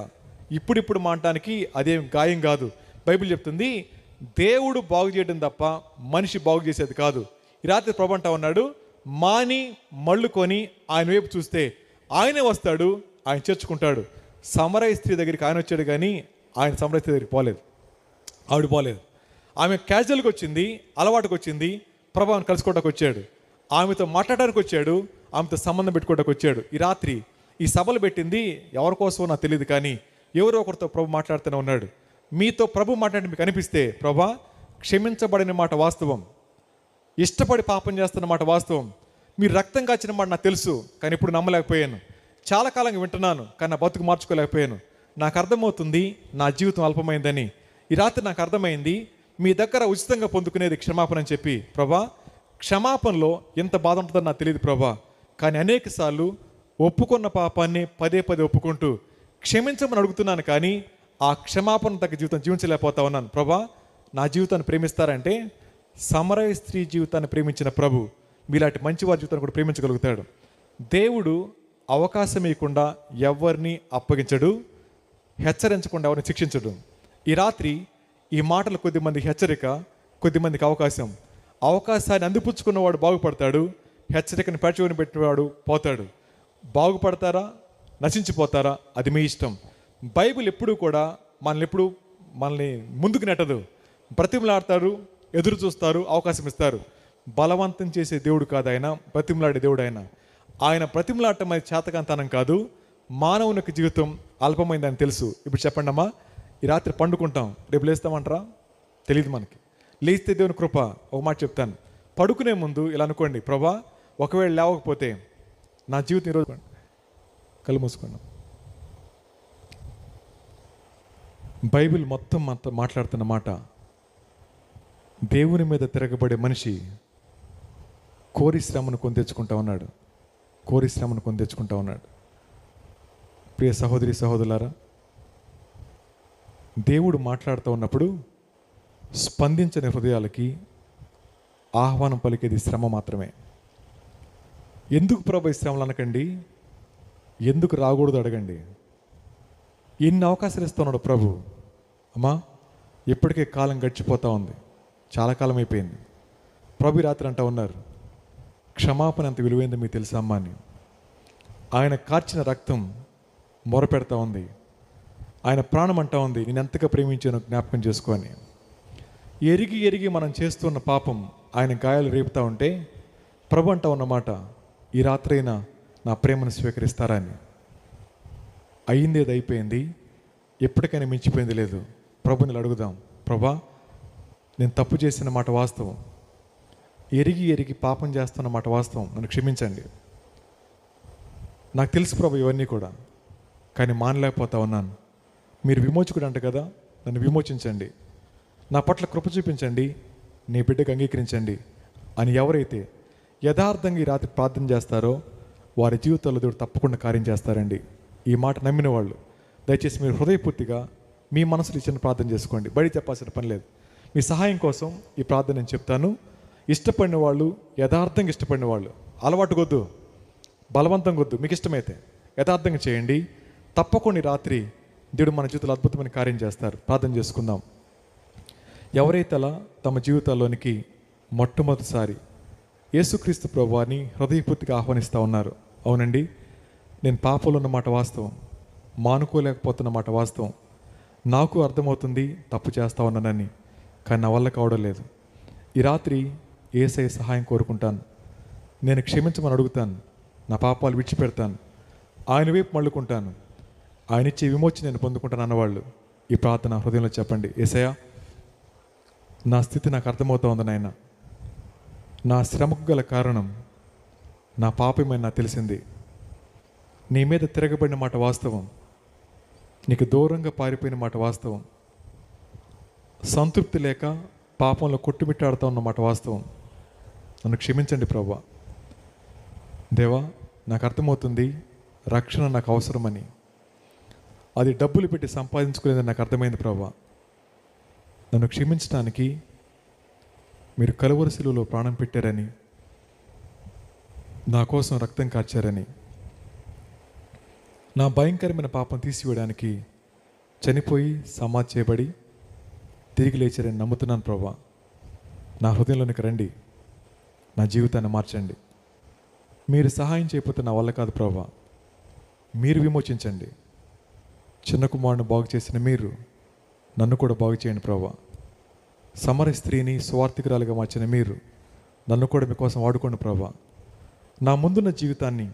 Speaker 1: ఇప్పుడిప్పుడు మానటానికి అదేం గాయం కాదు. బైబిల్ చెప్తుంది, దేవుడు బాగు చేయడం తప్ప మనిషి బాగు చేసేది కాదు. ఈ రాత్రి ప్రభు అంటా ఉన్నాడు, మాని మళ్ళుకొని ఆయన వైపు చూస్తే ఆయనే వస్తాడు, ఆయన చేర్చుకుంటాడు. సమరయ స్త్రీ దగ్గరికి ఆయన వచ్చాడు కానీ ఆయన సమరయ స్త్రీ దగ్గరికి పోలేదు, ఆవిడ పోలేదు. ఆమె క్యాజువల్గా వచ్చింది, అలవాటుకు వచ్చింది, ప్రభావం కలుసుకోవడానికి వచ్చాడు, ఆమెతో మాట్లాడడానికి వచ్చాడు, ఆమెతో సంబంధం పెట్టుకోవడానికి వచ్చాడు. ఈ రాత్రి ఈ సభలు పెట్టింది ఎవరి కోసమో నాకు తెలియదు, కానీ ఎవరో ఒకరితో ప్రభు మాట్లాడుతూనే ఉన్నాడు. మీతో ప్రభు మాట్లాడి మీకు అనిపిస్తే, ప్రభా క్షమించబడిన మాట వాస్తవం, ఇష్టపడి పాపం చేస్తున్న మాట వాస్తవం, మీరు రక్తం కాచిన మాట నాకు తెలుసు, కానీ ఇప్పుడు నమ్మలేకపోయాను, చాలా కాలంగా వింటున్నాను కానీ నా బతుకు మార్చుకోలేకపోయాను, నాకు అర్థమవుతుంది నా జీవితం అల్పమైందని. ఈ రాత్రి నాకు అర్థమైంది, మీ దగ్గర ఉచితంగా పొందుకునేది క్షమాపణ అని చెప్పి, ప్రభా క్షమాపణలో ఎంత బాధ ఉంటుందో నాకు తెలియదు ప్రభా, కానీ అనేక సార్లు ఒప్పుకున్న పాపాన్ని పదే పదే ఒప్పుకుంటూ క్షమించమని అడుగుతున్నాను, కానీ ఆ క్షమాపణ తగ్గ జీవితం జీవించలేకపోతా ఉన్నాను. ప్రభా నా జీవితాన్ని ప్రేమిస్తారంటే సమరయ స్త్రీ జీవితాన్ని ప్రేమించిన ప్రభు మీలాంటి మంచివారి జీవితాన్ని కూడా ప్రేమించగలుగుతాడు. దేవుడు అవకాశం ఇవ్వకుండా ఎవరిని అప్పగించడు, హెచ్చరించకుండా ఎవరిని శిక్షించడు. ఈ రాత్రి ఈ మాటలు కొద్దిమందికి హెచ్చరిక, కొద్దిమందికి అవకాశం. అవకాశాన్ని అందిపుచ్చుకున్నవాడు బాగుపడతాడు, హెచ్చరికను పెట్టుకొని పెట్టినవాడు పోతాడు. బాగుపడతారా, నశించిపోతారా, అది మీ ఇష్టం. బైబిల్ ఎప్పుడూ కూడా మనల్ని ముందుకు నెట్టదు. బ్రతిమలాడతారు, ఎదురు చూస్తారు, అవకాశం ఇస్తారు. బలవంతం చేసే దేవుడు కాదు ఆయన, బ్రతిమలాడే దేవుడు ఆయన. ఆయన బ్రతిమలాడటం అనేది చేతకంతనం కాదు, మానవునికి జీవితం అల్పమైందని తెలుసు. ఇప్పుడు చెప్పండి అమ్మా, ఈ రాత్రి పండుకుంటాం, రేపు లేస్తామంటారా? తెలియదు మనకి. లేస్తే దేవుని కృప. ఒక మాట చెప్తాను, పడుకునే ముందు ఇలా అనుకోండి, ప్రభా ఒకవేళ లేవకపోతే నా జీవితం ఈరోజు. కళ్ళు మూసుకున్నాం. బైబిల్ మొత్తం మాట్లాడుతున్న మాట, దేవుని మీద తిరగబడే మనిషి కోరి శ్రమను కొని తెచ్చుకుంటా ఉన్నాడు, కోరి శ్రమను కొని తెచ్చుకుంటా ఉన్నాడు. ప్రియ సహోదరి సహోదరులారా, దేవుడు మాట్లాడుతూ ఉన్నప్పుడు స్పందించని హృదయాలకి ఆహ్వానం పలికేది శ్రమ మాత్రమే. ఎందుకు ప్రభు ఈ శ్రమలు అనకండి, ఎందుకు రాకూడదు అడగండి. ఎన్ని అవకాశాలు ఇస్తున్నాడు ప్రభు. అమ్మా ఇప్పటికే కాలం గడిచిపోతూ ఉంది, చాలా కాలం అయిపోయింది. ప్రభు రాత్రి అంటూ ఉన్నారు, క్షమాపణ ఎంత విలువైందో మీకు తెలుసా అమ్మా అని. ఆయన కార్చిన రక్తం మొరపెడతా ఉంది, ఆయన ప్రాణం అంటా ఉంది, నేను ఎంతగా ప్రేమించానో జ్ఞాపకం చేసుకొని. ఎరిగి ఎరిగి మనం చేస్తున్న పాపం ఆయన గాయాలు రేపుతూ ఉంటే ప్రభు అంటా ఉన్నమాట, ఈ రాత్రైనా నా ప్రేమను స్వీకరిస్తారా అని. అయింది ఏది అయిపోయింది, ఎప్పటికైనా మించిపోయింది లేదు. ప్రభుని అడుగుదాం, ప్రభా నేను తప్పు చేసిన మాట వాస్తవం, ఎరిగి ఎరిగి పాపం చేస్తున్నమాట వాస్తవం, నన్ను క్షమించండి. నాకు తెలుసు ప్రభు ఇవన్నీ కూడా, కానీ మానలేకపోతా ఉన్నాను. మీరు విమోచకుడు అంట కదా, నన్ను విమోచించండి, నా పట్ల కృప చూపించండి, నీ బిడ్డకు అంగీకరించండి అని ఎవరైతే యథార్థంగా ఈ రాత్రి ప్రార్థన చేస్తారో వారి జీవితాల్లో దేవుడు తప్పకుండా కార్యం చేస్తారండి. ఈ మాట నమ్మిన వాళ్ళు దయచేసి మీరు హృదయపూర్తిగా మీ మనసులో ఇచ్చిన ప్రార్థన చేసుకోండి. బయట చెప్పాల్సిన పని లేదు. మీ సహాయం కోసం ఈ ప్రార్థన నేను చెప్తాను. ఇష్టపడిన వాళ్ళు, యథార్థంగా ఇష్టపడిన వాళ్ళు, అలవాటు కొద్దు, బలవంతం కొద్దు, మీకు ఇష్టమైతే యథార్థంగా చేయండి. తప్పకుండా ఈ రాత్రి దేవుడు మన జీవితంలో అద్భుతమైన కార్యం చేస్తారు. ప్రార్థన చేసుకుందాం. ఎవరైతే అలా తమ జీవితాల్లోనికి మొట్టమొదటిసారి యేసుక్రీస్తు ప్రభువారిని హృదయపూర్తిగా ఆహ్వానిస్తూ ఉన్నారు. అవునండి, నేను పాపంలో ఉన్నమాట వాస్తవం, మానుకోలేకపోతున్న మాట వాస్తవం, నాకు అర్థమవుతుంది తప్పు చేస్తా ఉన్నానని, కానీ నా వల్ల కావడం లేదు. ఈ రాత్రి యేసయ్య సహాయం కోరుకుంటాను. నేను క్షమించమని అడుగుతాను, నా పాపాలు విడిచిపెడతాను, ఆయన వైపు మళ్ళుకుంటాను, ఆయన ఇచ్చే విమోచన నేను పొందుకుంటాను అన్నవాళ్ళు ఈ ప్రార్థన హృదయంలో చెప్పండి. యేసయ్య, నా స్థితి నాకు అర్థమవుతా ఉంది నాయన. నా శ్రమకు గల కారణం నా పాపమని నాకు తెలిసింది. నీ మీద తిరగబడిన మాట వాస్తవం, నీకు దూరంగా పారిపోయిన మాట వాస్తవం, సంతృప్తి లేక పాపంలో కొట్టుమిట్టాడుతూ ఉన్నమాట వాస్తవం. నన్ను క్షమించండి ప్రభువా. దేవా, నాకు అర్థమవుతుంది రక్షణ నాకు అవసరమని. అది డబ్బులు పెట్టి సంపాదించుకునేదని నాకు అర్థమైంది ప్రభువా. నన్ను క్షమించడానికి మీరు కలువరి శిలువలో ప్రాణం పెట్టారని, నా కోసం రక్తం కార్చారని, నా భయంకరమైన పాపం తీసివేయడానికి చనిపోయి సమాధి చేయబడి తిరిగి లేచారని నమ్ముతున్నాను ప్రభువా. నా హృదయంలోనికి రండి, నా జీవితాన్ని మార్చండి. మీరు సహాయం చేయకపోతే నా వల్ల కాదు ప్రభువా. మీరు విమోచించండి. చిన్న కుమారుని బాగు చేసిన మీరు నన్ను కూడా బాగు చేయండి ప్రభువా. సమర స్త్రీని స్వార్థికురాలుగా మార్చిన మీరు నన్ను కూడా మీకోసం వాడుకోండి ప్రభువా. నా ముందున్న జీవితాన్ని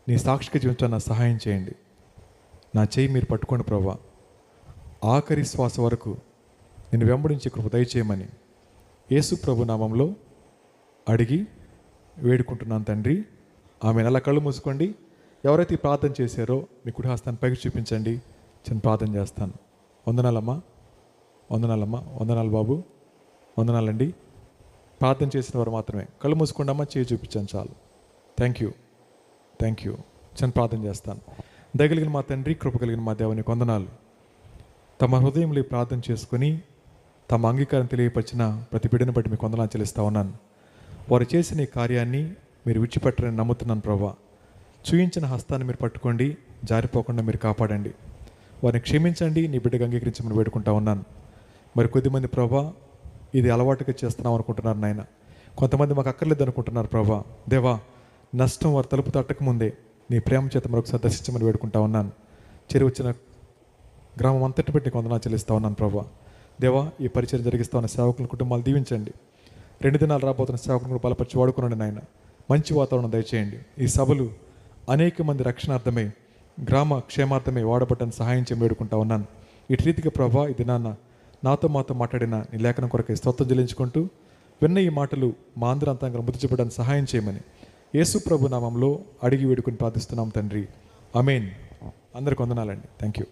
Speaker 1: నీ సాక్షిగా జీవించడానికి నా సహాయం చేయండి. నా చేయి మీరు పట్టుకోండి ప్రభువా. ఆఖరి శ్వాస వరకు నేను వెంబడించే కృప దయచేయమని యేసు ప్రభు నామంలో అడిగి వేడుకుంటున్నాను తండ్రి. ఆమె అలా కళ్ళు మూసుకోండి. ఎవరైతే ఈ ప్రార్థన చేశారో మీ కుడి హస్తాన్ని పైకి చూపించండి. చిన్న ప్రార్థన చేస్తాను. వందనాలమ్మా, వందనాలమ్మా, వందనాలు బాబు, వందనాలండి. ప్రార్థన చేసిన వారు మాత్రమే కళ్ళు మూసుకోండి అమ్మా, చేయి చూపించాను చాలు. Thank you, thank you. చిన్న ప్రార్థన చేస్తాను. దయగలిగిన మా తండ్రి, కృప కలిగిన మా దేవునికి వందనాలు. తమ హృదయంలో ప్రార్థన చేసుకొని తమ అంగీకారం తెలియపరిచిన ప్రతి బిడ్డను బట్టి మీకు వందనాలు చెల్లిస్తూ ఉన్నాను. వారు చేసిన ఈ కార్యాన్ని మీరు విడిచిపెట్టరని నమ్ముతున్నాను ప్రభా. చూయించిన హస్తాన్ని మీరు పట్టుకోండి, జారిపోకుండా మీరు కాపాడండి. వారిని క్షమించండి, నీ బిడ్డకు అంగీకరించమని వేడుకుంటా ఉన్నాను. మరి కొద్దిమంది ప్రభా ఇది అలవాటుగా చేస్తున్నాం అనుకుంటున్నారు నాయన. కొంతమంది మాకు అక్కర్లేదు అనుకుంటున్నారు ప్రభా. దేవా, నష్టం వారు తలుపు తట్టకముందే నీ ప్రేమ చేత మరొకసారి దర్శించమని వేడుకుంటా ఉన్నాను. చెరి వచ్చిన గ్రామం అంతటి బట్టి వందనాలు చెల్లిస్తూ ఉన్నాను ప్రభా. దేవా, ఈ పరిచయం జరిగిస్తా ఉన్న సేవకుల కుటుంబాలు దీవించండి. 2 దినాలు రాబోతున్న సేవకులను బలపరిచి వాడుకునండి నాయన. మంచి వాతావరణం దయచేయండి. ఈ సభలు అనేక మంది రక్షణార్థమై, గ్రామ క్షేమార్థమై వాడబడ్డని సహాయం చేసి వేడుకుంటా ఉన్నాను. ఇటు రీతిగా ప్రభా ఇది నాతో మాట్లాడిన నీ లేఖనం కొరకై స్తోత్రం చెల్లించుకుంటూ విన్న ఈ మాటలు మా అందరూ అంతంగా మృతి చెప్పడానికి సహాయం చేయమని యేసు ప్రభు నామంలో అడిగి వేడుకుని ప్రార్థిస్తున్నాం తండ్రి. ఆమేన్. అందరికి వందనాలండి. Thank you.